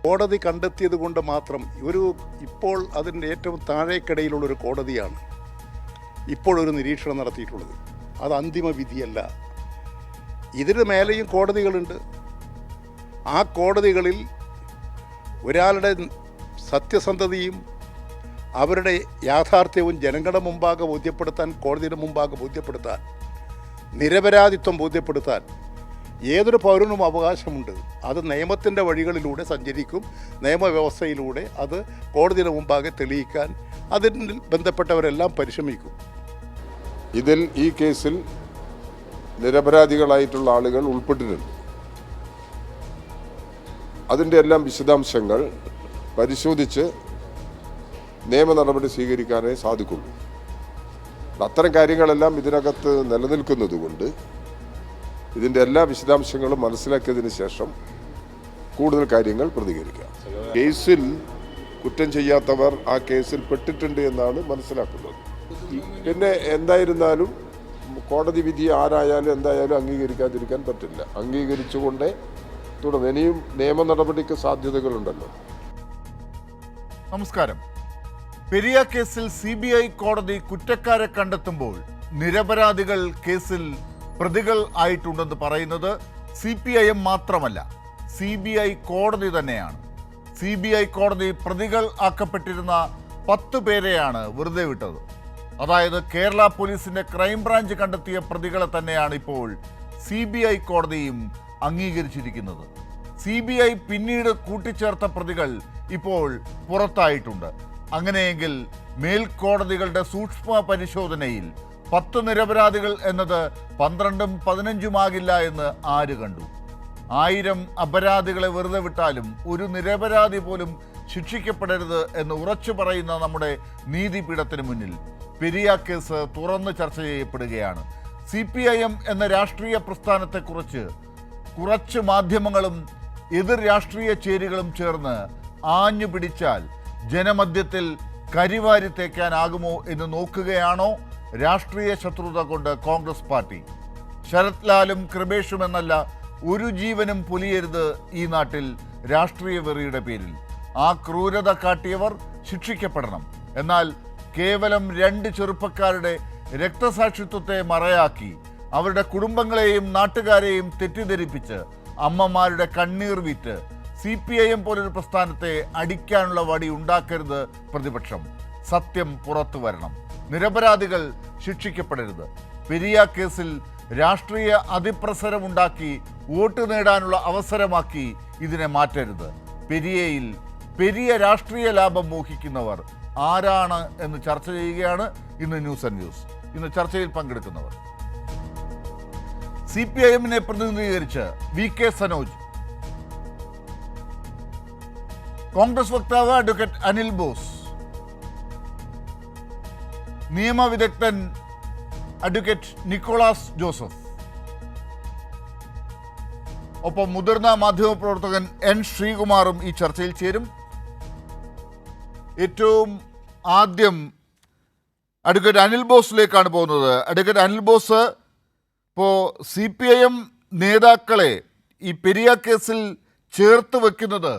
കോടതി കണ്ടെത്തിയത് കൊണ്ട് മാത്രം ഇപ്പോൾ അതിൻ്റെ ഏറ്റവും താഴേക്കിടയിലുള്ളൊരു കോടതിയാണ് ഇപ്പോഴൊരു നിരീക്ഷണം നടത്തിയിട്ടുള്ളത്. അത് അന്തിമ വിധിയല്ല. ഇതിന് മേലെയും കോടതികളുണ്ട്. ആ കോടതികളിൽ ഒരാളുടെ സത്യസന്ധതയും അവരുടെ യാഥാർത്ഥ്യവും ജനങ്ങളുടെ മുമ്പാകെ ബോധ്യപ്പെടുത്താൻ, കോടതിയുടെ മുമ്പാകെ ബോധ്യപ്പെടുത്താൻ, നിരപരാധിത്വം ബോധ്യപ്പെടുത്താൻ ഏതൊരു പൗരനും അവകാശമുണ്ട്. അത് നിയമത്തിൻ്റെ വഴികളിലൂടെ സഞ്ചരിക്കും. നിയമവ്യവസ്ഥയിലൂടെ അത് കോടതിയുടെ മുമ്പാകെ തെളിയിക്കാൻ അതിൽ ബന്ധപ്പെട്ടവരെല്ലാം പരിശ്രമിക്കും. ഈ കേസിൽ നിരപരാധികളായിട്ടുള്ള ആളുകൾ ഉൾപ്പെട്ടിട്ടുണ്ട്. അതിൻ്റെ എല്ലാം വിശദാംശങ്ങൾ പരിശോധിച്ച് നിയമ നടപടി സ്വീകരിക്കാനേ സാധിക്കുള്ളൂ. അത്തരം കാര്യങ്ങളെല്ലാം ഇതിനകത്ത് നിലനിൽക്കുന്നത് കൊണ്ട് ഇതിൻ്റെ എല്ലാ വിശദാംശങ്ങളും മനസ്സിലാക്കിയതിന് ശേഷം കൂടുതൽ കാര്യങ്ങൾ പ്രതികരിക്കാം. കേസിൽ കുറ്റം ചെയ്യാത്തവർ ആ കേസിൽ പെട്ടിട്ടുണ്ട് എന്നാണ് മനസ്സിലാക്കുന്നത്. പിന്നെ എന്തായിരുന്നാലും കോടതി വിധി ആരായാലും എന്തായാലും അംഗീകരിക്കാതിരിക്കാൻ പറ്റില്ല. അംഗീകരിച്ചുകൊണ്ടേ തുടർന്ന് ഇനിയും നിയമ നടപടിക്ക് സാധ്യതകളുണ്ടല്ലോ. നമസ്കാരം. പെരിയ കേസിൽ CBI കോടതി കുറ്റക്കാരെ കണ്ടെത്തുമ്പോൾ നിരപരാധികൾ കേസിൽ പ്രതികൾ ആയിട്ടുണ്ടെന്ന് പറയുന്നത് CPIM മാത്രമല്ല, CBI കോടതി തന്നെയാണ്. CBI കോടതി പ്രതികൾ ആക്കപ്പെട്ടിരുന്ന 10 പേരെയാണ് വെറുതെ വിട്ടത്. അതായത് കേരള പോലീസിന്റെ ക്രൈംബ്രാഞ്ച് കണ്ടെത്തിയ പ്രതികളെ തന്നെയാണ് ഇപ്പോൾ CBI കോടതിയും അംഗീകരിച്ചിരിക്കുന്നത്. CBI പിന്നീട് കൂട്ടിച്ചേർത്ത പ്രതികൾ ഇപ്പോൾ പുറത്തായിട്ടുണ്ട്. അങ്ങനെയെങ്കിൽ മേൽക്കോടതികളുടെ സൂക്ഷ്മ പരിശോധനയിൽ 10 നിരപരാധികൾ എന്നത് 12ഉം 15ഉമാകില്ല എന്ന് ആര് കണ്ടു? 1000 അപരാധികളെ വെറുതെ വിട്ടാലും ഒരു നിരപരാധി പോലും ശിക്ഷിക്കപ്പെടരുത് എന്ന് ഉറച്ചു പറയുന്ന നമ്മുടെ നീതിപീഠത്തിന് മുന്നിൽ പെരിയ കേസ് തുറന്ന് ചർച്ച ചെയ്യപ്പെടുകയാണ്. CPIM എന്ന രാഷ്ട്രീയ പ്രസ്ഥാനത്തെക്കുറിച്ച് കുറച്ച് മാധ്യമങ്ങളും എതിർ രാഷ്ട്രീയ ചേരികളും ചേർന്ന് ആഞ്ഞു പിടിച്ചാൽ ജനമധ്യത്തിൽ കരിവാരി തേക്കാനാകുമോ എന്ന് നോക്കുകയാണോ രാഷ്ട്രീയ ശത്രുത കൊണ്ട് കോൺഗ്രസ് പാർട്ടി? ശരത് ലാലും കൃപേഷും എന്നല്ല, ഒരു ജീവനും പൊലിയരുത് ഈ നാട്ടിൽ രാഷ്ട്രീയ വെറിയുടെ പേരിൽ. ആ ക്രൂരത കാട്ടിയവർ ശിക്ഷിക്കപ്പെടണം. എന്നാൽ കേവലം 2 ചെറുപ്പക്കാരുടെ രക്തസാക്ഷിത്വത്തെ മറയാക്കി അവരുടെ കുടുംബങ്ങളെയും നാട്ടുകാരെയും തെറ്റിദ്ധരിപ്പിച്ച് അമ്മമാരുടെ കണ്ണീർ വിറ്റ് CPIM പോലൊരു പ്രസ്ഥാനത്തെ അടിക്കാനുള്ള വടി ഉണ്ടാക്കരുത് പ്രതിപക്ഷം. സത്യം പുറത്തു വരണം. നിരപരാധികൾ ശിക്ഷിക്കപ്പെടരുത്. പെരിയ കേസിൽ രാഷ്ട്രീയ അതിപ്രസരമുണ്ടാക്കി വോട്ട് നേടാനുള്ള അവസരമാക്കി ഇതിനെ മാറ്റരുത്. പെരിയയിൽ പെരിയ രാഷ്ട്രീയ ലാഭം മോഹിക്കുന്നവർ ആരാണ് എന്ന് ചർച്ച ചെയ്യുകയാണ് ഇന്ന് ന്യൂസ് ആൻഡ് ന്യൂസ്. ഇന്ന് ചർച്ചയിൽ പങ്കെടുക്കുന്നവർ CPIMനെ പ്രതിനിധീകരിച്ച് VK സനോജ്, കോൺഗ്രസ് വക്താവ് അഡ്വക്കേറ്റ് അനിൽ ബോസ്, നിയമവിദഗ്ധൻ അഡ്വക്കേറ്റ് നിക്കോളാസ് ജോസഫ്, ഒപ്പം മുതിർന്ന മാധ്യമപ്രവർത്തകൻ N ശ്രീകുമാറും ഈ ചർച്ചയിൽ ചേരും. ഏറ്റവും ആദ്യം അഡ്വക്കേറ്റ് അനിൽ ബോസിലേക്കാണ് പോകുന്നത്. അഡ്വക്കേറ്റ് അനിൽ ബോസ്, ഇപ്പോൾ CPIM നേതാക്കളെ ഈ പെരിയ കേസിൽ ചേർത്ത് വെക്കുന്നത്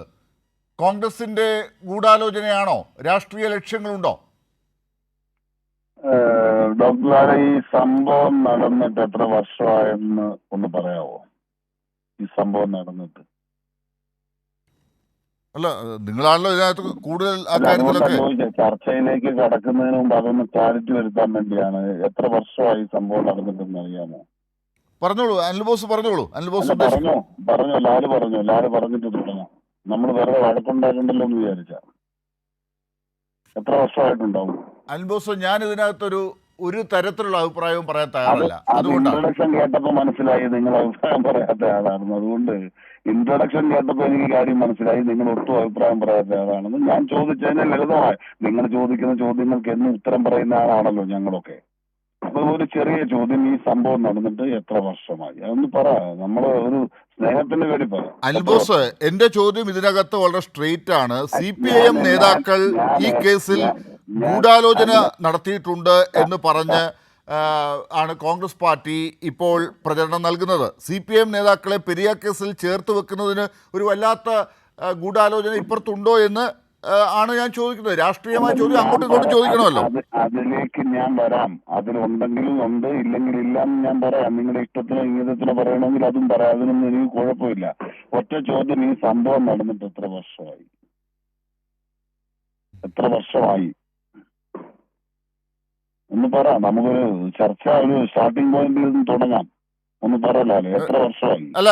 കോൺഗ്രസിന്റെ ഗൂഢാലോചനയാണോ? രാഷ്ട്രീയ ലക്ഷ്യങ്ങളുണ്ടോ? ഡോക്ടർ, ഈ സംഭവം നടന്നിട്ട് എത്ര വർഷമായെന്ന് ഒന്ന് പറയാവോ? ഈ സംഭവം നടന്നിട്ട് അല്ല, നിങ്ങളാണല്ലോ ഇതിനകത്ത് കൂടുതൽ ആ കാര്യത്തിലൊക്കെ. ചർച്ചയിലേക്ക് കടക്കുന്നതിന് മുമ്പ് അതൊന്ന് ക്ലാരിറ്റി വരുത്താൻ വേണ്ടിയാണ്. എത്ര വർഷമായി സംഭവം നടന്നിട്ടെന്ന് അറിയാമോ? പറഞ്ഞോളൂ അനിൽ ബോസ്, പറഞ്ഞോളൂ. അനിൽ ബോസ് പറഞ്ഞോ ലാല് പറഞ്ഞിട്ട് തുടങ്ങാം. നമ്മൾ വേറെ വഴക്കുണ്ടാക്കണ്ടല്ലോ എന്ന് വിചാരിച്ച എത്ര വർഷമായിട്ടുണ്ടാവും? അനിൽ ബോസ്, ഞാൻ ഇതിനകത്തൊരു തരത്തിലുള്ള അഭിപ്രായവും പറയാൻ തയ്യാറല്ല. അതുകൊണ്ടാണ് ഇൻട്രൊഡക്ഷൻ കേട്ടപ്പോ മനസ്സിലായി നിങ്ങൾ അഭിപ്രായം പറയാത്ത ആളാണെന്ന്. അതുകൊണ്ട് ഇൻട്രൊഡക്ഷൻ കേട്ടപ്പോ എനിക്ക് കാര്യം മനസ്സിലായി നിങ്ങൾ ഒട്ടും അഭിപ്രായം പറയാത്ത ആളാണെന്ന്. ഞാൻ ചോദിച്ചതിന് ലളിതമായി നിങ്ങൾ ചോദിക്കുന്ന ചോദ്യങ്ങൾക്ക് എന്നും ഉത്തരം പറയുന്ന ആളാണല്ലോ ഞങ്ങളൊക്കെ. അപ്പൊ ഒരു ചെറിയ ചോദ്യം, ഈ സംഭവം നടന്നിട്ട് എത്ര വർഷമായി? അതൊന്ന് പറ. നമ്മൾ ഒരു സ്നേഹത്തിന്റെ പേടി പറ. അനിൽ ബോസ്, എന്റെ ചോദ്യം ഇതിനകത്ത് വളരെ സ്ട്രെയിറ്റ് ആണ്. CPIM നേതാക്കൾ ഈ കേസിൽ ഗൂഢാലോചന നടത്തിയിട്ടുണ്ട് എന്ന് പറഞ്ഞ് ആണ് കോൺഗ്രസ് പാർട്ടി ഇപ്പോൾ പ്രചരണം നൽകുന്നത്. CPIM നേതാക്കളെ പെരിയ കേസിൽ ചേർത്ത് വെക്കുന്നതിന് ഒരു വല്ലാത്ത ഗൂഢാലോചന ഇപ്പുറത്തുണ്ടോ എന്ന് ആണ് ഞാൻ ചോദിക്കുന്നത്. രാഷ്ട്രീയമായ ചോദ്യം അങ്ങോട്ടും ഇങ്ങോട്ടും ചോദിക്കണമല്ലോ. അതിലേക്ക് ഞാൻ വരാം. അതിലുണ്ടെങ്കിലും ഉണ്ട്, ഇല്ലെങ്കിൽ ഇല്ല എന്ന് ഞാൻ പറയാം. നിങ്ങളുടെ ഇഷ്ടത്തിനോ ഇംഗിതത്തിനോ പറയണമെങ്കിൽ അതും പറയാം. അതിനൊന്നും എനിക്ക് കുഴപ്പമില്ല. ഒറ്റ ചോദ്യം, ഈ സംഭവം നടന്നിട്ട് എത്ര വർഷമായി? ഒന്ന് പറ. നമുക്കൊരു ചർച്ച, ഒരു സ്റ്റാർട്ടിംഗ് പോയിന്റിൽ നിന്ന് തുടങ്ങാം. ഒന്ന് പറയല്ലോ, എത്ര വർഷമായി? അല്ല,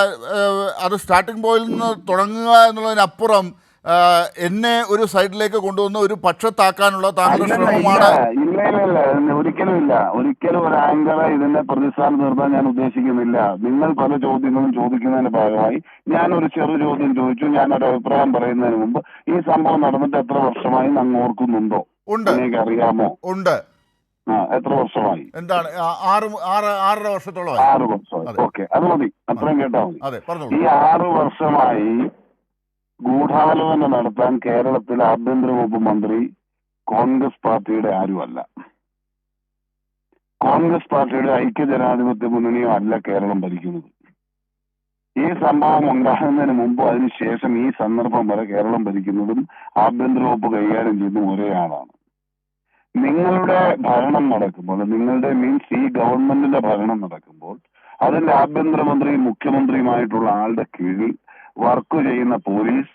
അത് സ്റ്റാർട്ടിംഗ് പോയിന്റിൽ നിന്ന് തുടങ്ങുക എന്നുള്ളതിനപ്പുറം എന്നെ ഒരു സൈഡിലേക്ക് കൊണ്ടുവന്ന് ഒരു പക്ഷത്താക്കാനുള്ള താങ്കളുടെ ശ്രമമാണ്. ഇല്ല, ഒരിക്കലും ഒരു ആങ്കറെ ഇതിന്റെ പ്രതിസ്ഥാനം നിർത്താൻ ഞാൻ ഉദ്ദേശിക്കുന്നില്ല. നിങ്ങൾ പല ചോദ്യങ്ങളും ചോദിക്കുന്നതിന്റെ ഭാഗമായി ഞാനൊരു ചെറു ചോദ്യം ചോദിച്ചു. ഞാനൊരു അഭിപ്രായം പറയുന്നതിന് മുമ്പ് ഈ സംഭവം നടന്നിട്ട് എത്ര വർഷമായി അങ്ങ് ഓർക്കുന്നുണ്ടോ? ഉണ്ട്, നിങ്ങൾക്ക് അറിയാമോ? ഉണ്ട്. എത്ര വർഷമായി? എന്താണ്? 6.5 വർഷത്തോളമായി. 6 വർഷമായി. ഓക്കെ, അത് മതി. അത്രയും കേട്ടാ മതി. ഈ 6 വർഷമായി ഗൂഢാലോചന നടത്താൻ കേരളത്തിലെ ആഭ്യന്തര വകുപ്പ് മന്ത്രി കോൺഗ്രസ് പാർട്ടിയുടെ ആരുമല്ല. കോൺഗ്രസ് പാർട്ടിയുടെ ഐക്യജനാധിപത്യ മുന്നണിയോ അല്ല കേരളം ഭരിക്കുന്നത്. ഈ സംഭവം ഉണ്ടാകുന്നതിന് മുമ്പ് അതിനുശേഷം ഈ സന്ദർഭം വരെ കേരളം ഭരിക്കുന്നതും ആഭ്യന്തര വകുപ്പ് കൈകാര്യം ചെയ്യുന്നതും ഒരേ ആളാണ്. നിങ്ങളുടെ ഭരണം നടക്കുമ്പോൾ, നിങ്ങളുടെ മീൻസ് ഈ ഗവൺമെന്റിന്റെ ഭരണം നടക്കുമ്പോൾ അതിന്റെ ആഭ്യന്തരമന്ത്രിയും മുഖ്യമന്ത്രിയുമായിട്ടുള്ള ആളുടെ കീഴിൽ വർക്ക് ചെയ്യുന്ന പോലീസ്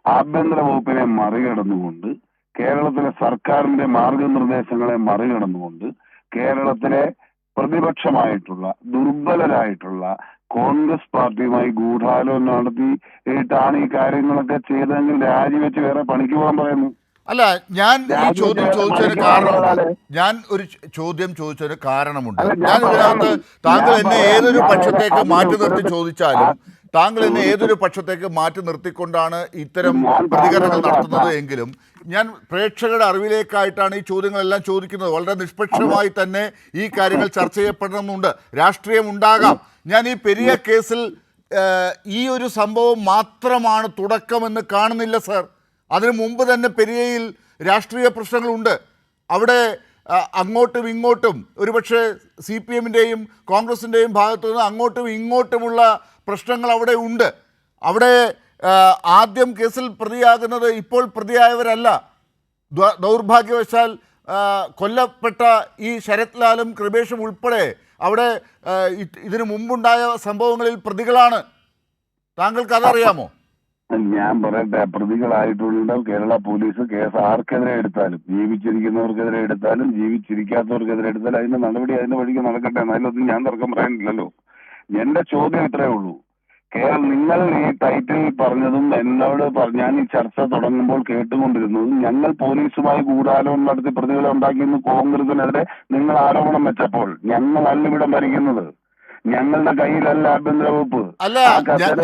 ആഭ്യന്തര വകുപ്പിനെ മറികടന്നുകൊണ്ട്, കേരളത്തിലെ സർക്കാരിന്റെ മാർഗനിർദ്ദേശങ്ങളെ മറികടന്നുകൊണ്ട്, കേരളത്തിലെ പ്രതിപക്ഷമായിട്ടുള്ള ദുർബലരായിട്ടുള്ള കോൺഗ്രസ് പാർട്ടിയുമായി ഗൂഢാലോചന നടത്തിയിട്ടാണ് ഈ കാര്യങ്ങളൊക്കെ ചെയ്തതെങ്കിൽ രാജിവെച്ച് വേറെ പണിക്ക് പോകാൻ പറയുന്നു. അല്ല, ഞാൻ ഈ ചോദ്യം ചോദിച്ചതിന് കാരണമുണ്ട്. ഞാൻ ഒരു ചോദ്യം ചോദിച്ചതിന് കാരണമുണ്ട്. ഞാൻ ഇതിനകത്ത് താങ്കൾ എന്നെ ഏതൊരു പക്ഷത്തേക്ക് മാറ്റി നിർത്തി ചോദിച്ചാലും, താങ്കൾ എന്നെ ഏതൊരു പക്ഷത്തേക്ക് മാറ്റി നിർത്തിക്കൊണ്ടാണ് ഇത്തരം പ്രതികരണങ്ങൾ നടത്തുന്നത് എങ്കിലും, ഞാൻ പ്രേക്ഷകരുടെ അറിവിലേക്കായിട്ടാണ് ഈ ചോദ്യങ്ങളെല്ലാം ചോദിക്കുന്നത്. വളരെ നിഷ്പക്ഷമായി തന്നെ ഈ കാര്യങ്ങൾ ചർച്ച ചെയ്യപ്പെടണമെന്നുണ്ട്. രാഷ്ട്രീയം ഉണ്ടാകാം. ഞാൻ ഈ പെരിയ കേസിൽ ഈ ഒരു സംഭവം മാത്രമാണ് തുടക്കമെന്ന് കാണുന്നില്ല സർ. അതിനു മുമ്പ് തന്നെ പെരിയയിൽ രാഷ്ട്രീയ പ്രശ്നങ്ങളുണ്ട്. അവിടെ അങ്ങോട്ടും ഇങ്ങോട്ടും, ഒരുപക്ഷെ CPM-ൻ്റെയും കോൺഗ്രസിൻ്റെയും ഭാഗത്തു നിന്ന് അങ്ങോട്ടും ഇങ്ങോട്ടുമുള്ള പ്രശ്നങ്ങൾ അവിടെ ഉണ്ട്. അവിടെ ആദ്യം കേസിൽ പ്രതിയാകുന്നത് ഇപ്പോൾ പ്രതിയായവരല്ല. ദൗർഭാഗ്യവശാൽ കൊല്ലപ്പെട്ട ഈ ശരത് ലാലും കൃപേഷും ഉൾപ്പെടെ അവിടെ ഇതിനു മുമ്പുണ്ടായ സംഭവങ്ങളിൽ പ്രതികളാണ്. താങ്കൾക്ക് അതറിയാമോ? ഞാൻ പറയട്ടെ, പ്രതികളായിട്ടുള്ള കേരള പോലീസ് കേസ് ആർക്കെതിരെ എടുത്താലും, ജീവിച്ചിരിക്കുന്നവർക്കെതിരെ എടുത്താലും ജീവിച്ചിരിക്കാത്തവർക്കെതിരെ എടുത്താലും അതിന്റെ നടപടി അതിന്റെ വഴിക്ക് നടക്കട്ടെ. അതിലൊന്നും ഞാൻ തർക്കം പറയാനില്ലല്ലോ. എന്റെ ചോദ്യം ഇത്രയേ ഉള്ളൂ. നിങ്ങൾ ഈ ടൈറ്റിൽ പറഞ്ഞതും എന്നോട് ഞാൻ ഈ ചർച്ച തുടങ്ങുമ്പോൾ കേട്ടുകൊണ്ടിരുന്നതും, ഞങ്ങൾ പോലീസുമായി ഗൂഢാലോചന നടത്തി പ്രതികളെ ഉണ്ടാക്കിയെന്ന് കോൺഗ്രസിനെതിരെ നിങ്ങൾ ആരോപണം വെച്ചപ്പോൾ, ഞങ്ങളല്ല ഇവിടെ ഭരിക്കുന്നത്, ഞങ്ങളുടെ കയ്യിലല്ല ആഭ്യന്തര വകുപ്പ്. അല്ല,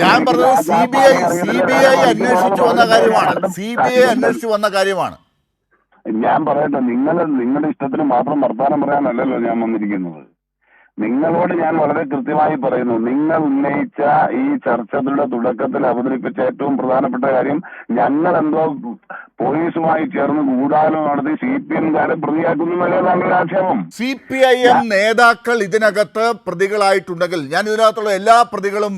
ഞാൻ പറഞ്ഞത് CBI അന്വേഷിച്ചു വന്ന കാര്യമാണ്. ഞാൻ പറയട്ടെ, നിങ്ങളുടെ ഇഷ്ടത്തിന് മാത്രം വർത്താനം പറയാനല്ലല്ലോ ഞാൻ വന്നിരിക്കുന്നത്. നിങ്ങളോട് ഞാൻ വളരെ കൃത്യമായി പറയുന്നു, നിങ്ങൾ ഉന്നയിച്ച ഈ ചർച്ചകളുടെ തുടക്കത്തിൽ അവതരിപ്പിച്ച ഏറ്റവും പ്രധാനപ്പെട്ട കാര്യം, ഞങ്ങൾ എന്തോ പോലീസുമായി ചേർന്ന് ഗൂഢാലോചന നടത്തി CPM-കാരെ പ്രതിയാക്കുന്നതല്ലേ താങ്കളുടെ ആക്ഷേപം? CPIM നേതാക്കൾ ഇതിനകത്ത് പ്രതികളായിട്ടുണ്ടെങ്കിൽ, ഞാൻ ഇതിനകത്തുള്ള എല്ലാ പ്രതികളും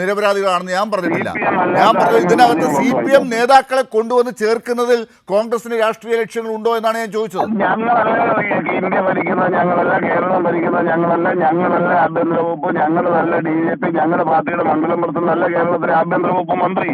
നിരപരാധികളാണെന്ന് ഞാൻ പറഞ്ഞിട്ടില്ല. ഞാൻ പറഞ്ഞത് ഇതിനകത്ത് CPM നേതാക്കളെ കൊണ്ടുവന്ന് ചേർക്കുന്നതിൽ കോൺഗ്രസിന് രാഷ്ട്രീയ ലക്ഷ്യങ്ങൾ ഉണ്ടോ എന്നാണ് ഞാൻ ചോദിച്ചത്. ഞങ്ങളല്ല ഇന്ത്യ ഭരിക്കുന്നത്, ഞങ്ങളല്ല കേരളം ഭരിക്കുന്നത്, ഞങ്ങളല്ല ആഭ്യന്തര വകുപ്പ്, ഞങ്ങളല്ല DJP, ഞങ്ങളുടെ പാർട്ടിയുടെ മണ്ഡലം പ്രസിഡന്റ്, കേരളത്തിലെ ആഭ്യന്തര വകുപ്പ് മന്ത്രി.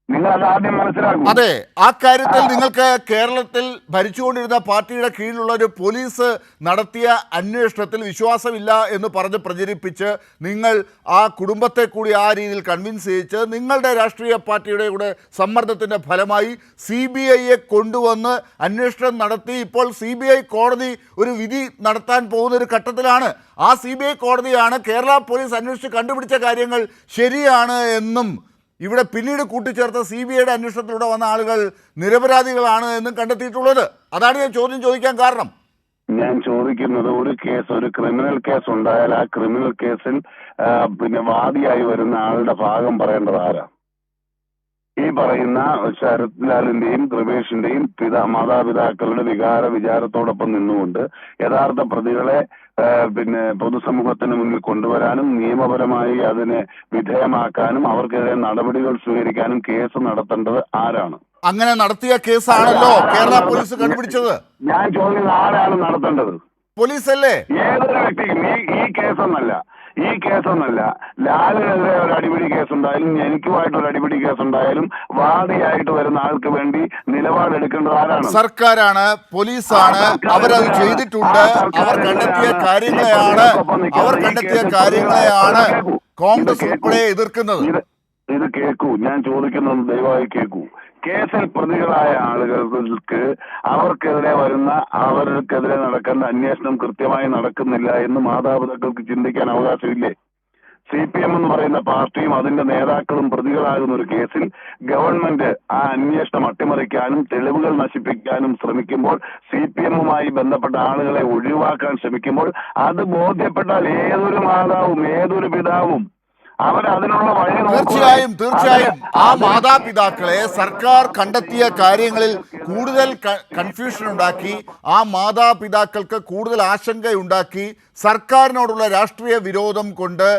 നിങ്ങളത് ആദ്യം മനസ്സിലാക്കും. അതെ, ആ കാര്യത്തിൽ നിങ്ങൾക്ക് കേരളത്തിൽ ഭരിച്ചുകൊണ്ടിരുന്ന പാർട്ടിയുടെ കീഴിലുള്ള ഒരു പോലീസ് നടത്തിയ അന്വേഷണത്തിൽ വിശ്വാസമില്ല എന്ന് പറഞ്ഞ് പ്രചരിപ്പിച്ച് നിങ്ങൾ ആ കുടുംബത്തെ കൂടി ആ രീതിയിൽ കൺവിൻസ് ചെയ്യിച്ച് നിങ്ങളുടെ രാഷ്ട്രീയ പാർട്ടിയുടെ കൂടെ സമ്മർദ്ദത്തിൻ്റെ ഫലമായി CBIയെ കൊണ്ടുവന്ന് അന്വേഷണം നടത്തി ഇപ്പോൾ CBI കോടതി ഒരു വിധി നടത്താൻ പോകുന്ന ഒരു ഘട്ടത്തിലാണ്. ആ CBI കോടതിയാണ് കേരള പോലീസ് അന്വേഷിച്ച് കണ്ടുപിടിച്ച കാര്യങ്ങൾ ശരിയാണ് എന്നും ഇവിടെ പിന്നീട് കൂട്ടിച്ചേർത്ത CBIയുടെ അന്വേഷണത്തിലൂടെ വന്ന ആളുകൾ നിരപരാധികളാണ് എന്നും കണ്ടെത്തിയിട്ടുള്ളത്. അതാണ് ഞാൻ ചോദ്യം ചോദിക്കാൻ കാരണം. ഞാൻ ചോദിക്കുന്നത്, ഒരു ക്രിമിനൽ കേസ് ഉണ്ടായാൽ ആ ക്രിമിനൽ കേസിൽ വാദിയായി വരുന്ന ആളുടെ ഭാഗം പറയേണ്ടത് ആരാ? ഈ പറയുന്ന ശരത് ലാലിന്റെയും കൃപേഷിന്റെയും മാതാപിതാക്കളുടെ വിചാരത്തോടൊപ്പം നിന്നുകൊണ്ട് യഥാർത്ഥ പ്രതികളെ പിന്നെ പൊതുസമൂഹത്തിന് മുന്നിൽ കൊണ്ടുവരാനും നിയമപരമായി അതിനെ വിധേയമാക്കാനും അവർക്കെതിരെ നടപടികൾ സ്വീകരിക്കാനും കേസ് നടത്തേണ്ടത് ആരാണ്? അങ്ങനെ നടത്തിയ കേസാണല്ലോ കേരള പോലീസ് കണ്ടുപിടിച്ചത്. ഞാൻ ചോദിക്കുന്നത് ആരാണ് നടത്തേണ്ടത്? പോലീസല്ലേ? ഏതൊരു വ്യക്തിക്കും ഈ കേസൊന്നല്ല ലാലിനെതിരെ ഒരു അടിപിടി കേസുണ്ടായാലും എനിക്കുമായിട്ട് ഒരു അടിപിടി കേസുണ്ടായാലും വാദിയായിട്ട് വരുന്ന ആൾക്ക് വേണ്ടി നിലപാടെടുക്കേണ്ടത് ആരാണ്? സർക്കാരാണ്, പോലീസാണ്. അവരത് ചെയ്തിട്ടുണ്ട്. അവർ കണ്ടെത്തിയ കാര്യങ്ങളെയാണ് കോൺഗ്രസ് ഉൾപ്പെടെ എതിർക്കുന്നത്. ഇത് കേൾക്കൂ, ഞാൻ ചോദിക്കുന്നത് ദയവായി കേൾക്കൂ. കേസിൽ പ്രതികളായ ആളുകൾക്ക് അവർക്കെതിരെ നടക്കേണ്ട അന്വേഷണം കൃത്യമായി നടക്കുന്നില്ല എന്ന് മാതാപിതാക്കൾക്ക് ചിന്തിക്കാൻ അവകാശമില്ലേ? CPM എന്ന് പറയുന്ന പാർട്ടിയും അതിന്റെ നേതാക്കളും പ്രതികളാകുന്ന ഒരു കേസിൽ ഗവൺമെന്റ് ആ അന്വേഷണം അട്ടിമറിക്കാനും തെളിവുകൾ നശിപ്പിക്കാനും ശ്രമിക്കുമ്പോൾ, CPM-മായി ബന്ധപ്പെട്ട ആളുകളെ ഒഴിവാക്കാൻ ശ്രമിക്കുമ്പോൾ, അത് ബോധ്യപ്പെട്ടാൽ ഏതൊരു മാതാവും ഏതൊരു പിതാവും അവരതിനുള്ള വഴി തീർച്ചയായും ആ മാതാപിതാക്കളെ സർക്കാർ കണ്ടെത്തിയ കാര്യങ്ങളിൽ കൂടുതൽ കൺഫ്യൂഷൻ ഉണ്ടാക്കി, ആ മാതാപിതാക്കൾക്ക് കൂടുതൽ ആശങ്കയുണ്ടാക്കി, സർക്കാരിനോടുള്ള രാഷ്ട്രീയ വിരോധം കൊണ്ട്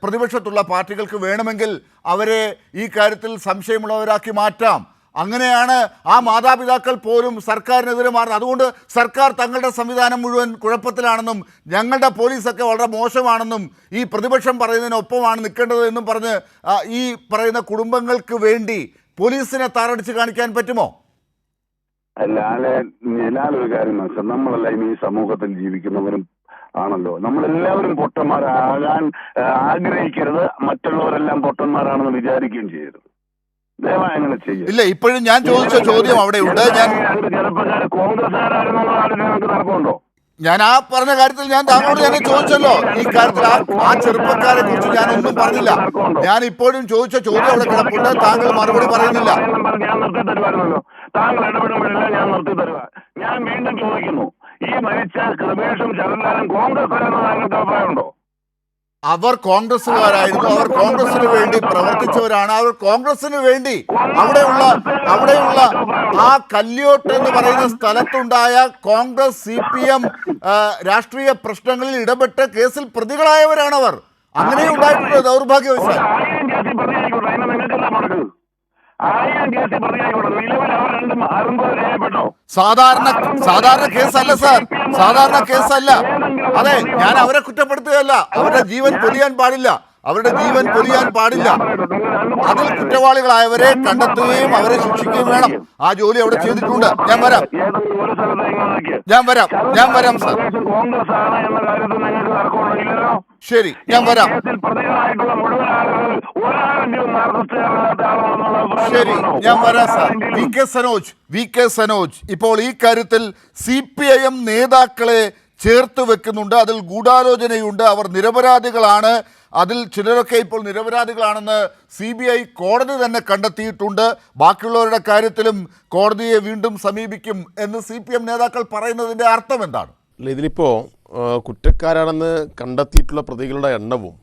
പ്രതിപക്ഷത്തുള്ള പാർട്ടികൾക്ക് വേണമെങ്കിൽ അവരെ ഈ കാര്യത്തിൽ സംശയമുള്ളവരാക്കി മാറ്റാം. അങ്ങനെയാണ് ആ മാതാപിതാക്കൾ പോലും സർക്കാരിനെതിരെ മാറുന്നത്. അതുകൊണ്ട് സർക്കാർ തങ്ങളുടെ സംവിധാനം മുഴുവൻ കുഴപ്പത്തിലാണെന്നും ഞങ്ങളുടെ പോലീസൊക്കെ വളരെ മോശമാണെന്നും ഈ പ്രതിപക്ഷം പറയുന്നതിനൊപ്പമാണ് നിൽക്കേണ്ടത് എന്നും പറഞ്ഞ് ഈ പറയുന്ന കുടുംബങ്ങൾക്ക് വേണ്ടി പോലീസിനെ താറടിച്ച് കാണിക്കാൻ പറ്റുമോ? ഒരു കാര്യം മനസ്സിലാക്കാം, നമ്മളെല്ലാം ഈ സമൂഹത്തിൽ ജീവിക്കുന്നവരും ആണല്ലോ. നമ്മളെല്ലാവരും പൊട്ടന്മാരാകാൻ ആഗ്രഹിക്കരുത്, മറ്റുള്ളവരെല്ലാം പൊട്ടന്മാരാണെന്ന് വിചാരിക്കുകയും ചെയ്യരുത്. ഇല്ല, ഇപ്പോഴും ഞാൻ ചോദിച്ച ചോദ്യം അവിടെയുണ്ട്. ഞാൻ ആ പറഞ്ഞ കാര്യത്തിൽ ഞാൻ താങ്കളോട് തന്നെ ചോദിച്ചല്ലോ. ഈ കാര്യത്തിൽ ആ ചെറുപ്പക്കാരെ കുറിച്ച് ഞാൻ ഒന്നും പറഞ്ഞില്ല. ഞാൻ ഇപ്പോഴും ചോദിച്ച ചോദ്യം അവിടെ കിടപ്പുണ്ട്, താങ്കൾ മറുപടി പറയുന്നില്ല. ഞാൻ നിർത്തി തരുവായിരുന്നല്ലോ, താങ്കൾ ഇടപെടുമ്പോഴല്ല ഞാൻ നിർത്തി തരുക. ഞാൻ വീണ്ടും ചോദിക്കുന്നു, ഈ മരിച്ച കൃപേഷും ശരത്ലാലും കോൺഗ്രസ് താങ്കൾക്ക് അഭിപ്രായമുണ്ടോ? അവർ കോൺഗ്രസ്സുകാരായിരുന്നു, അവർ കോൺഗ്രസിന് വേണ്ടി പ്രവർത്തിച്ചവരാണ്. അവർ കോൺഗ്രസിന് വേണ്ടി അവിടെയുള്ള ആ കല്യോട്ട് എന്ന് പറയുന്ന സ്ഥലത്തുണ്ടായ കോൺഗ്രസ് CPM രാഷ്ട്രീയ പ്രശ്നങ്ങളിൽ ഇടപെട്ട് കേസിൽ പ്രതികളായവരാണ് അവർ. അങ്ങനെ ഉണ്ടായിട്ടുണ്ട് ദൗർഭാഗ്യവശാൽ. സാധാരണ കേസല്ല സാർ, സാധാരണ കേസല്ല. അതെ, ഞാൻ അവരെ കുറ്റപ്പെടുത്തുകയല്ല. അവരുടെ ജീവൻ പൊലിയാൻ പാടില്ല, അവരുടെ ജീവൻ പൊലിയാൻ പാടില്ല. അതിൽ കുറ്റവാളികളായവരെ കണ്ടെത്തുകയും അവരെ ശിക്ഷിക്കുകയും വേണം. ആ ജോലി അവിടെ ചെയ്തിട്ടുണ്ട്. ഞാൻ വരാം സാർ. ശരി, ഞാൻ വരാം. ശരി, ഞാൻ വരാം സാർ. വി കെ സനോജ് ഇപ്പോൾ ഈ കാര്യത്തിൽ CPIM നേതാക്കളെ ചേർത്ത് വെക്കുന്നുണ്ട്. അതിൽ ഗൂഢാലോചനയുണ്ട്, അവർ നിരപരാധികളാണ്. അതിൽ ചിലരൊക്കെ ഇപ്പോൾ നിരപരാധികളാണെന്ന് CBI കോടതി തന്നെ കണ്ടെത്തിയിട്ടുണ്ട്. ബാക്കിയുള്ളവരുടെ കാര്യത്തിലും കോടതിയെ വീണ്ടും സമീപിക്കും എന്ന് CPM നേതാക്കൾ പറയുന്നതിൻ്റെ അർത്ഥം എന്താണ്? ഇതിലിപ്പോൾ കുറ്റക്കാരാണെന്ന് കണ്ടെത്തിയിട്ടുള്ള പ്രതികളുടെ എണ്ണവും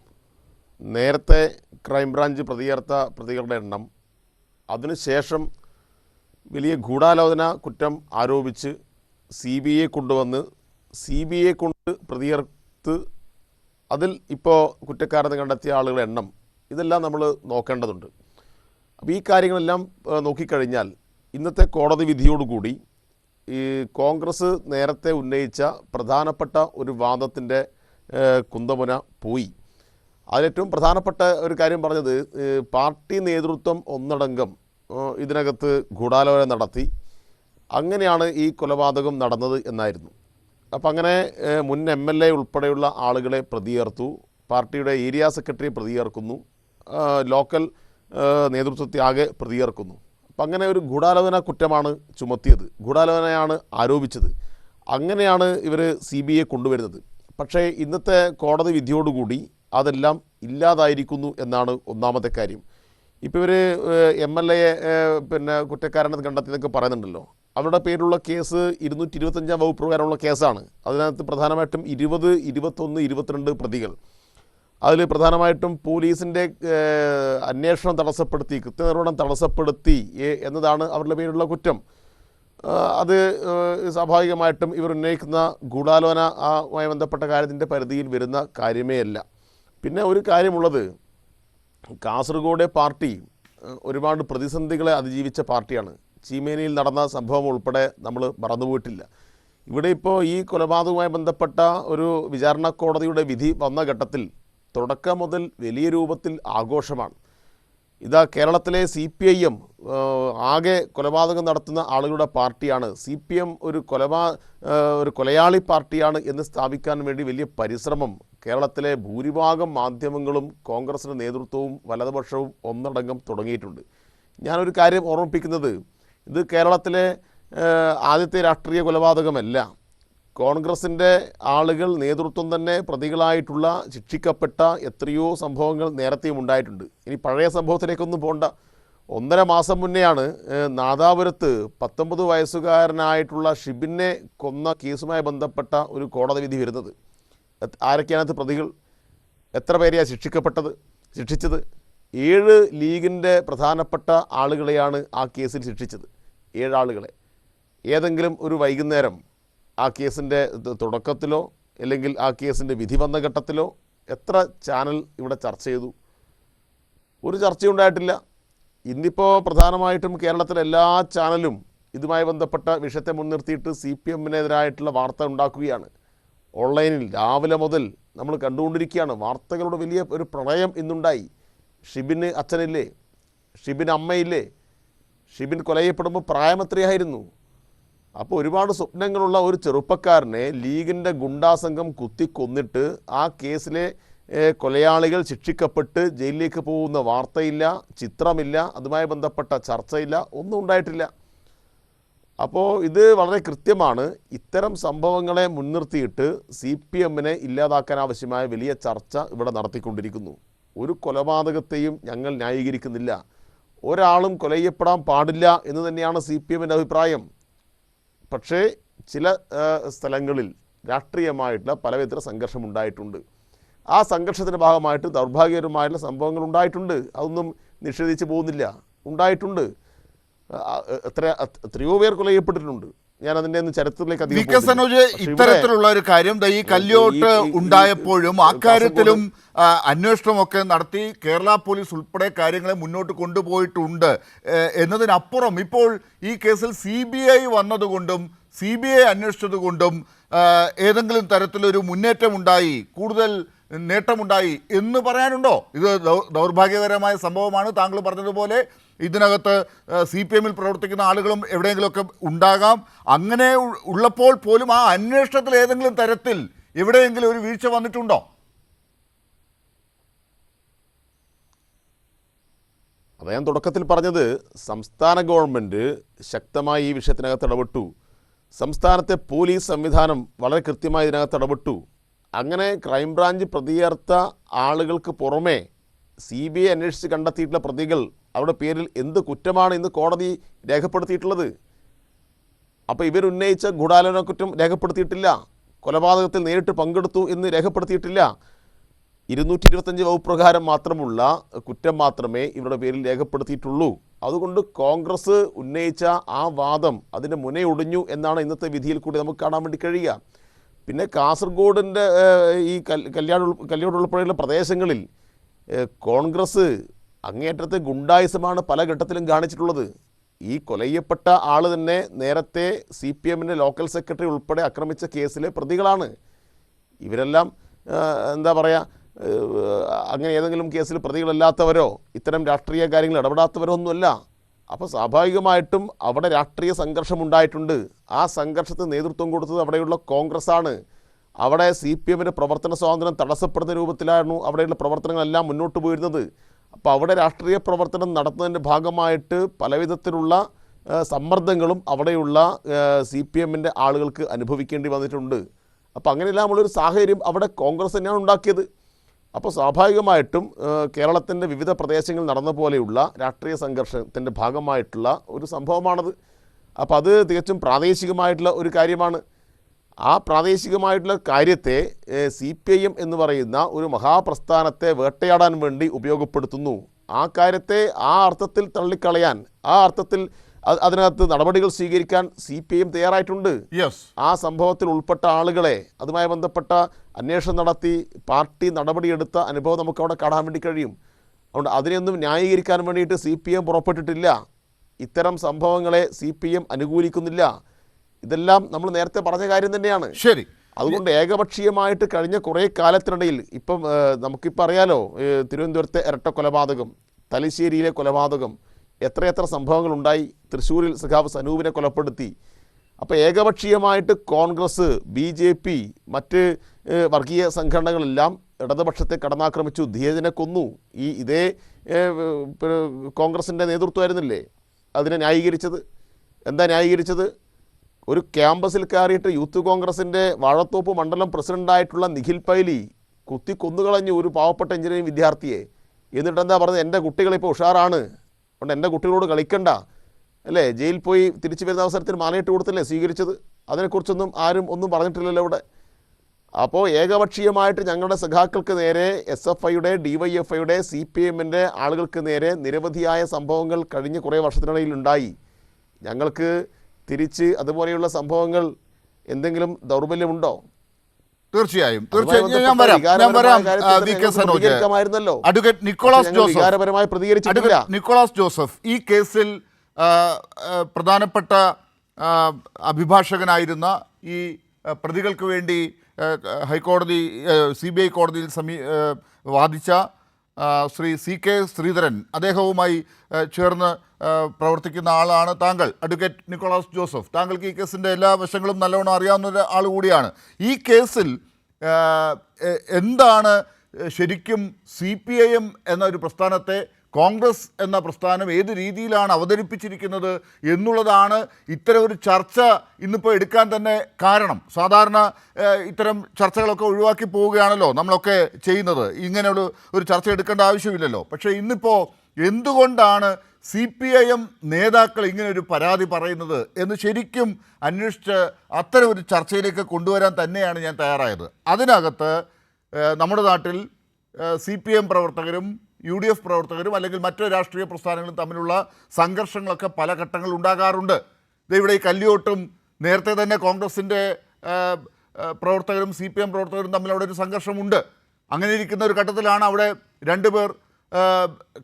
നേരത്തെ ക്രൈംബ്രാഞ്ച് പ്രതിയേർത്ത പ്രതികളുടെ എണ്ണം, അതിനുശേഷം വലിയ ഗൂഢാലോചന കുറ്റം ആരോപിച്ച് CBI കൊണ്ടുവന്ന് CBI കൊണ്ട് പ്രതിയേർത്ത് അതിൽ ഇപ്പോൾ കുറ്റക്കാരെന്ന് കണ്ടെത്തിയ ആളുകളുടെ എണ്ണം, ഇതെല്ലാം നമ്മൾ നോക്കേണ്ടതുണ്ട്. അപ്പോൾ ഈ കാര്യങ്ങളെല്ലാം നോക്കിക്കഴിഞ്ഞാൽ ഇന്നത്തെ കോടതി വിധിയോടുകൂടി ഈ കോൺഗ്രസ് നേരത്തെ ഉന്നയിച്ച പ്രധാനപ്പെട്ട ഒരു വാദത്തിൻ്റെ കുന്തമുന പോയി. അതിലേറ്റവും പ്രധാനപ്പെട്ട ഒരു കാര്യം പറഞ്ഞത്, പാർട്ടി നേതൃത്വം ഒന്നടങ്കം ഇതിനകത്ത് ഗൂഢാലോചന നടത്തി, അങ്ങനെയാണ് ഈ കൊലപാതകം നടന്നത് എന്നായിരുന്നു. അപ്പം അങ്ങനെ മുൻ MLA ഉൾപ്പെടെയുള്ള ആളുകളെ പ്രതിയേർത്തു, പാർട്ടിയുടെ ഏരിയ സെക്രട്ടറി പ്രതിയേർക്കുന്നു, ലോക്കൽ നേതൃത്വത്തെ ആകെ പ്രതിയേർക്കുന്നു. അപ്പം അങ്ങനെ ഒരു ഗൂഢാലോചന കുറ്റമാണ് ചുമത്തിയത്, ഗൂഢാലോചനയാണ് ആരോപിച്ചത്. അങ്ങനെയാണ് ഇവർ CBI കൊണ്ടുവരുന്നത്. പക്ഷേ ഇന്നത്തെ കോടതി വിധിയോടുകൂടി അതെല്ലാം ഇല്ലാതായിരിക്കുന്നു എന്നാണ് ഒന്നാമത്തെ കാര്യം. ഇപ്പോൾ ഇവർ MLA പിന്നെ കുറ്റക്കാരനെന്ന് കണ്ടെത്തിയെന്നൊക്കെ പറയുന്നുണ്ടല്ലോ. അവരുടെ പേരിലുള്ള കേസ് 225 വകുപ്പ് പ്രകാരമുള്ള കേസാണ്. അതിനകത്ത് പ്രധാനമായിട്ടും 20, 21, 22 പ്രതികൾ. അതിൽ പ്രധാനമായിട്ടും പോലീസിൻ്റെ അന്വേഷണം തടസ്സപ്പെടുത്തി, കൃത്യനിർവഹണം തടസ്സപ്പെടുത്തി എന്നതാണ് അവരുടെ പേരിലുള്ള കുറ്റം. അത് സ്വാഭാവികമായിട്ടും ഇവർ ഉന്നയിക്കുന്ന ഗൂഢാലോചനയുമായി ബന്ധപ്പെട്ട കാര്യത്തിൻ്റെ പരിധിയിൽ വരുന്ന കാര്യമേ അല്ല. പിന്നെ ഒരു കാര്യമുള്ളത്, കാസർഗോഡ് പാർട്ടി ഒരുപാട് പ്രതിസന്ധികളെ അതിജീവിച്ച പാർട്ടിയാണ്. ചീമേനിയിൽ നടന്ന സംഭവം ഉൾപ്പെടെ നമ്മൾ മറന്നുപോയിട്ടില്ല. ഇവിടെ ഇപ്പോൾ ഈ കൊലപാതകവുമായി ബന്ധപ്പെട്ട ഒരു വിചാരണ കോടതിയുടെ വിധി വന്ന ഘട്ടത്തിൽ തുടക്കം മുതൽ വലിയ രൂപത്തിൽ ആഘോഷമാണ്. ഇതാ കേരളത്തിലെ CPIM ആകെ കൊലപാതകം നടത്തുന്ന ആളുകളുടെ പാർട്ടിയാണ്. CPM ഒരു കൊലയാളി പാർട്ടിയാണ് എന്ന് സ്ഥാപിക്കാൻ വേണ്ടി വലിയ പരിശ്രമം കേരളത്തിലെ ഭൂരിഭാഗം മാധ്യമങ്ങളും കോൺഗ്രസിൻ്റെ നേതൃത്വവും വലതുപക്ഷവും ഒന്നടങ്കം തുടങ്ങിയിട്ടുണ്ട്. ഞാനൊരു കാര്യം ഓർമ്മിപ്പിക്കുന്നത്, ഇത് കേരളത്തിലെ ആദ്യത്തെ രാഷ്ട്രീയ കൊലപാതകമല്ല. കോൺഗ്രസിൻ്റെ ആളുകൾ നേതൃത്വം തന്നെ പ്രതികളായിട്ടുള്ള ശിക്ഷിക്കപ്പെട്ട എത്രയോ സംഭവങ്ങൾ നേരത്തെയും ഉണ്ടായിട്ടുണ്ട്. ഇനി പഴയ സംഭവത്തിലേക്കൊന്നും പോകണ്ട. 1.5 മാസം മുന്നെയാണ് നാദാപുരത്ത് 19 വയസ്സുകാരനായിട്ടുള്ള ഷിബിനെ കൊന്ന കേസുമായി ബന്ധപ്പെട്ട ഒരു കോടതി വിധി വരുന്നത്. ആരൊക്കെയാണത് പ്രതികൾ? എത്ര പേരെയാണ് ശിക്ഷിച്ചത്? 7 ലീഗിൻ്റെ പ്രധാനപ്പെട്ട ആളുകളെയാണ് ആ കേസിൽ ശിക്ഷിച്ചത്. 7 ആളുകളെ. ഏതെങ്കിലും ഒരു വൈകുന്നേരം ആ കേസിൻ്റെ തുടക്കത്തിലോ അല്ലെങ്കിൽ ആ കേസിൻ്റെ വിധി വന്ന ഘട്ടത്തിലോ എത്ര ചാനൽ ഇവിടെ ചർച്ച ചെയ്തു? ഒരു ചർച്ചയുണ്ടായിട്ടില്ല. ഇന്നിപ്പോൾ പ്രധാനമായിട്ടും കേരളത്തിലെ എല്ലാ ചാനലും ഇതുമായി ബന്ധപ്പെട്ട വിഷയത്തെ മുൻനിർത്തിയിട്ട് CPM-നെതിരായിട്ടുള്ള വാർത്ത ഉണ്ടാക്കുകയാണ്. ഓൺലൈനിൽ രാവിലെ മുതൽ നമ്മൾ കണ്ടുകൊണ്ടിരിക്കുകയാണ്. വാർത്തകളുടെ വലിയ ഒരു പ്രളയം ഇന്നുണ്ടായി. ഷിബിന് അച്ഛനില്ലേ? ഷിബിന് അമ്മയില്ലേ? ഷിബിൻ കൊലയപ്പെടുമ്പോൾ പ്രായം എത്രയായിരുന്നു? അപ്പോൾ ഒരുപാട് സ്വപ്നങ്ങളുള്ള ഒരു ചെറുപ്പക്കാരനെ ലീഗിൻ്റെ ഗുണ്ടാസംഘം കുത്തിക്കൊന്നിട്ട് ആ കേസിലെ കൊലയാളികൾ ശിക്ഷിക്കപ്പെട്ട് ജയിലിലേക്ക് പോകുന്ന വാർത്തയില്ല, ചിത്രമില്ല, അതുമായി ബന്ധപ്പെട്ട ചർച്ചയില്ല, ഒന്നും ഉണ്ടായിട്ടില്ല. അപ്പോൾ ഇത് വളരെ കൃത്യമാണ്. ഇത്തരം സംഭവങ്ങളെ മുൻനിർത്തിയിട്ട് CPM-നെ ഇല്ലാതാക്കാൻ ആവശ്യമായ വലിയ ചർച്ച ഇവിടെ നടത്തിക്കൊണ്ടിരിക്കുന്നു. ഒരു കൊലപാതകത്തെയും ഞങ്ങൾ ന്യായീകരിക്കുന്നില്ല. ഒരാളും കൊല ചെയ്യപ്പെടാൻ പാടില്ല എന്ന് തന്നെയാണ് CPM-ൻ്റെ അഭിപ്രായം. പക്ഷേ ചില സ്ഥലങ്ങളിൽ രാഷ്ട്രീയമായിട്ടുള്ള പലവിധ സംഘർഷമുണ്ടായിട്ടുണ്ട്. ആ സംഘർഷത്തിൻ്റെ ഭാഗമായിട്ട് ദൗർഭാഗ്യകരമായിട്ടുള്ള സംഭവങ്ങൾ ഉണ്ടായിട്ടുണ്ട്. അതൊന്നും നിഷേധിച്ച് പോകുന്നില്ല, ഉണ്ടായിട്ടുണ്ട്. എത്രയോ പേർ കൊല ചെയ്യപ്പെട്ടിട്ടുണ്ട്. ഞാൻ അതിൻ്റെ ചരിത്രത്തിലേക്ക് അധികം സനോജ്, ഇത്തരത്തിലുള്ള ഒരു കാര്യം ഈ കല്യോട്ട് ഉണ്ടായപ്പോഴും അക്കാര്യത്തിലും അന്വേഷണമൊക്കെ നടത്തി കേരള പോലീസ് ഉൾപ്പെടെ കാര്യങ്ങളെ മുന്നോട്ട് കൊണ്ടുപോയിട്ടുണ്ട്. എന്നതിനപ്പുറം ഇപ്പോൾ ഈ കേസിൽ CBI വന്നതുകൊണ്ടും CBI അന്വേഷിച്ചതുകൊണ്ടും ഏതെങ്കിലും തരത്തിലൊരു മുന്നേറ്റമുണ്ടായി, കൂടുതൽ നേട്ടമുണ്ടായി എന്ന് പറയാനുണ്ടോ? ഇത് ദൗർഭാഗ്യകരമായ സംഭവമാണ്. താങ്കൾ പറഞ്ഞതുപോലെ ഇതിനകത്ത് CPM-ൽ പ്രവർത്തിക്കുന്ന ആളുകളും എവിടെയെങ്കിലുമൊക്കെ ഉണ്ടാകാം. അങ്ങനെ ഉള്ളപ്പോൾ പോലും ആ അന്വേഷണത്തിൽ ഏതെങ്കിലും തരത്തിൽ എവിടെയെങ്കിലും ഒരു വീഴ്ച വന്നിട്ടുണ്ടോ? അത് ഞാൻ തുടക്കത്തിൽ പറഞ്ഞത്, സംസ്ഥാന ഗവൺമെൻറ് ശക്തമായി ഈ വിഷയത്തിനകത്ത് ഇടപെട്ടു. സംസ്ഥാനത്തെ പോലീസ് സംവിധാനം വളരെ കൃത്യമായി ഇതിനകത്ത് ഇടപെട്ടു. അങ്ങനെ ക്രൈംബ്രാഞ്ച് പ്രതിയേർത്ത ആളുകൾക്ക് പുറമെ CBI അന്വേഷിച്ച് കണ്ടെത്തിയിട്ടുള്ള പ്രതികൾ അവരുടെ പേരിൽ എന്ത് കുറ്റമാണ് ഇന്ന് കോടതി രേഖപ്പെടുത്തിയിട്ടുള്ളത്? അപ്പോൾ ഇവരുന്നയിച്ച ഗൂഢാലോചന കുറ്റം രേഖപ്പെടുത്തിയിട്ടില്ല. കൊലപാതകത്തിൽ നേരിട്ട് പങ്കെടുത്തു എന്ന് രേഖപ്പെടുത്തിയിട്ടില്ല. 225 വകുപ്പ് പ്രകാരം മാത്രമുള്ള കുറ്റം മാത്രമേ ഇവരുടെ പേരിൽ രേഖപ്പെടുത്തിയിട്ടുള്ളൂ. അതുകൊണ്ട് കോൺഗ്രസ് ഉന്നയിച്ച ആ വാദം അതിൻ്റെ മുനയൊടിഞ്ഞു എന്നാണ് ഇന്നത്തെ വിധിയിൽ കൂടി നമുക്ക് കാണാൻ വേണ്ടി കഴിയുക. പിന്നെ കാസർഗോഡിൻ്റെ ഈ കല്യാട് ഉൾപ്പെടെയുള്ള പ്രദേശങ്ങളിൽ കോൺഗ്രസ് അങ്ങേയറ്റത്തെ ഗുണ്ടായിസമാണ് പല ഘട്ടത്തിലും കാണിച്ചിട്ടുള്ളത്. ഈ കൊലയ്യപ്പെട്ട ആൾ തന്നെ നേരത്തെ CPM-ൻ്റെ ലോക്കൽ സെക്രട്ടറി ഉൾപ്പെടെ ആക്രമിച്ച കേസിലെ പ്രതികളാണ്. ഇവരെല്ലാം എന്താ പറയുക, അങ്ങനെ ഏതെങ്കിലും കേസിൽ പ്രതികളല്ലാത്തവരോ ഇത്തരം രാഷ്ട്രീയ കാര്യങ്ങൾ ഇടപെടാത്തവരോ ഒന്നുമല്ല. അപ്പോൾ സ്വാഭാവികമായിട്ടും അവിടെ രാഷ്ട്രീയ സംഘർഷമുണ്ടായിട്ടുണ്ട്. ആ സംഘർഷത്തിന് നേതൃത്വം കൊടുത്തത് അവിടെയുള്ള കോൺഗ്രസ്സാണ്. അവിടെ CPM-ൻ്റെ പ്രവർത്തന സ്വാതന്ത്ര്യം തടസ്സപ്പെടുന്ന രൂപത്തിലായിരുന്നു അവിടെയുള്ള പ്രവർത്തനങ്ങളെല്ലാം മുന്നോട്ട് പോയിരുന്നത്. അപ്പോൾ അവിടെ രാഷ്ട്രീയ പ്രവർത്തനം നടത്തുന്നതിൻ്റെ ഭാഗമായിട്ട് പലവിധത്തിലുള്ള സമ്മർദ്ദങ്ങളും അവിടെയുള്ള CPM-ൻ്റെ ആളുകൾക്ക് അനുഭവിക്കേണ്ടി വന്നിട്ടുണ്ട്. അപ്പോൾ അങ്ങനെയെല്ലാമുള്ളൊരു സാഹചര്യം അവിടെ കോൺഗ്രസ് തന്നെയാണ് ഉണ്ടാക്കിയത്. അപ്പോൾ സ്വാഭാവികമായിട്ടും കേരളത്തിൻ്റെ വിവിധ പ്രദേശങ്ങളിൽ നടന്ന പോലെയുള്ള രാഷ്ട്രീയ സംഘർഷത്തിൻ്റെ ഭാഗമായിട്ടുള്ള ഒരു സംഭവമാണത്. അപ്പോൾ അത് തികച്ചും പ്രാദേശികമായിട്ടുള്ള ഒരു കാര്യമാണ്. ആ പ്രാദേശികമായിട്ടുള്ള കാര്യത്തെ CPIM എന്ന് പറയുന്ന ഒരു മഹാപ്രസ്ഥാനത്തെ വേട്ടയാടാൻ വേണ്ടി ഉപയോഗപ്പെടുത്തുന്നു. ആ കാര്യത്തെ ആ അർത്ഥത്തിൽ തള്ളിക്കളയാൻ, ആ അർത്ഥത്തിൽ അതിനകത്ത് നടപടികൾ സ്വീകരിക്കാൻ CPIM തയ്യാറായിട്ടുണ്ട്. ആ സംഭവത്തിൽ ഉൾപ്പെട്ട ആളുകളെ, അതുമായി ബന്ധപ്പെട്ട അന്വേഷണം നടത്തി പാർട്ടി നടപടിയെടുത്ത അനുഭവം നമുക്കവിടെ കാണാൻ വേണ്ടി കഴിയും. അതുകൊണ്ട് അതിനെയൊന്നും ന്യായീകരിക്കാൻ വേണ്ടിയിട്ട് CPIM പുറപ്പെട്ടിട്ടില്ല. ഇത്തരം സംഭവങ്ങളെ CPIM അനുകൂലിക്കുന്നില്ല. ഇതെല്ലാം നമ്മൾ നേരത്തെ പറഞ്ഞ കാര്യം തന്നെയാണ്. ശരി. അതുകൊണ്ട് ഏകപക്ഷീയമായിട്ട് കഴിഞ്ഞ കുറേ കാലത്തിനിടയിൽ ഇപ്പം നമുക്കിപ്പോൾ അറിയാലോ, തിരുവനന്തപുരത്തെ ഇരട്ട കൊലപാതകം, തലശ്ശേരിയിലെ കൊലപാതകം, എത്രയെത്ര സംഭവങ്ങളുണ്ടായി. തൃശ്ശൂരിൽ സഖാവ് സനൂപിനെ കൊലപ്പെടുത്തി. അപ്പോൾ ഏകപക്ഷീയമായിട്ട് കോൺഗ്രസ്, BJP, മറ്റ് വർഗീയ സംഘടനകളെല്ലാം ഇടതുപക്ഷത്തെ കടന്നാക്രമിച്ചു, ധീരജനെ കൊന്നു. ഇതേ കോൺഗ്രസിൻ്റെ നേതൃത്വമായിരുന്നില്ലേ അതിനെ ന്യായീകരിച്ചത്? എന്താ ന്യായീകരിച്ചത്? ഒരു ക്യാമ്പസിൽ കയറിയിട്ട് യൂത്ത് കോൺഗ്രസിൻ്റെ വാഴത്തോപ്പ് മണ്ഡലം പ്രസിഡൻ്റായിട്ടുള്ള നിഖിൽ പൈലി കുത്തി കൊന്നുകളഞ്ഞു ഒരു പാവപ്പെട്ട എഞ്ചിനീയറിംഗ് വിദ്യാർത്ഥിയെ. എന്നിട്ടെന്താ പറഞ്ഞത്? എൻ്റെ കുട്ടികളിപ്പോൾ ഉഷാറാണ്, അതുകൊണ്ട് എൻ്റെ കുട്ടികളോട് കളിക്കണ്ട അല്ലേ? ജയിലിൽ പോയി തിരിച്ചു വരുന്ന അവസരത്തിൽ മാലയിട്ട് കൊടുത്തല്ലേ സ്വീകരിച്ചത്? അതിനെക്കുറിച്ചൊന്നും ആരും ഒന്നും പറഞ്ഞിട്ടില്ലല്ലോ ഇവിടെ. അപ്പോൾ ഏകപക്ഷീയമായിട്ട് ഞങ്ങളുടെ സഖാക്കൾക്ക് നേരെ, SFIയുടെ, DYFIയുടെ, CPIMൻ്റെ ആളുകൾക്ക് നേരെ നിരവധിയായ സംഭവങ്ങൾ കഴിഞ്ഞ കുറേ വർഷത്തിനിടയിൽ ഉണ്ടായി. ഞങ്ങൾക്ക് തിരിച്ച് അതുപോലെയുള്ള സംഭവങ്ങൾ എന്തെങ്കിലും ദൗർബല്യമുണ്ടോ? തീർച്ചയായും ഞാൻ വരാം. അഡ്വക്കേറ്റ് നിക്കോളാസ് ജോസഫ്, ഈ കേസിൽ പ്രധാനപ്പെട്ട അഭിഭാഷകനായിരുന്ന ഈ പ്രതികൾക്ക് വേണ്ടി ഹൈക്കോടതി CBI കോടതിയിൽ വാദിച്ച ശ്രീ CK ശ്രീധരൻ, അദ്ദേഹവുമായി ചേർന്ന് പ്രവർത്തിക്കുന്ന ആളാണ് താങ്കൾ, അഡ്വക്കേറ്റ് നിക്കോളാസ് ജോസഫ്. താങ്കൾക്ക് ഈ കേസിൻ്റെ എല്ലാ വശങ്ങളും നല്ലവണ്ണം അറിയാവുന്ന ആൾ കൂടിയാണ്. ഈ കേസിൽ എന്താണ് ശരിക്കും CPIM എന്നൊരു പ്രസ്ഥാനത്തെ കോൺഗ്രസ് എന്ന പ്രസ്ഥാനം ഏത് രീതിയിലാണ് അവതരിപ്പിച്ചിരിക്കുന്നത് എന്നുള്ളതാണ് ഇത്തരം ഒരു ചർച്ച ഇന്നിപ്പോൾ എടുക്കാൻ തന്നെ കാരണം. സാധാരണ ഇത്തരം ചർച്ചകളൊക്കെ ഒഴിവാക്കി പോവുകയാണല്ലോ നമ്മളൊക്കെ ചെയ്യുന്നത്. ഇങ്ങനെയുള്ള ചർച്ച എടുക്കേണ്ട ആവശ്യമില്ലല്ലോ. പക്ഷേ ഇന്നിപ്പോൾ എന്തുകൊണ്ടാണ് CPIM നേതാക്കൾ ഇങ്ങനൊരു പരാതി പറയുന്നത് എന്ന് ശരിക്കും അന്വേഷിച്ച് അത്തരം ഒരു ചർച്ചയിലേക്ക് കൊണ്ടുവരാൻ തന്നെയാണ് ഞാൻ തയ്യാറായത്. അതിനകത്ത് നമ്മുടെ നാട്ടിൽ CPIM പ്രവർത്തകരും UDF പ്രവർത്തകരും അല്ലെങ്കിൽ മറ്റു രാഷ്ട്രീയ പ്രസ്ഥാനങ്ങളും തമ്മിലുള്ള സംഘർഷങ്ങളൊക്കെ പല ഘട്ടങ്ങളിൽ ഉണ്ടാകാറുണ്ട്. ഇവിടെ ഈ കല്ലിയോട്ടും നേരത്തെ തന്നെ കോൺഗ്രസിൻ്റെ പ്രവർത്തകരും CPIM പ്രവർത്തകരും തമ്മിൽ അവിടെ ഒരു സംഘർഷമുണ്ട്. അങ്ങനെ ഇരിക്കുന്ന ഒരു ഘട്ടത്തിലാണ് അവിടെ രണ്ടുപേർ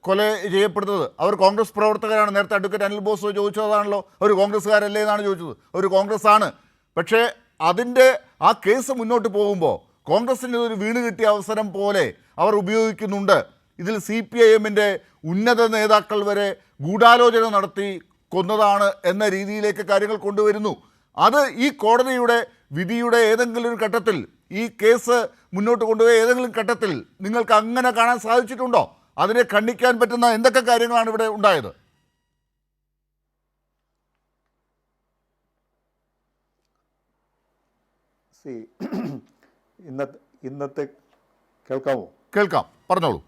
കൊല ചെയ്യപ്പെടുന്നത്. അവർ കോൺഗ്രസ് പ്രവർത്തകരാണ്. നേരത്തെ അഡ്വക്കേറ്റ് അനിൽ ബോസ് ചോദിച്ചതാണല്ലോ, ഒരു കോൺഗ്രസ്സുകാരല്ലേ എന്നാണ് ചോദിച്ചത്. ഒരു കോൺഗ്രസ് ആണ്. പക്ഷേ അതിൻ്റെ ആ കേസ് മുന്നോട്ട് പോകുമ്പോൾ കോൺഗ്രസിൻ്റെ ഒരു വീണ് കിട്ടിയ അവസരം പോലെ അവർ ഉപയോഗിക്കുന്നുണ്ട്. ഇതിൽ CPIMൻ്റെ ഉന്നത നേതാക്കൾ വരെ ഗൂഢാലോചന നടത്തി കൊന്നതാണ് എന്ന രീതിയിലേക്ക് കാര്യങ്ങൾ കൊണ്ടുവരുന്നു. അത് ഈ കോടതിയുടെ വിധിയുടെ ഏതെങ്കിലും ഒരു ഘട്ടത്തിൽ, ഈ കേസ് മുന്നോട്ട് കൊണ്ടുപോയ ഏതെങ്കിലും ഘട്ടത്തിൽ നിങ്ങൾക്ക് അങ്ങനെ കാണാൻ സാധിച്ചിട്ടുണ്ടോ? അതിനെ ഖണ്ഡിക്കാൻ പറ്റുന്ന എന്തൊക്കെ കാര്യങ്ങളാണ് ഇവിടെ ഉണ്ടായത്? ഇന്നത്തെ കേൾക്കാമോ? കേൾക്കാം, പറഞ്ഞോളൂ.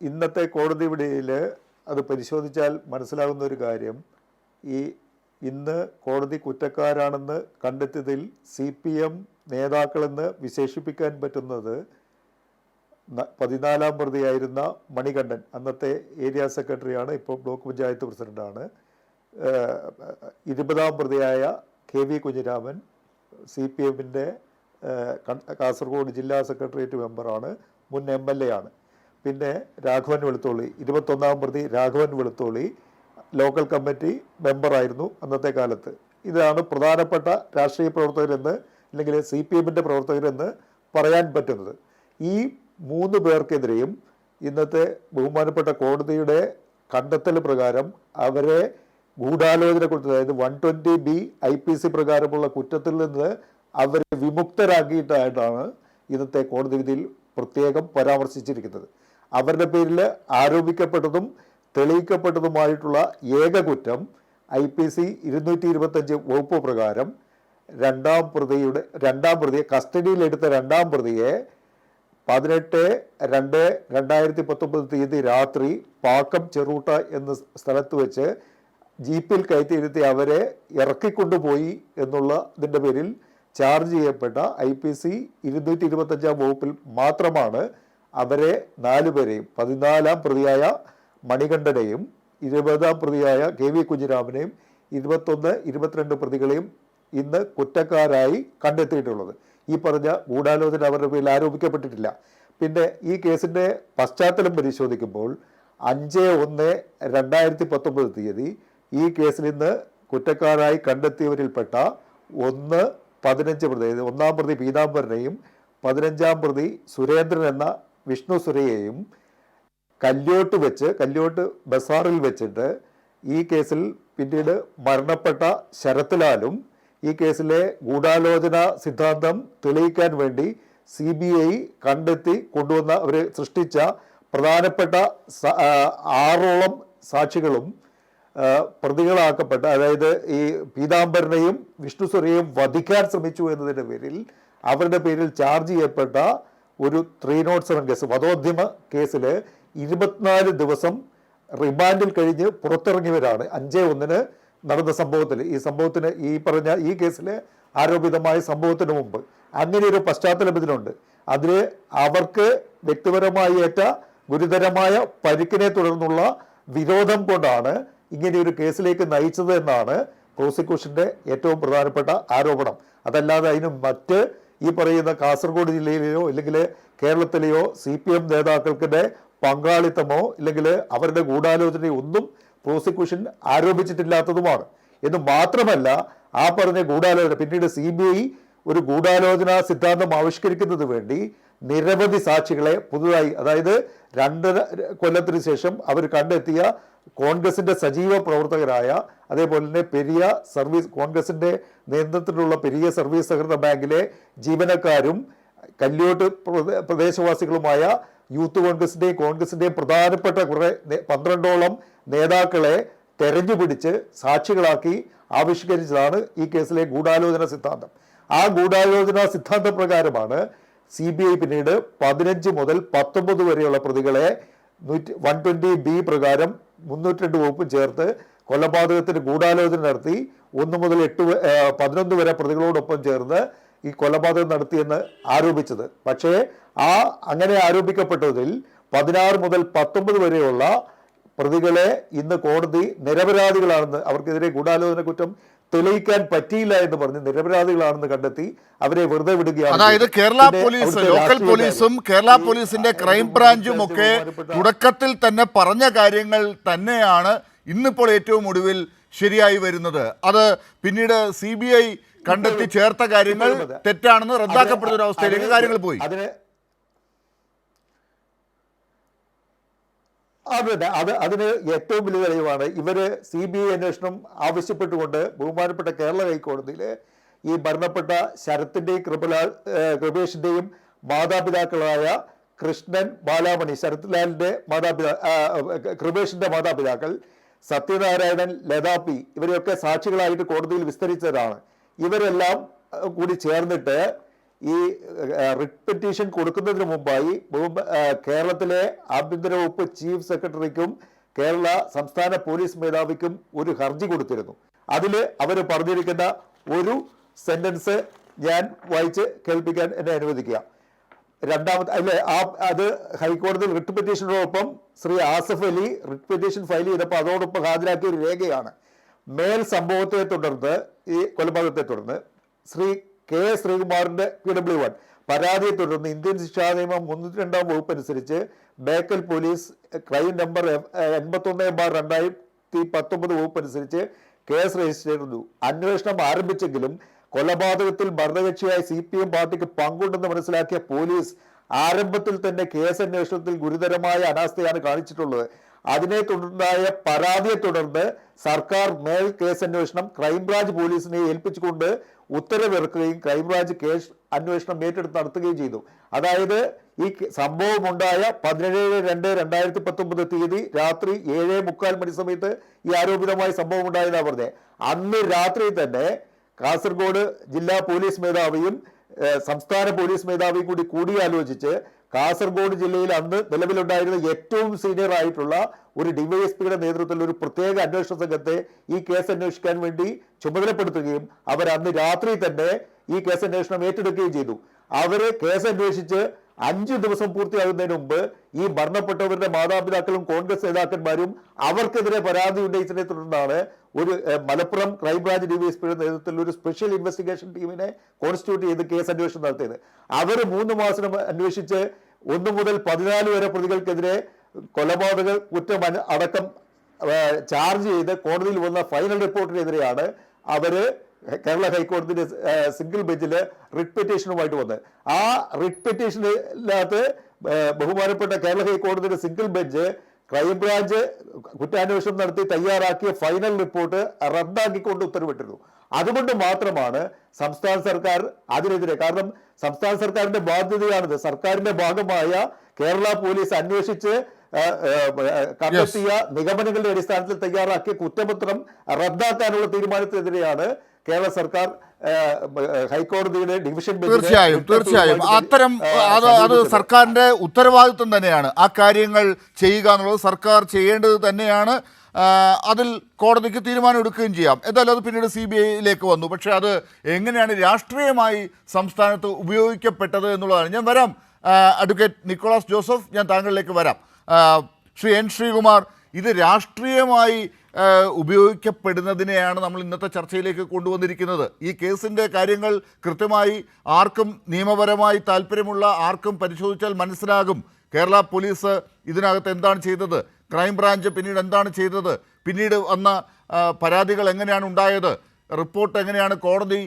ഇന്നത്തെ കോടതി വിധിയിൽ അത് പരിശോധിച്ചാൽ മനസ്സിലാകുന്ന ഒരു കാര്യം, ഇന്ന് കോടതി കുറ്റക്കാരാണെന്ന് കണ്ടെത്തിയതിൽ CPM നേതാക്കളെന്ന് വിശേഷിപ്പിക്കാൻ പറ്റുന്നത് 14-ാം പ്രതിയായിരുന്ന മണികണ്ഠൻ, അന്നത്തെ ഏരിയ സെക്രട്ടറിയാണ്, ഇപ്പോൾ ബ്ലോക്ക് പഞ്ചായത്ത് പ്രസിഡന്റാണ്. 20-ാം പ്രതിയായ KV കുഞ്ഞിരാമൻ CPMൻ്റെ കാസർഗോഡ് ജില്ലാ സെക്രട്ടേറിയറ്റ് മെമ്പറാണ്, മുൻ MLA ആണ്. പിന്നെ രാഘവൻ വെളുത്തോളി, 21-ാം പ്രതി രാഘവൻ വെളുത്തോളി ലോക്കൽ കമ്മിറ്റി മെമ്പറായിരുന്നു അന്നത്തെ കാലത്ത്. ഇതാണ് പ്രധാനപ്പെട്ട രാഷ്ട്രീയ പ്രവർത്തകരെന്ന് അല്ലെങ്കിൽ CPMൻ്റെ പ്രവർത്തകരെന്ന് പറയാൻ പറ്റുന്നത്. ഈ 3 പേർക്കെതിരെയും ഇന്നത്തെ ബഹുമാനപ്പെട്ട കോടതിയുടെ കണ്ടെത്തൽ പ്രകാരം അവരെ ഗൂഢാലോചന കൊടുത്തത്, അതായത് 120B IPC പ്രകാരമുള്ള കുറ്റത്തിൽ നിന്ന് അവരെ വിമുക്തരാക്കിയിട്ടായിട്ടാണ് ഇന്നത്തെ കോടതി വിധിയിൽ പ്രത്യേകം പരാമർശിച്ചിരിക്കുന്നത്. അവരുടെ പേരിൽ ആരോപിക്കപ്പെട്ടതും തെളിയിക്കപ്പെട്ടതുമായിട്ടുള്ള ഏക കുറ്റം IPC 225 വകുപ്പ് പ്രകാരം രണ്ടാം പ്രതിയെ കസ്റ്റഡിയിലെടുത്ത രണ്ടാം പ്രതിയെ 18/2/2019 തീയതി രാത്രി പാക്കം ചെറൂട്ട എന്ന സ്ഥലത്ത് വെച്ച് ജീപ്പിൽ കയറ്റിയിരുത്തി അവരെ ഇറക്കിക്കൊണ്ടുപോയി എന്നുള്ളതിൻ്റെ പേരിൽ ചാർജ് ചെയ്യപ്പെട്ട IPC 225 വകുപ്പിൽ മാത്രമാണ് അവരെ 4 പേരെയും 14-ാം പ്രതിയായ മണികണ്ഠനെയും 20-ാം പ്രതിയായ KV കുഞ്ഞിരാമനെയും 21, 22 പ്രതികളെയും ഇന്ന് കുറ്റക്കാരായി കണ്ടെത്തിയിട്ടുള്ളത്. ഈ പറഞ്ഞ ഗൂഢാലോചന അവരുടെ പേരിൽ ആരോപിക്കപ്പെട്ടിട്ടില്ല. പിന്നെ ഈ കേസിൻ്റെ പശ്ചാത്തലം പരിശോധിക്കുമ്പോൾ 5/1/2019 തീയതി ഈ കേസിൽ ഇന്ന് കുറ്റക്കാരായി കണ്ടെത്തിയവരിൽപ്പെട്ട 15 പ്രതി, 1-ാം പ്രതി പീതാംബരനെയും 15-ാം പ്രതി സുരേന്ദ്രൻ എന്ന വിഷ്ണു സുരയെയും കല്യോട്ട് ബസാറിൽ വെച്ചിട്ട് ഈ കേസിൽ പിന്നീട് മരണപ്പെട്ട ശരത്ലാലും ഈ കേസിലെ ഗൂഢാലോചന സിദ്ധാന്തം തെളിയിക്കാൻ വേണ്ടി CBI കണ്ടെത്തി കൊണ്ടുവന്ന അവർ സൃഷ്ടിച്ച പ്രധാനപ്പെട്ട 6ഓളം സാക്ഷികളും പ്രതികളാക്കപ്പെട്ട, അതായത് ഈ പീതാംബരനെയും വിഷ്ണു സുരയെയും വധിക്കാൻ ശ്രമിച്ചു എന്നതിൻ്റെ പേരിൽ അവരുടെ പേരിൽ ചാർജ് ചെയ്യപ്പെട്ട ഒരു 307 കേസ്, വധോദ്യമ കേസിൽ 24 ദിവസം റിമാൻഡിൽ കഴിഞ്ഞ് പുറത്തിറങ്ങിയവരാണ് 5/1 നടന്ന സംഭവത്തിൽ. ഈ പറഞ്ഞ ഈ കേസിലെ ആരോപിതമായ സംഭവത്തിന് മുമ്പ് അങ്ങനെ ഒരു പശ്ചാത്തലം ഇതിനുണ്ട്. അതിൽ അവർക്ക് വ്യക്തിപരമായി ഏറ്റ ഗുരുതരമായ പരിക്കിനെ തുടർന്നുള്ള വിരോധം കൊണ്ടാണ് ഇങ്ങനെയൊരു കേസിലേക്ക് നയിച്ചത് എന്നാണ് പ്രോസിക്യൂഷന്റെ ഏറ്റവും പ്രധാനപ്പെട്ട ആരോപണം. അതല്ലാതെ അതിന് മറ്റ് ഈ പറയുന്ന കാസർഗോഡ് ജില്ലയിലെയോ അല്ലെങ്കിൽ കേരളത്തിലെയോ CPM നേതാക്കൾക്കിടെ പങ്കാളിത്തമോ ഇല്ലെങ്കിൽ അവരുടെ ഗൂഢാലോചനയോ ഒന്നും പ്രോസിക്യൂഷൻ ആരോപിച്ചിട്ടില്ലാത്തതുമാണ്. എന്ന് മാത്രമല്ല, ആ പറഞ്ഞ ഗൂഢാലോചന പിന്നീട് CBI ഒരു ഗൂഢാലോചന സിദ്ധാന്തം ആവിഷ്കരിക്കുന്നതിന് വേണ്ടി നിരവധി സാക്ഷികളെ പുതുതായി, അതായത് 2 കൊല്ലത്തിന് ശേഷം അവർ കണ്ടെത്തിയ കോൺഗ്രസിന്റെ സജീവ പ്രവർത്തകരായ, അതേപോലെ തന്നെ കോൺഗ്രസിന്റെ നേതൃത്വത്തിലുള്ള പെരിയ സർവീസ് സഹകരണ ബാങ്കിലെ ജീവനക്കാരും കല്യോട്ട് പ്രദേശവാസികളുമായ യൂത്ത് കോൺഗ്രസിന്റെയും പ്രധാനപ്പെട്ട 12ഓളം നേതാക്കളെ തെരഞ്ഞുപിടിച്ച് സാക്ഷികളാക്കി ആവിഷ്കരിച്ചതാണ് ഈ കേസിലെ ഗൂഢാലോചന സിദ്ധാന്തം. ആ ഗൂഢാലോചന സിദ്ധാന്ത പ്രകാരമാണ് CBI പിന്നീട് 15 മുതൽ 19 വരെയുള്ള പ്രതികളെ 120B പ്രകാരം 302 വകുപ്പും ചേർത്ത് കൊലപാതകത്തിന് ഗൂഢാലോചന നടത്തി 1 മുതൽ 11 വരെ പ്രതികളോടൊപ്പം ചേർന്ന് ഈ കൊലപാതകം നടത്തിയെന്ന് ആരോപിച്ചത്. പക്ഷേ അങ്ങനെ ആരോപിക്കപ്പെട്ടതിൽ 16 മുതൽ 19 വരെയുള്ള പ്രതികളെ ഇന്ന് കോടതി നിരപരാധികളാണെന്ന്, അവർക്കെതിരെ ഗൂഢാലോചന കുറ്റം തെളിയിക്കാൻ പറ്റിയില്ല എന്ന് പറഞ്ഞ് നിരപരാധികളാണെന്ന് കണ്ടെത്തി അവരെ വെറുതെ വിടുകയാണ്. അതായത് കേരള പോലീസ്, ലോക്കൽ പോലീസും കേരള പോലീസിന്റെ ക്രൈംബ്രാഞ്ചും ഒക്കെ തുടക്കത്തിൽ തന്നെ പറഞ്ഞ കാര്യങ്ങൾ തന്നെയാണ് ഇന്നിപ്പോൾ ഏറ്റവും ഒടുവിൽ ശരിയായി വരുന്നത്. അത് പിന്നീട് CBI കണ്ടെത്തി ചേർത്ത കാര്യങ്ങൾ തെറ്റാണെന്ന് റദ്ദാക്കപ്പെടുന്ന ഒരു അവസ്ഥയിലേക്ക് കാര്യങ്ങൾ പോയി. അതിന് ഏറ്റവും വലിയ തെളിവാണ് ഇവര് CBI അന്വേഷണം ആവശ്യപ്പെട്ടുകൊണ്ട് ബഹുമാനപ്പെട്ട കേരള ഹൈക്കോടതിയിൽ ഈ മരണപ്പെട്ട ശരത്തിന്റെയും കൃപേഷിന്റെയും മാതാപിതാക്കളായ കൃഷ്ണൻ, ബാലാമണി, ശരത്ലാലിന്റെ കൃപേഷിന്റെ മാതാപിതാക്കൾ, സത്യനാരായണൻ, ലതാപി ഇവരെയൊക്കെ സാക്ഷികളായിട്ട് കോടതിയിൽ വിസ്തരിച്ചതാണ്. ഇവരെല്ലാം കൂടി ചേർന്നിട്ട് ഈ റിട്ട് പെറ്റീഷൻ കൊടുക്കുന്നതിന് മുമ്പായി കേരളത്തിലെ ആഭ്യന്തര വകുപ്പ് ചീഫ് സെക്രട്ടറിക്കും കേരള സംസ്ഥാന പോലീസ് മേധാവിക്കും ഒരു ഹർജി കൊടുത്തിരുന്നു. അതിൽ അവർ പറഞ്ഞിരിക്കുന്ന ഒരു സെന്റൻസ് ഞാൻ വായിച്ച് കേൾപ്പിക്കാൻ എന്നെ അനുവദിക്കുക. അത് ഹൈക്കോടതിയിൽ റിട്ട് പെറ്റീഷനോടൊപ്പം Shri Asaf Ali writ petition file ചെയ്തപ്പോൾ അതോടൊപ്പം ഹാജരാക്കിയ ഒരു രേഖയാണ്. മേൽ സംഭവത്തെ തുടർന്ന്, ഈ കൊലപാതകത്തെ തുടർന്ന് ശ്രീ K. ശ്രീകുമാറിന്റെ PW1 പരാതിയെ തുടർന്ന് ഇന്ത്യൻ ശിക്ഷാ നിയമം 302 വകുപ്പ് അനുസരിച്ച് ബേക്കൽ പോലീസ് ക്രൈം നമ്പർ 81/2019 വകുപ്പ് അനുസരിച്ച് കേസ് രജിസ്റ്റർ ചെയ്തു. അന്വേഷണം ആരംഭിച്ചെങ്കിലും കൊലപാതകത്തിൽ ഭരണകക്ഷിയായ CPM പാർട്ടിക്ക് പങ്കുണ്ടെന്ന് മനസ്സിലാക്കിയ പോലീസ് ആരംഭത്തിൽ തന്നെ കേസ് അന്വേഷണത്തിൽ ഗുരുതരമായ അനാസ്ഥയാണ് കാണിച്ചിട്ടുള്ളത്. അതിനെ തുടർന്നുണ്ടായ പരാതിയെ തുടർന്ന് സർക്കാർ മേൽ കേസ് അന്വേഷണം ക്രൈംബ്രാഞ്ച് പോലീസിനെ ഏൽപ്പിച്ചുകൊണ്ട് ഉത്തരവിറക്കുകയും ക്രൈംബ്രാഞ്ച് കേസ് അന്വേഷണം ഏറ്റെടുത്ത് നടത്തുകയും ചെയ്തു. അതായത് ഈ സംഭവം ഉണ്ടായ 17/2/2019 തീയതി രാത്രി 7:45 മണി സമയത്ത് ഈ ആരോപിതമായ സംഭവം ഉണ്ടായതാണ് പറഞ്ഞത്. അന്ന് രാത്രി തന്നെ കാസർഗോഡ് ജില്ലാ പോലീസ് മേധാവിയും സംസ്ഥാന പോലീസ് മേധാവിയും കൂടിയാലോചിച്ച് കാസർഗോഡ് ജില്ലയിൽ അന്ന് നിലവിലുണ്ടായിരുന്ന ഏറ്റവും സീനിയർ ആയിട്ടുള്ള ഒരു ഡിവൈഎസ്പിയുടെ നേതൃത്വത്തിൽ ഒരു പ്രത്യേക അന്വേഷണ സംഘത്തെ ഈ കേസ് അന്വേഷിക്കാൻ വേണ്ടി ചുമതലപ്പെടുത്തുകയും അവർ അന്ന് രാത്രി തന്നെ ഈ കേസ് അന്വേഷണം ഏറ്റെടുക്കുകയും ചെയ്തു. അവര് കേസ് അന്വേഷിച്ച് 5 ദിവസം പൂർത്തിയാകുന്നതിന് മുമ്പ് ഈ മരണപ്പെട്ടവരുടെ മാതാപിതാക്കളും കോൺഗ്രസ് നേതാക്കന്മാരും അവർക്കെതിരെ പരാതി ഉന്നയിച്ചതിനെ തുടർന്നാണ് ഒരു മലപ്പുറം ക്രൈംബ്രാഞ്ച് ഡിവൈഎസ്പിയുടെ നേതൃത്വത്തിൽ ഒരു സ്പെഷ്യൽ ഇൻവെസ്റ്റിഗേഷൻ ടീമിനെ കോൺസ്റ്റിറ്റ്യൂട്ട് ചെയ്ത് കേസ് അന്വേഷണം നടത്തിയത്. അവർ 3 മാസം അന്വേഷിച്ച് 1 മുതൽ 14 വരെ പ്രതികൾക്കെതിരെ കൊലപാതക കുറ്റം അടക്കം ചാർജ് ചെയ്ത് കോടതിയിൽ വന്ന ഫൈനൽ റിപ്പോർട്ടിനെതിരെയാണ് അവര് കേരള ഹൈക്കോടതിയുടെ സിംഗിൾ ബെഞ്ചിൽ റിട്ട് പെറ്റീഷനുമായിട്ട് വന്നത്. ആ റിട്ട് പെറ്റീഷനിനകത്ത് ബഹുമാനപ്പെട്ട കേരള ഹൈക്കോടതിയുടെ സിംഗിൾ ബെഞ്ച് ക്രൈംബ്രാഞ്ച് കുറ്റാന്വേഷണം നടത്തി തയ്യാറാക്കിയ ഫൈനൽ റിപ്പോർട്ട് റദ്ദാക്കിക്കൊണ്ട് ഉത്തരവിട്ടിരുന്നു. അതുകൊണ്ട് മാത്രമാണ് സംസ്ഥാന സർക്കാർ അതിനെതിരെ, കാരണം സംസ്ഥാന സർക്കാരിന്റെ ബാധ്യതയാണിത്, സർക്കാരിന്റെ ഭാഗമായ കേരള പോലീസ് അന്വേഷിച്ച് കണ്ടെത്തിയ നിഗമനങ്ങളുടെ അടിസ്ഥാനത്തിൽ തയ്യാറാക്കിയ കുറ്റപത്രം റദ്ദാക്കാനുള്ള തീരുമാനത്തിനെതിരെയാണ് കേരള സർക്കാർ ഹൈക്കോടതിയുടെ ഡിവിഷൻ തീർച്ചയായും അത്തരം അത് സർക്കാരിന്റെ ഉത്തരവാദിത്വം തന്നെയാണ്. ആ കാര്യങ്ങൾ ചെയ്യുക എന്നുള്ളത് സർക്കാർ ചെയ്യേണ്ടത് തന്നെയാണ്. അതിൽ കോടതിക്ക് തീരുമാനം എടുക്കുകയും ചെയ്യാം. എന്തായാലും അത് പിന്നീട് CBIയിലേക്ക് വന്നു. പക്ഷേ അത് എങ്ങനെയാണ് രാഷ്ട്രീയമായി സംസ്ഥാനത്ത് ഉപയോഗിക്കപ്പെട്ടത് എന്നുള്ളതാണ്. ഞാൻ വരാം, അഡ്വക്കേറ്റ് നിക്കോളാസ് ജോസഫ്, ഞാൻ താങ്കളിലേക്ക് വരാം. ശ്രീ N. ശ്രീകുമാർ, ഇത് രാഷ്ട്രീയമായി ഉപയോഗിക്കപ്പെടുന്നതിനെയാണ് നമ്മൾ ഇന്നത്തെ ചർച്ചയിലേക്ക് കൊണ്ടുവന്നിരിക്കുന്നത്. ഈ കേസിൻ്റെ കാര്യങ്ങൾ കൃത്യമായി ആർക്കും നിയമപരമായി താല്പര്യമുള്ള ആർക്കും പരിശോധിച്ചാൽ മനസ്സിലാകും. കേരള പോലീസ് ഇതിനകത്ത് എന്താണ് ചെയ്തത്, ക്രൈംബ്രാഞ്ച് പിന്നീട് എന്താണ് ചെയ്തത്, പിന്നീട് വന്ന പരാതികൾ എങ്ങനെയാണ് ഉണ്ടായത്, റിപ്പോർട്ട് എങ്ങനെയാണ് കോടതി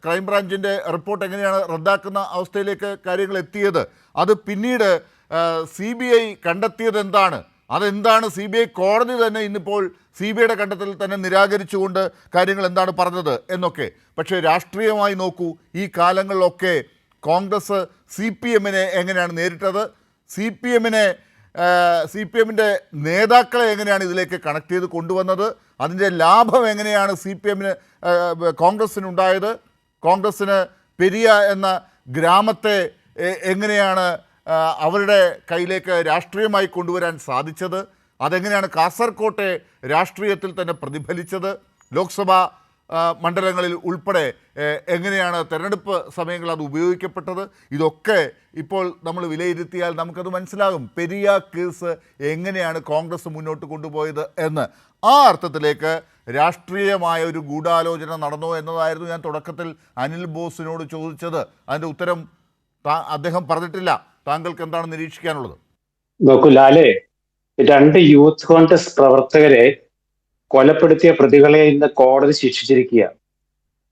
ക്രൈംബ്രാഞ്ചിൻ്റെ റിപ്പോർട്ട് എങ്ങനെയാണ് റദ്ദാക്കുന്ന അവസ്ഥയിലേക്ക് കാര്യങ്ങൾ എത്തിയത്, അത് പിന്നീട് CBI കണ്ടെത്തിയത് എന്താണ്, അതെന്താണ് CBI കോടതി തന്നെ ഇന്നിപ്പോൾ CBIയുടെ കണ്ടെത്തലിൽ തന്നെ നിരാകരിച്ചുകൊണ്ട് കാര്യങ്ങൾ എന്താണ് പറഞ്ഞത് എന്നൊക്കെ. പക്ഷേ രാഷ്ട്രീയമായി നോക്കൂ, ഈ കാലങ്ങളിലൊക്കെ കോൺഗ്രസ് CPMനെ എങ്ങനെയാണ് നേരിട്ടത്, CPMൻ്റെ നേതാക്കളെ എങ്ങനെയാണ് ഇതിലേക്ക് കണക്ട് ചെയ്ത് കൊണ്ടുവന്നത്, അതിൻ്റെ ലാഭം എങ്ങനെയാണ് കോൺഗ്രസ്സിനുണ്ടായത്, കോൺഗ്രസ്സിന് പെരിയ എന്ന ഗ്രാമത്തെ എങ്ങനെയാണ് അവരുടെ കയ്യിലേക്ക് രാഷ്ട്രീയമായി കൊണ്ടുവരാൻ സാധിച്ചത്, അതെങ്ങനെയാണ് കാസർകോട്ടെ രാഷ്ട്രീയത്തിൽ തന്നെ പ്രതിഫലിച്ചത്, ലോക്സഭാ മണ്ഡലങ്ങളിൽ ഉൾപ്പെടെ എങ്ങനെയാണ് തെരഞ്ഞെടുപ്പ് സമയങ്ങളിൽ അത് ഉപയോഗിക്കപ്പെട്ടത്, ഇതൊക്കെ ഇപ്പോൾ നമ്മൾ വിലയിരുത്തിയാൽ നമുക്കത് മനസ്സിലാകും. പെരിയ കേസ് എങ്ങനെയാണ് കോൺഗ്രസ് മുന്നോട്ട് കൊണ്ടുപോയത് എന്ന്. ആ അർത്ഥത്തിലേക്ക് രാഷ്ട്രീയമായ ഒരു ഗൂഢാലോചന നടന്നോ എന്നതായിരുന്നു ഞാൻ തുടക്കത്തിൽ അനിൽ ബോസിനോട് ചോദിച്ചത്. അതിൻ്റെ ഉത്തരം അദ്ദേഹം പറഞ്ഞിട്ടില്ല. താങ്കൾക്ക് എന്താണ് നിരീക്ഷിക്കാനുള്ളത്? നോക്കൂ ലാലേ, 2 യൂത്ത് കോൺഗ്രസ് പ്രവർത്തകരെ കൊലപ്പെടുത്തിയ പ്രതികളെ ഇന്ന് കോടതി ശിക്ഷിച്ചിരിക്കുക.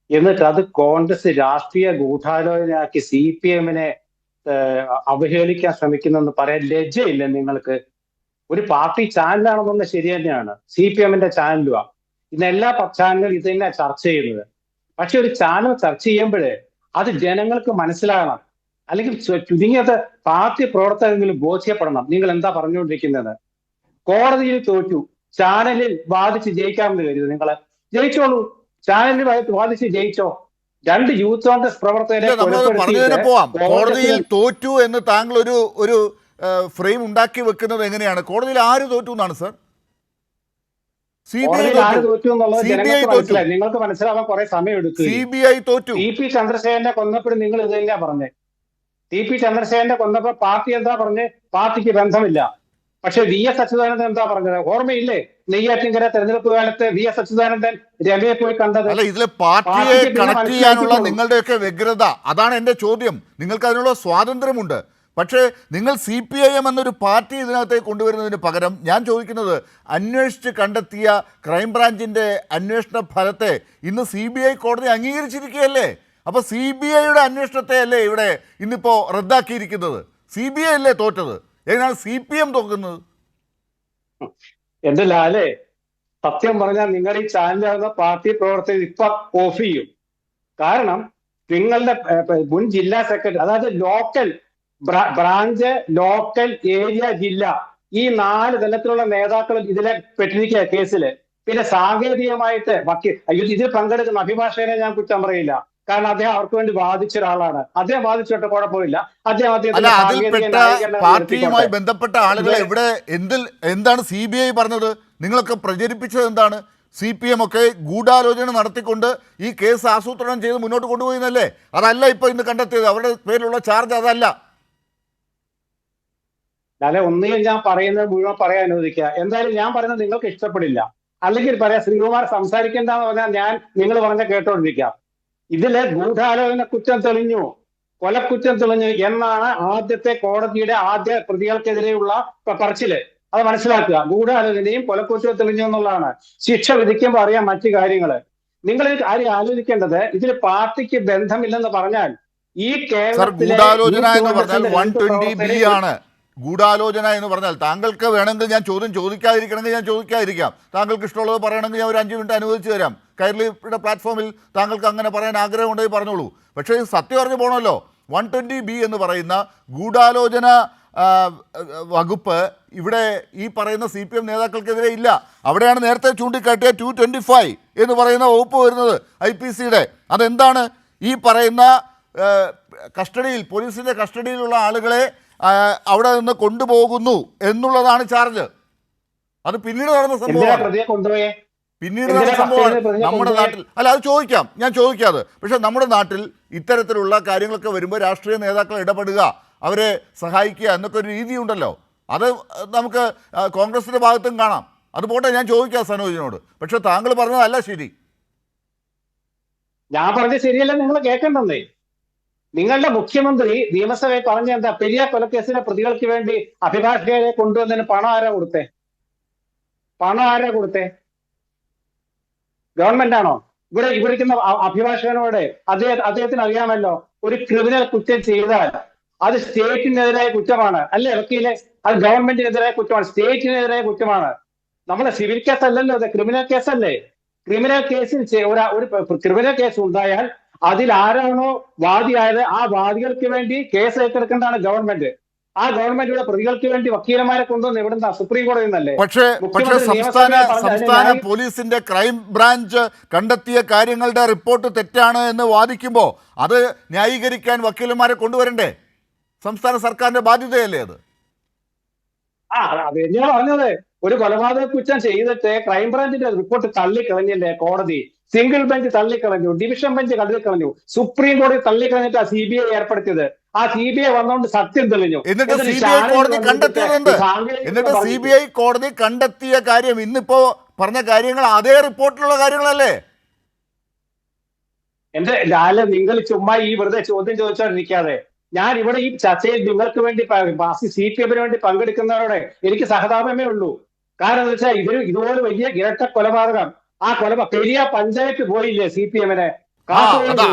എന്നിട്ട് അത് കോൺഗ്രസ് രാഷ്ട്രീയ ഗൂഢാലോചനയാക്കി CPMനെ അവഹേളിക്കാൻ ശ്രമിക്കുന്നെന്ന് പറയാൻ ലജ്ജയില്ല നിങ്ങൾക്ക്? ഒരു പാർട്ടി ചാനലാണെന്നുള്ള ശരി തന്നെയാണ്, CPMന്റെ ചാനലുമാണ്. ഇന്ന് എല്ലാ ചാനലും ഇത് തന്നെ ചർച്ച ചെയ്യുന്നത്. പക്ഷെ ഒരു ചാനൽ ചർച്ച ചെയ്യുമ്പോഴേ അത് ജനങ്ങൾക്ക് മനസ്സിലാകണം, അല്ലെങ്കിൽ ചുരുങ്ങിയത് പാർട്ടി പ്രവർത്തകരെങ്കിലും ബോധ്യപ്പെടണം നിങ്ങൾ എന്താ പറഞ്ഞുകൊണ്ടിരിക്കുന്നത്. കോടതിയിൽ തോറ്റു, ചാനലിൽ വാദിച്ച് ജയിക്കാമെന്ന് കരുത്. നിങ്ങൾ ജയിച്ചോളൂ, ചാനലിൽ വാദിച്ച് ജയിച്ചോ. 2 യൂത്ത് കോൺഗ്രസ് പ്രവർത്തകരെ കോടതിയിൽ തോറ്റു എന്ന് താങ്കൾ ഒരു ഫ്രെയിം ഉണ്ടാക്കി വെക്കുന്നത് എങ്ങനെയാണ്? കോടതിയിൽ ആര് തോറ്റു എന്നാണ് സർ? ആര് തോറ്റു എന്നുള്ളത് ജനങ്ങൾക്ക് മനസ്സിലായി. നിങ്ങൾക്ക് മനസ്സിലാവാൻ കുറെ സമയം എടുക്കും. CBI തോറ്റു. TP ചന്ദ്രശേഖരനെ കൊന്നപ്പോഴും നിങ്ങൾ ഇത് തന്നെയാ പറഞ്ഞേ. TP ചന്ദ്രശേഖരനെ കൊന്നപ്പോൾ പാർട്ടി എന്താ പറഞ്ഞേ? പാർട്ടിക്ക് ബന്ധമില്ല. പക്ഷെ VS അച്യുതാനന്ദൻ എന്താ പറഞ്ഞത്? ഓർമ്മയില്ലേ? നെയ്യാറ്റിൻകര തെരഞ്ഞെടുപ്പ് കാലത്ത് VS അച്യുതാനന്ദൻ രമയെ പോയി കണ്ടത്. അല്ല, ഇതിലെ പാർട്ടിയെ കണക്ട് ചെയ്യാനുള്ള നിങ്ങളുടെയൊക്കെ വ്യഗ്രത, അതാണ് എൻ്റെ ചോദ്യം. നിങ്ങൾക്ക് അതിനുള്ള സ്വാതന്ത്ര്യമുണ്ട്. പക്ഷേ നിങ്ങൾ CPIM എന്നൊരു പാർട്ടി ഇതിനകത്തേക്ക് കൊണ്ടുവരുന്നതിന് പകരം ഞാൻ ചോദിക്കുന്നത്, അന്വേഷിച്ച് കണ്ടെത്തിയ ക്രൈംബ്രാഞ്ചിൻ്റെ അന്വേഷണ ഫലത്തെ ഇന്ന് CBI കോടതി അംഗീകരിച്ചിരിക്കുകയല്ലേ? അപ്പോൾ CBIയുടെ അന്വേഷണത്തെ അല്ലേ ഇവിടെ ഇന്നിപ്പോൾ റദ്ദാക്കിയിരിക്കുന്നത്? CBI അല്ലേ തോറ്റത്? എങ്ങനെയാണ് CPM തോക്കുന്നത്? എന്റെ ലാലേ, സത്യം പറഞ്ഞാൽ നിങ്ങൾ ഈ ചാനലാകുന്ന പാർട്ടി പ്രവർത്തകർ ഇപ്പൊ ഓഫ് ചെയ്യും. കാരണം നിങ്ങളുടെ മുൻ ജില്ലാ സെക്രട്ടറി, അതായത് ലോക്കൽ ബ്രാഞ്ച്, ലോക്കൽ, ഏരിയ, ജില്ല, ഈ 4 തലത്തിലുള്ള നേതാക്കൾ ഇതിലെ പെട്ടിരിക്കുക കേസില്. പിന്നെ സാങ്കേതികമായിട്ട് ഇതിൽ പങ്കെടുക്കുന്ന അഭിഭാഷകനെ ഞാൻ കുറ്റം പറയില്ല. കാരണം അദ്ദേഹം അവർക്ക് വേണ്ടി വാദിച്ച ഒരാളാണ്. അദ്ദേഹം വാദിച്ചോട്ടെ, കുഴപ്പമില്ല. അദ്ദേഹം അല്ല, അദ്ദേഹത്തിന്റെ സാങ്കേതിക അതിൽപ്പെട്ട ന്യായീകരണം പാർട്ടിയുമായി നടത്തിക്കോട്ടെ. ബന്ധപ്പെട്ട ആളുകളെ ഇവിടെ എന്താണ് CBI പറഞ്ഞത്? നിങ്ങളൊക്കെ പ്രചരിപ്പിച്ചത് എന്താണ്? CPM ഒക്കെ ഗൂഢാലോചന നടത്തിക്കൊണ്ട് ഈ കേസ് ആസൂത്രണം ചെയ്ത് മുന്നോട്ട് കൊണ്ടുപോയിന്നല്ലേ? അതല്ല ഇപ്പോൾ ഇന്ന് കണ്ടെത്തിയത്. അവരുടെ പേരിലുള്ള ചാർജ് അതല്ല. അല്ലെ, ഒന്നുകിൽ ഞാൻ പറയുന്നത് മുഴുവൻ പറയാൻ അനുവദിക്കുക. എന്തായാലും ഞാൻ പറയുന്നത് നിങ്ങൾക്ക് ഇഷ്ടപ്പെടില്ല. അല്ലെങ്കിൽ പറയാം, ശ്രീകുമാർ സംസാരിക്കേണ്ടെന്ന് പറഞ്ഞാൽ ഞാൻ നിങ്ങൾ പറഞ്ഞ കേട്ടോണ്ടിരിക്കാം. ഇതിലെ ഗൂഢാലോചന കുറ്റം തെളിഞ്ഞു, കൊലക്കുറ്റം തെളിഞ്ഞു എന്നാണ് ആദ്യത്തെ കോടതിയുടെ ആദ്യ പ്രതികൾക്കെതിരെയുള്ള പറച്ചില്. അത് മനസ്സിലാക്കുക. ഗൂഢാലോചനയും കൊലക്കുറ്റവും തെളിഞ്ഞു എന്നുള്ളതാണ്. ശിക്ഷ വിധിക്കുമ്പോൾ അറിയാം മറ്റു കാര്യങ്ങള്. നിങ്ങൾ ഈ കാര്യം ആലോചിക്കേണ്ടത്, ഇതിൽ പാർട്ടിക്ക് ബന്ധമില്ലെന്ന് പറഞ്ഞാൽ ഈ സർ, കേരളത്തിലെ ഗൂഢാലോചന എന്ന് പറഞ്ഞാൽ യൂത്ത് കോൺഗ്രസിന്റെ 120B ആണ്. ഗൂഢാലോചന എന്ന് പറഞ്ഞാൽ താങ്കൾക്ക് വേണമെങ്കിൽ ഞാൻ ചോദ്യം ചോദിക്കാതിരിക്കണമെങ്കിൽ ഞാൻ ചോദിക്കാതിരിക്കാം. താങ്കൾക്ക് ഇഷ്ടമുള്ളത് പറയണമെങ്കിൽ ഞാൻ ഒരു 5 മിനിറ്റ് അനുവദിച്ചു തരാം. കൈരളിയുടെ പ്ലാറ്റ്ഫോമിൽ താങ്കൾക്ക് അങ്ങനെ പറയാൻ ആഗ്രഹമുണ്ടെങ്കിൽ പറഞ്ഞോളൂ. പക്ഷേ ഇത് സത്യം അറിഞ്ഞു പോകണമല്ലോ. 120B എന്ന് പറയുന്ന ഗൂഢാലോചന വകുപ്പ് ഇവിടെ ഈ പറയുന്ന CPM നേതാക്കൾക്കെതിരെ ഇല്ല. അവിടെയാണ് നേരത്തെ ചൂണ്ടിക്കാട്ടിയ 225 എന്ന് പറയുന്ന വകുപ്പ് വരുന്നത് IPCയുടെ. അതെന്താണ്? ഈ പറയുന്ന കസ്റ്റഡിയിൽ, പോലീസിൻ്റെ കസ്റ്റഡിയിലുള്ള ആളുകളെ അവിടെ നിന്ന് കൊണ്ടുപോകുന്നു എന്നുള്ളതാണ് ചാർജ്. അത് പിന്നീട് നടന്ന സംഭവമാണ്. പിന്നീട് നടന്ന സംഭവമാണ് നമ്മുടെ നാട്ടിൽ. അല്ല, അത് ചോദിക്കാം, ഞാൻ ചോദിക്കാതെ. പക്ഷേ നമ്മുടെ നാട്ടിൽ ഇത്തരത്തിലുള്ള കാര്യങ്ങളൊക്കെ വരുമ്പോൾ രാഷ്ട്രീയ നേതാക്കൾ ഇടപെടുക, അവരെ സഹായിക്കുക എന്നൊക്കെ ഒരു രീതിയുണ്ടല്ലോ. അത് നമുക്ക് കോൺഗ്രസിൻ്റെ ഭാഗത്തും കാണാം. അത് പോട്ടെ, ഞാൻ ചോദിക്കാം സനോജിനോട്. പക്ഷെ താങ്കൾ പറഞ്ഞതല്ല ശരി. ഞാൻ പറഞ്ഞത് ശരിയല്ല, നിങ്ങൾ കേൾക്കണ്ടെന്നേ. നിങ്ങളുടെ മുഖ്യമന്ത്രി നിയമസഭയിൽ പറഞ്ഞ എന്താ? പെരിയ കൊലക്കേസിലെ പ്രതികൾക്ക് വേണ്ടി അഭിഭാഷകരെ കൊണ്ടുവന്നതിന് പണം ആരാ കൊടുത്തേ? പണം ആരാ കൊടുത്തേ? ഗവൺമെന്റ് ആണോ? ഇവിടെ ഇരിക്കുന്ന അഭിഭാഷകനോട് അദ്ദേഹത്തിന് അറിയാമല്ലോ, ഒരു ക്രിമിനൽ കുറ്റം ചെയ്താൽ അത് സ്റ്റേറ്റിനെതിരായ കുറ്റമാണ് അല്ലേ വക്കീലെ? അത് ഗവൺമെന്റിനെതിരായ കുറ്റമാണ്, സ്റ്റേറ്റിനെതിരായ കുറ്റമാണ്. നമ്മളെ സിവിൽ കേസ് അല്ലല്ലോ, അത് ക്രിമിനൽ കേസല്ലേ? ക്രിമിനൽ കേസിൽ ഒരു ക്രിമിനൽ കേസ് ഉണ്ടായാൽ അതിൽ ആരാണോ വാദിയായത് ആ വാദികൾക്ക് വേണ്ടി കേസ് ഏറ്റെടുക്കേണ്ടതാണ് ഗവൺമെന്റ്. ആ ഗവൺമെന്റിയുടെ പ്രതികൾക്ക് വേണ്ടി വക്കീലന്മാരെ കൊണ്ടുവന്ന് എവിടുന്ന? സുപ്രീം കോടതിയിൽ നിന്നല്ലേ? പക്ഷേ സംസ്ഥാന പോലീസിന്റെ ക്രൈം ബ്രാഞ്ച് കണ്ടെത്തിയ കാര്യങ്ങളുടെ റിപ്പോർട്ട് തെറ്റാണ് എന്ന് വാദിക്കുമ്പോൾ അത് ന്യായീകരിക്കാൻ വക്കീലന്മാരെ കൊണ്ടുവരണ്ടേ? സംസ്ഥാന സർക്കാരിന്റെ ബാധ്യതയല്ലേ അത്? അത് തന്നെയാ പറഞ്ഞത്. ഒരു കൊലപാതക കുറ്റം ചെയ്തിട്ട് ക്രൈംബ്രാഞ്ചിന്റെ റിപ്പോർട്ട് തള്ളിക്കളഞ്ഞില്ലേ കോടതി? സിംഗിൾ ബെഞ്ച് തള്ളിക്കളഞ്ഞു, ഡിവിഷൻ ബെഞ്ച് തള്ളിക്കളഞ്ഞു, സുപ്രീം കോടതി തള്ളിക്കളഞ്ഞിട്ട് ആ CBI ഏർപ്പെടുത്തിയത്. ആ CBI വന്നുകൊണ്ട് സത്യം തെളിഞ്ഞു. എന്നിട്ട് CBI കോടതി കണ്ടെത്തിയതുണ്ട്. എന്നിട്ട് CBI കോടതി കണ്ടെത്തിയ കാര്യം ഇന്നിപ്പോ പറഞ്ഞ കാര്യങ്ങൾ അതേ റിപ്പോർട്ടിലുള്ള കാര്യങ്ങളല്ലേ? എന്റെ ലാല, നിങ്ങൾ ചുമ്മാ ഈ വെറുതെ ചോദ്യം ചോദിച്ചോണ്ടിരിക്കാതെ, ഞാൻ ഇവിടെ ഈ ചർച്ചയിൽ നിങ്ങൾക്ക് വേണ്ടി CPM വേണ്ടി പങ്കെടുക്കുന്നവരോട് എനിക്ക് സഹതാപമേ ഉള്ളൂ. കാരണം എന്താ വെച്ചാൽ ഇതുപോലെ വലിയ ഇരട്ട കൊലപാതകം, ആ പെരിയ പഞ്ചായത്ത് പോയില്ലേ CPM-നെ?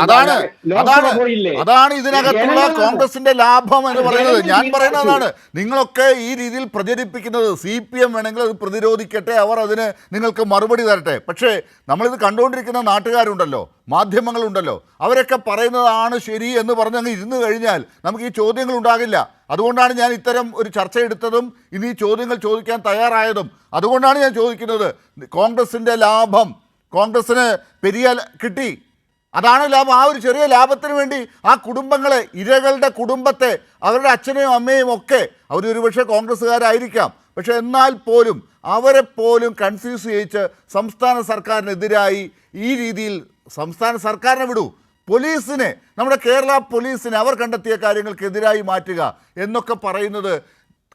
അതാണ് ഇതിനകത്തുള്ള കോൺഗ്രസിന്റെ ലാഭം എന്ന് പറയുന്നത്. ഞാൻ പറയുന്നത് അതാണ്. നിങ്ങളൊക്കെ ഈ രീതിയിൽ പ്രചരിപ്പിക്കുന്നത് CPM വേണമെങ്കിൽ അത് പ്രതിരോധിക്കട്ടെ, അവർ അതിന് നിങ്ങൾക്ക് മറുപടി തരട്ടെ. പക്ഷേ നമ്മളിത് കണ്ടുകൊണ്ടിരിക്കുന്ന നാട്ടുകാരുണ്ടല്ലോ, മാധ്യമങ്ങളുണ്ടല്ലോ, അവരൊക്കെ പറയുന്നതാണ് ശരി എന്ന് പറഞ്ഞങ്ങ് ഇരുന്ന് കഴിഞ്ഞാൽ നമുക്ക് ഈ ചോദ്യങ്ങൾ ഉണ്ടാകില്ല. അതുകൊണ്ടാണ് ഞാൻ ഇത്തരം ഒരു ചർച്ച എടുത്തതും ഇനി ഈ ചോദ്യങ്ങൾ ചോദിക്കാൻ തയ്യാറായതും. അതുകൊണ്ടാണ് ഞാൻ ചോദിക്കുന്നത്, കോൺഗ്രസിൻ്റെ ലാഭം, കോൺഗ്രസ്സിന് പെരിയ കിട്ടി, അതാണ് ലാഭം. ആ ഒരു ചെറിയ ലാഭത്തിന് വേണ്ടി ആ കുടുംബങ്ങളെ, ഇരകളുടെ കുടുംബത്തെ, അവരുടെ അച്ഛനെയും അമ്മയും ഒക്കെ, അവരൊരു പക്ഷേ കോൺഗ്രസ്സുകാരായിരിക്കാം, പക്ഷെ എന്നാൽ പോലും അവരെ പോലും കൺഫ്യൂസ് ചെയ്യിച്ച് സംസ്ഥാന സർക്കാരിനെതിരായി ഈ രീതിയിൽ, സംസ്ഥാന സർക്കാരിനെ വിടൂ, പോലീസിനെ, നമ്മുടെ കേരള പോലീസിനെ അവർ കണ്ടെത്തിയ കാര്യങ്ങൾക്കെതിരായി മാറ്റുക എന്നൊക്കെ പറയുന്നത്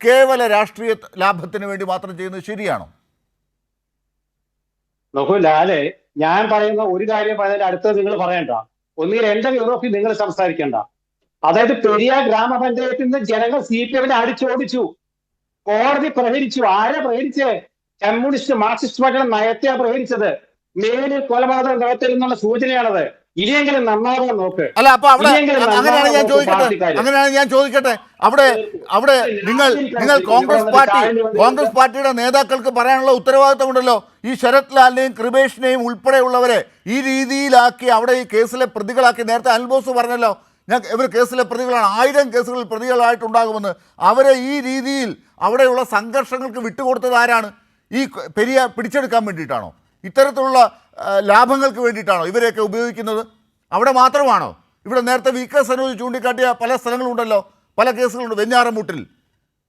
കേവല രാഷ്ട്രീയ ലാഭത്തിന് വേണ്ടി മാത്രം ചെയ്യുന്നത് ശരിയാണോ? നോക്കൂ ലാലെ, ഞാൻ പറയുന്ന ഒരു കാര്യം പറഞ്ഞതിന്റെ അടുത്തത് നിങ്ങൾ പറയണ്ട. ഒന്നുകിൽ എന്റെ യൂറോപ്പിൽ നിങ്ങൾ സംസാരിക്കേണ്ട. അതായത് പെരിയ ഗ്രാമപഞ്ചായത്തിൽ നിന്ന് ജനങ്ങൾ CPM-നെ അടിച്ചോടിച്ചു, കോടതി പ്രഹരിച്ചു. ആരെ പ്രഹരിച്ചേ? കമ്മ്യൂണിസ്റ്റ് മാർക്സിസ്റ്റ് പാർട്ടിയുടെ നയത്തെയാണ് പ്രഹരിച്ചത്. മേലിൽ കൊലപാതകം നടത്തരുന്നുള്ള സൂചനയാണത്. ഇനിയെങ്കിലും നന്നാകാൻ നോക്ക്. അല്ല, അപ്പൊ അവിടെ അങ്ങനെയാണ് ഞാൻ ചോദിക്കട്ടെ, അവിടെ നിങ്ങൾ കോൺഗ്രസ് പാർട്ടിയുടെ നേതാക്കൾക്ക് പറയാനുള്ള ഉത്തരവാദിത്തമുണ്ടല്ലോ. ഈ ശരത് ലാലിനെയും കൃപേഷിനെയും ഉൾപ്പെടെയുള്ളവരെ ഈ രീതിയിലാക്കി അവിടെ ഈ കേസിലെ പ്രതികളാക്കി. നേരത്തെ അൽബോസ് പറഞ്ഞല്ലോ, ഇവർ കേസിലെ പ്രതികളാണ്, 1000 കേസുകളിൽ പ്രതികളായിട്ടുണ്ടാകുമെന്ന്. അവരെ ഈ രീതിയിൽ അവിടെയുള്ള സംഘർഷങ്ങൾക്ക് വിട്ടുകൊടുത്തത് ആരാണ്? ഈ പെരിയ പിടിച്ചെടുക്കാൻ വേണ്ടിയിട്ടാണോ? ഇത്തരത്തിലുള്ള ലാഭങ്ങൾക്ക് വേണ്ടിയിട്ടാണോ ഇവരെയൊക്കെ ഉപയോഗിക്കുന്നത്? അവിടെ മാത്രമാണോ? ഇവിടെ നേരത്തെ VK സനോജ് ചൂണ്ടിക്കാട്ടിയ പല സ്ഥലങ്ങളുണ്ടല്ലോ, പല കേസുകളുണ്ട്. വെഞ്ഞാറമൂട്ടിൽ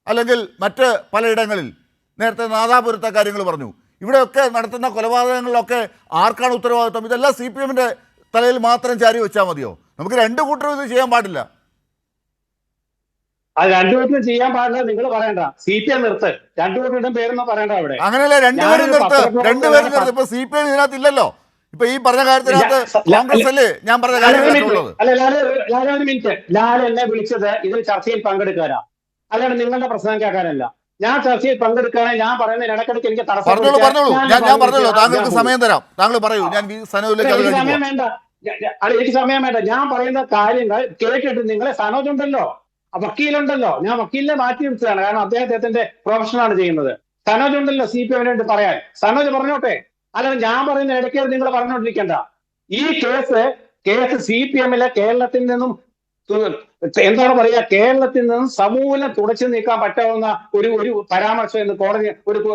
അല്ലെങ്കിൽ മറ്റ് പലയിടങ്ങളിൽ നേരത്തെ നാദാപുരത്തെ കാര്യങ്ങൾ പറഞ്ഞു. ഇവിടെയൊക്കെ നടത്തുന്ന കൊലപാതകങ്ങളിലൊക്കെ ആർക്കാണ് ഉത്തരവാദിത്വം? ഇതെല്ലാം CPM-ൻ്റെ തലയിൽ മാത്രം ചാരി വെച്ചാൽ മതിയോ? നമുക്ക് രണ്ടു കൂട്ടരും ഇത് ചെയ്യാൻ പാടില്ല. അത് രണ്ടുപേരും ചെയ്യാൻ പാടില്ല നിങ്ങൾ പറയണ്ട. CPM നിർത്ത്, രണ്ടുപേരുടെ പേരൊന്നും പറയണ്ട അവിടെ. അങ്ങനെയല്ല, രണ്ടുപേരും നിർത്ത്. ഇപ്പൊ CPM ഇതിനകത്ത് ഇല്ലല്ലോ. ഇപ്പൊ ഈ പറഞ്ഞ കാര്യത്തിനകത്ത് കോൺഗ്രസ് അല്ലേ ഞാൻ പറഞ്ഞ കാര്യത്തിലുള്ളത്? അല്ല, ഒരു മിനിറ്റ്. ലാൽ എന്നെ വിളിച്ചത് ഇതിൽ ചർച്ചയിൽ പങ്കെടുക്കാനാ, അല്ലാണ്ട് നിങ്ങളുടെ പ്രശ്നം കേൾക്കാനല്ല. ഞാൻ ചർച്ചയിൽ പങ്കെടുക്കാനേ ഞാൻ പറയുന്നതിന് ഇടയ്ക്കിടയ്ക്ക് എനിക്ക് പറഞ്ഞോളൂ. ഞാൻ പറഞ്ഞല്ലോ, താങ്കൾക്ക് സമയം തരാം. താങ്കൾ പറയൂ. ഞാൻ സമയം വേണ്ട, എനിക്ക് സമയം വേണ്ട. ഞാൻ പറയുന്ന കാര്യങ്ങൾ കേട്ടിട്ട് നിങ്ങളെ സനോജ് ഉണ്ടല്ലോ, വക്കീലുണ്ടല്ലോ, ഞാൻ വക്കീലിനെ മാറ്റി നിർത്തുകയാണ്. കാരണം അദ്ദേഹത്തിന്റെ പ്രൊഫഷനാണ് ചെയ്യുന്നത്. സനോജ് ഉണ്ടല്ലോ CPM-ന് വേണ്ടി പറയാൻ. സനോജ് പറഞ്ഞോട്ടെ, അല്ലാതെ ഞാൻ പറയുന്ന ഇടയ്ക്ക് നിങ്ങൾ പറഞ്ഞുകൊണ്ടിരിക്കേണ്ട. ഈ കേസ് CPM-ലെ കേരളത്തിൽ നിന്നും എന്താണ് പറയുക, കേരളത്തിൽ നിന്നും സമൂലം തുടച്ചു നീക്കാൻ പറ്റാവുന്ന ഒരു പരാമർശം എന്ന് കോടതി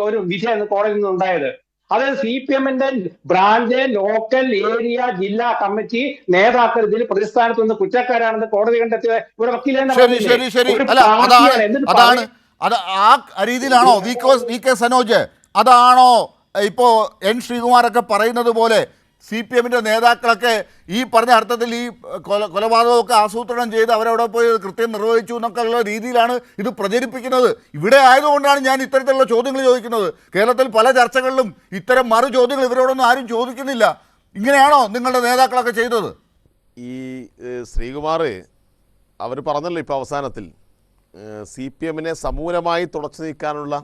ഒരു വിധി എന്ന് കോടതിയിൽ നിന്ന് ഉണ്ടായത്. അതായത് CPM-ന്റെ ബ്രാഞ്ച്, ലോക്കൽ ഏരിയ, ജില്ലാ കമ്മിറ്റി നേതാക്കൾ ഇതിൽ പ്രതിസ്ഥാനത്ത് നിന്ന് കുറ്റക്കാരാണെന്ന് കോടതി കണ്ടെത്തിയ ഇവിടെ അതാണ്. അത് ആ രീതിയിലാണോ VK സനോജ്? അതാണോ ഇപ്പോ N ശ്രീകുമാറൊക്കെ പറയുന്നത് പോലെ CPM-ന്റെ നേതാക്കളൊക്കെ ഈ പറഞ്ഞ അർത്ഥത്തിൽ ഈ കൊലപാതകമൊക്കെ ആസൂത്രണം ചെയ്ത് അവരവിടെ പോയി കൃത്യം നിർവഹിച്ചു എന്നൊക്കെ ഉള്ള രീതിയിലാണ് ഇത് പ്രചരിപ്പിക്കുന്നത്? ഇവിടെ ആയതുകൊണ്ടാണ് ഞാൻ ഇത്തരത്തിലുള്ള ചോദ്യങ്ങൾ ചോദിക്കുന്നത്. കേരളത്തിൽ പല ചർച്ചകളിലും ഇത്തരം മറു ചോദ്യങ്ങൾ ഇവരോടൊന്നും ആരും ചോദിക്കുന്നില്ല. ഇങ്ങനെയാണോ നിങ്ങളുടെ നേതാക്കളൊക്കെ ചെയ്തത്? ഈ ശ്രീകുമാർ അവർ പറഞ്ഞല്ലോ ഇപ്പോൾ അവസാനത്തിൽ CPM-നെ സമൂലമായി തുടച്ചു നീക്കാനുള്ള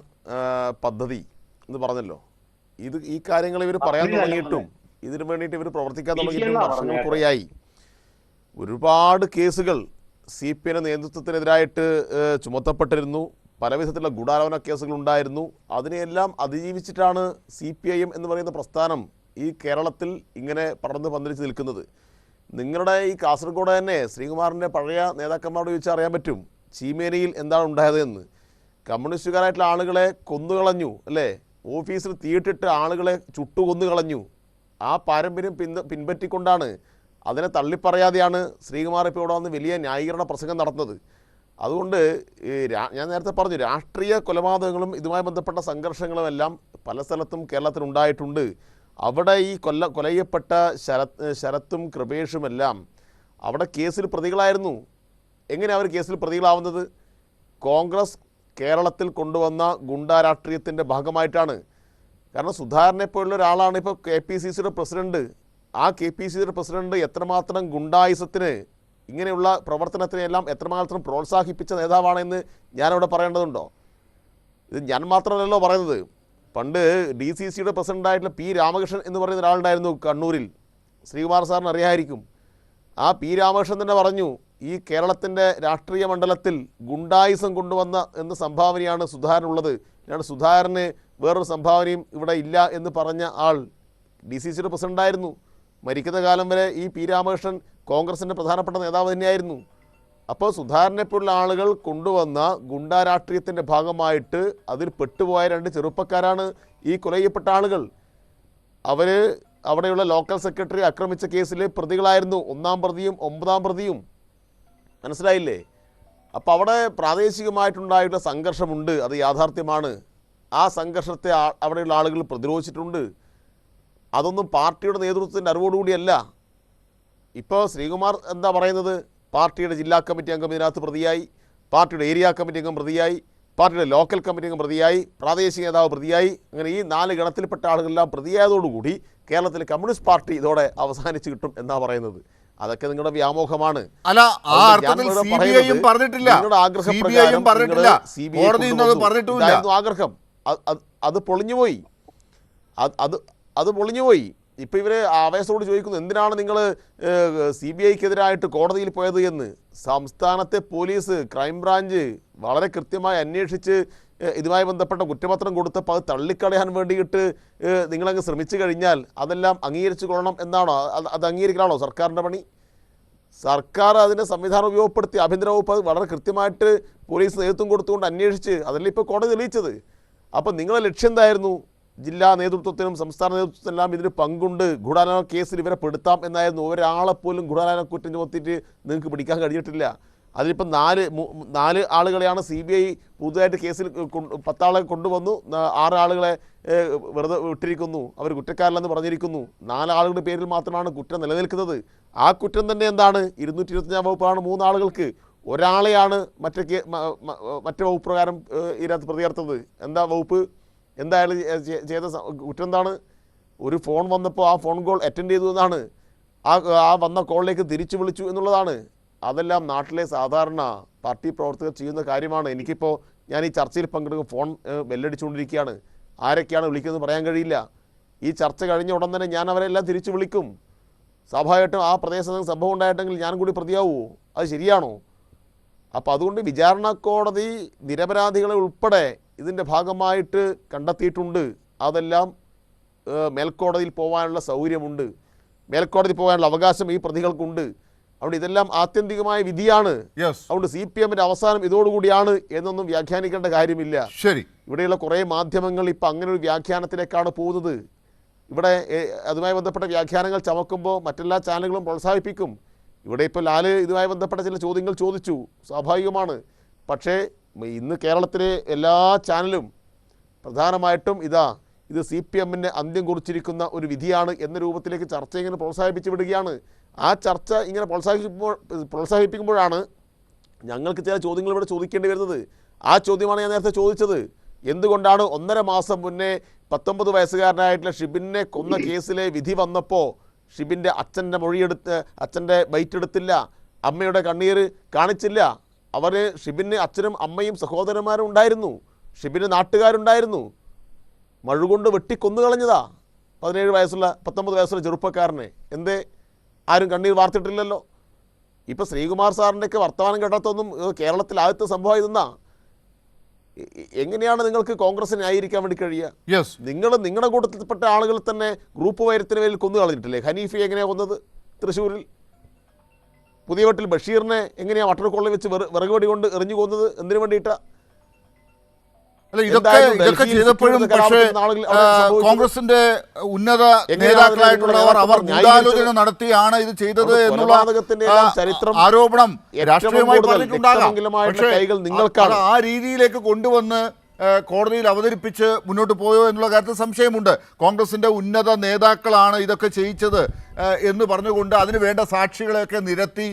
പദ്ധതി എന്ന് പറഞ്ഞല്ലോ. ഈ കാര്യങ്ങൾ ഇവർ പറയാൻ തുടങ്ങിയിട്ടും ഇതിനു വേണ്ടിയിട്ട് ഇവർ പ്രവർത്തിക്കാൻ തുടങ്ങിയിട്ടും വർഷങ്ങൾ കുറേയായി. ഒരുപാട് കേസുകൾ CPM നേതൃത്വത്തിനെതിരായിട്ട് ചുമത്തപ്പെട്ടിരുന്നു. പല വിധത്തിലുള്ള ഗൂഢാലോചന കേസുകൾ ഉണ്ടായിരുന്നു. അതിനെയെല്ലാം അതിജീവിച്ചിട്ടാണ് CPIM എന്ന് പറയുന്ന പ്രസ്ഥാനം ഈ കേരളത്തിൽ ഇങ്ങനെ പടർന്ന് പന്തലിച്ച് നിൽക്കുന്നത്. നിങ്ങളുടെ ഈ കാസർഗോഡ് തന്നെ ശ്രീകുമാറിൻ്റെ പഴയ നേതാക്കന്മാരോട് ചോദിച്ചാൽ അറിയാൻ പറ്റും ചീമേനിയിൽ എന്താണ് ഉണ്ടായതെന്ന്. കമ്മ്യൂണിസ്റ്റുകാരായിട്ടുള്ള ആളുകളെ കൊന്നുകളഞ്ഞു അല്ലേ, ഓഫീസിൽ തീയിട്ടിട്ട് ആളുകളെ ചുട്ടുകൊന്നുകളഞ്ഞു. ആ പാരമ്പര്യം പിൻപറ്റിക്കൊണ്ടാണ്, അതിനെ തള്ളിപ്പറയാതെയാണ് ശ്രീകുമാർ ഇപ്പോൾ ഇവിടെ വന്ന് വലിയ ന്യായീകരണ പ്രസംഗം നടത്തുന്നത്. അതുകൊണ്ട് ഞാൻ നേരത്തെ പറഞ്ഞു, രാഷ്ട്രീയ കൊലപാതകങ്ങളും ഇതുമായി ബന്ധപ്പെട്ട സംഘർഷങ്ങളുമെല്ലാം പല സ്ഥലത്തും കേരളത്തിലുണ്ടായിട്ടുണ്ട്. അവിടെ ഈ കൊലയപ്പെട്ട ശരത്തും കൃപേഷുമെല്ലാം അവിടെ കേസിൽ പ്രതികളായിരുന്നു. എങ്ങനെ അവർ കേസിൽ പ്രതികളാവുന്നത്? കോൺഗ്രസ് കേരളത്തിൽ കൊണ്ടുവന്ന ഗുണ്ടാ രാഷ്ട്രീയത്തിൻ്റെ ഭാഗമായിട്ടാണ്. കാരണം സുധാകരനെ പോലുള്ള ഒരാളാണ് ഇപ്പോൾ KPCCയുടെ പ്രസിഡന്റ്. ആ KPCCയുടെ പ്രസിഡന്റ് എത്രമാത്രം ഗുണ്ടായിസത്തിന്, ഇങ്ങനെയുള്ള പ്രവർത്തനത്തിനെല്ലാം എത്രമാത്രം പ്രോത്സാഹിപ്പിച്ച നേതാവാണെന്ന് ഞാനവിടെ പറയേണ്ടതുണ്ടോ? ഇത് ഞാൻ മാത്രമല്ലല്ലോ പറയുന്നത്. പണ്ട് DCCയുടെ പ്രസിഡൻ്റായിട്ടുള്ള P രാമകൃഷ്ണൻ എന്ന് പറയുന്ന ഒരാളുണ്ടായിരുന്നു കണ്ണൂരിൽ. ശ്രീകുമാർ സാറിന് അറിയാമായിരിക്കും. ആ P രാമകൃഷ്ണൻ തന്നെ പറഞ്ഞു, ഈ കേരളത്തിൻ്റെ രാഷ്ട്രീയ മണ്ഡലത്തിൽ ഗുണ്ടായിസം കൊണ്ടുവന്ന എന്ന സംഭാവനയാണ് സുധാകരനുള്ളത്. അല്ലാണ്ട് സുധാകരന് വേറൊരു സംഭാവനയും ഇവിടെ ഇല്ല എന്ന് പറഞ്ഞ ആൾ DCCയുടെ പ്രസിഡൻ്റായിരുന്നു. മരിക്കുന്ന കാലം വരെ ഈ P രാമകൃഷ്ണൻ കോൺഗ്രസിൻ്റെ പ്രധാനപ്പെട്ട നേതാവ് തന്നെയായിരുന്നു. അപ്പോൾ സുധാകരനെപ്പോലുള്ള ആളുകൾ കൊണ്ടുവന്ന ഗുണ്ടാ രാഷ്ട്രീയത്തിൻ്റെ ഭാഗമായിട്ട് അതിൽ പെട്ടുപോയ രണ്ട് ചെറുപ്പക്കാരാണ് ഈ കൊലയപ്പെട്ട ആളുകൾ. അവർ അവിടെയുള്ള ലോക്കൽ സെക്രട്ടറി ആക്രമിച്ച കേസിലെ പ്രതികളായിരുന്നു, 1-ാം പ്രതിയും 9-ാം പ്രതിയും. മനസ്സിലായില്ലേ? അപ്പോൾ അവിടെ പ്രാദേശികമായിട്ടുണ്ടായിട്ടുള്ള സംഘർഷമുണ്ട്, അത് യാഥാർത്ഥ്യമാണ്. ആ സംഘർഷത്തെ അവിടെയുള്ള ആളുകൾ പ്രതിരോധിച്ചിട്ടുണ്ട്. അതൊന്നും പാർട്ടിയുടെ നേതൃത്വത്തിൻ്റെ അറിവോടുകൂടിയല്ല. ഇപ്പോൾ ശ്രീകുമാർ എന്താ പറയുന്നത്? പാർട്ടിയുടെ ജില്ലാ കമ്മിറ്റി അംഗം ഇതിനകത്ത് പ്രതിയായി, പാർട്ടിയുടെ ഏരിയ കമ്മിറ്റി അംഗം പ്രതിയായി, പാർട്ടിയുടെ ലോക്കൽ കമ്മിറ്റി അംഗം പ്രതിയായി, പ്രാദേശിക നേതാവ് പ്രതിയായി. അങ്ങനെ ഈ 4 ഗണത്തിൽപ്പെട്ട ആളുകളെല്ലാം പ്രതിയായതോടുകൂടി കേരളത്തിലെ കമ്മ്യൂണിസ്റ്റ് പാർട്ടി ഇതോടെ അവസാനിച്ച് കിട്ടും എന്നാണ് പറയുന്നത്. അതൊക്കെ നിങ്ങളുടെ വ്യാമോഹമാണ്. അല്ല, ആ അർത്ഥത്തിൽ CBI പറഞ്ഞിട്ടില്ല, നിങ്ങളുടെ ആഗ്രഹപ്രകാരം ആഗ്രഹം അത് പൊളിഞ്ഞുപോയി. അത് പൊളിഞ്ഞുപോയി. ഇപ്പോൾ ഇവർ ആവേശത്തോട് ചോദിക്കുന്നു, എന്തിനാണ് നിങ്ങൾ CBIക്കെതിരായിട്ട് കോടതിയിൽ പോയത് എന്ന്. സംസ്ഥാനത്തെ പോലീസ്, ക്രൈംബ്രാഞ്ച് വളരെ കൃത്യമായി അന്വേഷിച്ച് ഇതുമായി ബന്ധപ്പെട്ട കുറ്റപത്രം കൊടുത്തപ്പോൾ അത് തള്ളിക്കളയാൻ വേണ്ടിയിട്ട് നിങ്ങളങ്ങ് ശ്രമിച്ചു കഴിഞ്ഞാൽ അതെല്ലാം അംഗീകരിച്ചു കൊള്ളണം എന്നാണോ? അത് അംഗീകരിക്കലാണോ സർക്കാരിൻ്റെ പണി? സർക്കാർ അതിൻ്റെ സംവിധാനം ഉപയോഗപ്പെടുത്തി, ആഭ്യന്തര വകുപ്പ് അത് വളരെ കൃത്യമായിട്ട് പോലീസ് നേതൃത്വം കൊടുത്തുകൊണ്ട് അന്വേഷിച്ച് അതല്ലേ ഇപ്പോൾ കോടതി തെളിയിച്ചത്. അപ്പോൾ നിങ്ങളുടെ ലക്ഷ്യം എന്തായിരുന്നു? ജില്ലാ നേതൃത്വത്തിനും സംസ്ഥാന നേതൃത്വത്തിനെല്ലാം ഇതിന് പങ്കുണ്ട്, ഗൂഢാലോചന കേസിൽ ഇവരെ പെടുത്താം എന്നായിരുന്നു. ഒരാളെപ്പോലും ഗൂഢാലോചന കുറ്റം ചുമത്തിയിട്ട് നിങ്ങൾക്ക് പിടിക്കാൻ കഴിഞ്ഞിട്ടില്ല. അതിലിപ്പം നാല് ആളുകളെയാണ് CBI പുതുതായിട്ട് കേസിൽ 10 ആളെ കൊണ്ടുവന്നു, 6 ആളുകളെ വെറുതെ വിട്ടിരിക്കുന്നു, അവർ കുറ്റക്കാരല്ലെന്ന് പറഞ്ഞിരിക്കുന്നു. 4 ആളുകളുടെ പേരിൽ മാത്രമാണ് കുറ്റം നിലനിൽക്കുന്നത്. ആ കുറ്റം തന്നെ എന്താണ്? 225 വകുപ്പാണ് 3 ആളുകൾക്ക്, ഒരാളെയാണ് മറ്റേ വകുപ്പ് പ്രകാരം ഇതിനകത്ത് പ്രതി ചേർത്തത്. എന്താ വകുപ്പ്? എന്തായാലും ചെയ്ത കുറ്റം എന്താണ്? ഒരു ഫോൺ വന്നപ്പോൾ ആ ഫോൺ കോൾ അറ്റൻഡ് ചെയ്തു എന്നാണ്, ആ വന്ന കോളിലേക്ക് തിരിച്ചു വിളിച്ചു എന്നുള്ളതാണ്. അതെല്ലാം നാട്ടിലെ സാധാരണ പാർട്ടി പ്രവർത്തകർ ചെയ്യുന്ന കാര്യമാണ്. എനിക്കിപ്പോൾ ഞാൻ ഈ ചർച്ചയിൽ പങ്കെടുക്കും, ഫോൺ ബെല്ലടിച്ചുകൊണ്ടിരിക്കുകയാണ്, ആരൊക്കെയാണ് വിളിക്കുന്നത് പറയാൻ കഴിയില്ല. ഈ ചർച്ച കഴിഞ്ഞ ഉടൻ തന്നെ ഞാൻ അവരെല്ലാം തിരിച്ചു വിളിക്കും. സ്വാഭാവികമായിട്ടും ആ പ്രദേശത്ത് സംഭവം ഉണ്ടായിട്ടെങ്കിൽ ഞാൻ കൂടി പ്രതിയാവുമോ? അത് ശരിയാണോ? അപ്പോൾ അതുകൊണ്ട് വിചാരണ കോടതി നിരപരാധികളെ ഉൾപ്പെടെ ഇതിൻ്റെ ഭാഗമായിട്ട് കണ്ടെത്തിയിട്ടുണ്ട്. അതെല്ലാം മേൽക്കോടതിയിൽ പോകാനുള്ള സൗകര്യമുണ്ട്, മേൽക്കോടതി പോകാനുള്ള അവകാശം ഈ പ്രതികൾക്കുണ്ട്. അതുകൊണ്ട് ഇതെല്ലാം ആത്യന്തികമായ വിധിയാണ്. അതുകൊണ്ട് CPMന്റെ അവസാനം ഇതോടുകൂടിയാണ് എന്നൊന്നും വ്യാഖ്യാനിക്കേണ്ട കാര്യമില്ല. ശരി, ഇവിടെയുള്ള കുറേ മാധ്യമങ്ങൾ ഇപ്പം അങ്ങനെ ഒരു വ്യാഖ്യാനത്തിലേക്കാണ് പോകുന്നത്. ഇവിടെ അതുമായി ബന്ധപ്പെട്ട വ്യാഖ്യാനങ്ങൾ ചമക്കുമ്പോൾ മറ്റെല്ലാ ചാനലുകളും പ്രോത്സാഹിപ്പിക്കും. ഇവിടെ ഇപ്പോൾ ലാല് ഇതുമായി ബന്ധപ്പെട്ട ചില ചോദ്യങ്ങൾ ചോദിച്ചു, സ്വാഭാവികമാണ്. പക്ഷേ ഇന്ന് കേരളത്തിലെ എല്ലാ ചാനലും പ്രധാനമായിട്ടും ഇത് CPMന്റെ അന്ത്യം കുറിച്ചിരിക്കുന്ന ഒരു വിധിയാണ് എന്ന രൂപത്തിലേക്ക് ചർച്ച ഇങ്ങനെ പ്രോത്സാഹിപ്പിച്ച് വിടുകയാണ്. ആ ചർച്ച ഇങ്ങനെ പ്രോത്സാഹിപ്പിക്കുമ്പോഴാണ് ഞങ്ങൾക്ക് ചില ചോദ്യങ്ങൾ ഇവിടെ ചോദിക്കേണ്ടി വരുന്നത്. ആ ചോദ്യമാണ് ഞാൻ നേരത്തെ ചോദിച്ചത്. എന്തുകൊണ്ടാണ് 1.5 മാസം മുന്നേ 19 വയസ്സുകാരനായിട്ടുള്ള ഷിബിനെ കൊന്ന കേസിലെ വിധി വന്നപ്പോൾ ഷിബിൻ്റെ അച്ഛൻ്റെ ബൈറ്റ് എടുത്തില്ല, അമ്മയുടെ കണ്ണീർ കാണിച്ചില്ല? ഷിബിന് അച്ഛനും അമ്മയും സഹോദരന്മാരും ഉണ്ടായിരുന്നു, ഷിബിന് നാട്ടുകാരുണ്ടായിരുന്നു. മഴുകൊണ്ട് വെട്ടിക്കൊന്നുകളഞ്ഞതാ 19 വയസ്സുള്ള ചെറുപ്പക്കാരനെ. എന്തേ ആരും കണ്ണീർ വാർത്തിട്ടില്ലല്ലോ? ഇപ്പോൾ ശ്രീകുമാർ സാറിൻ്റെയൊക്കെ വർത്തമാനം കേട്ടാത്തൊന്നും കേരളത്തിൽ ആദ്യത്തെ സംഭവം ഇതെന്നാ. എങ്ങനെയാണ് നിങ്ങൾക്ക് കോൺഗ്രസിനെ ന്യായീകരിക്കാൻ വേണ്ടി കഴിയുക? നിങ്ങളുടെ കൂട്ടത്തിൽപ്പെട്ട ആളുകൾ തന്നെ ഗ്രൂപ്പ് വൈരത്തിന് പേരിൽ കൊന്നു കളഞ്ഞിട്ടില്ലേ? ഹനീഫയെ എങ്ങനെയാണ് കൊന്നത്? തൃശ്ശൂരിൽ പുതിയ വീട്ടിൽ ബഷീറിനെ എങ്ങനെയാണ് വട്ടർക്കൊള്ളിൽ വെച്ച് വിറക് വെടി കൊണ്ട് എറിഞ്ഞു കൊന്നത്? എന്തിനു വേണ്ടിയിട്ടാ? അല്ല, ഇതൊക്കെ ചെയ്തപ്പോഴും പക്ഷേ കോൺഗ്രസിന്റെ ഉന്നത നേതാക്കളായിട്ടുള്ളവർ അവർ ഗൂഢാലോചന നടത്തിയാണ് ഇത് ചെയ്തത് എന്നുള്ള ആരോപണം രാഷ്ട്രീയമായി പറഞ്ഞിട്ടുണ്ടാകാം. പക്ഷേ ആ രീതിയിലേക്ക് കൊണ്ടുവന്ന് കോടതിയിൽ അവതരിപ്പിച്ച് മുന്നോട്ട് പോയോ എന്നുള്ള കാര്യത്തിൽ സംശയമുണ്ട്. കോൺഗ്രസിന്റെ ഉന്നത നേതാക്കളാണ് ഇതൊക്കെ ചെയ്യിച്ചത് എന്ന് പറഞ്ഞുകൊണ്ട് അതിന് വേണ്ട സാക്ഷികളെയൊക്കെ നിരത്തി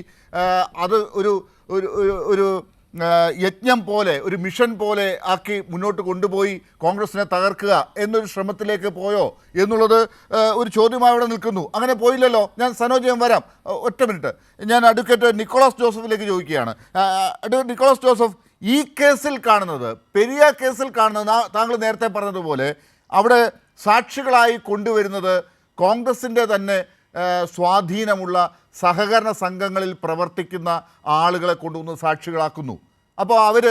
അത് ഒരു യജ്ഞം പോലെ, ഒരു മിഷൻ പോലെ ആക്കി മുന്നോട്ട് കൊണ്ടുപോയി കോൺഗ്രസിനെ തകർക്കുക എന്നൊരു ശ്രമത്തിലേക്ക് പോയോ എന്നുള്ളത് ഒരു ചോദ്യമായി അവിടെ നിൽക്കുന്നു. അങ്ങനെ പോയില്ലല്ലോ. ഞാൻ സനോജയം വരാം, ഒറ്റ മിനിറ്റ്. ഞാൻ അഡ്വക്കേറ്റ് നിക്കോളാസ് ജോസഫിലേക്ക് ചോദിക്കുകയാണ്. അഡ്വക്കേറ്റ് നിക്കോളാസ് ജോസഫ്, ഈ കേസിൽ കാണുന്നത്, പെരിയ കേസിൽ കാണുന്നത്, താങ്കൾ നേരത്തെ പറഞ്ഞതുപോലെ അവിടെ സാക്ഷികളായി കൊണ്ടുവരുന്നത് കോൺഗ്രസിൻ്റെ തന്നെ സ്വാധീനമുള്ള സഹകരണ സംഘങ്ങളിൽ പ്രവർത്തിക്കുന്ന ആളുകളെ കൊണ്ടുവന്ന് സാക്ഷികളാക്കുന്നു. അപ്പോൾ അവർ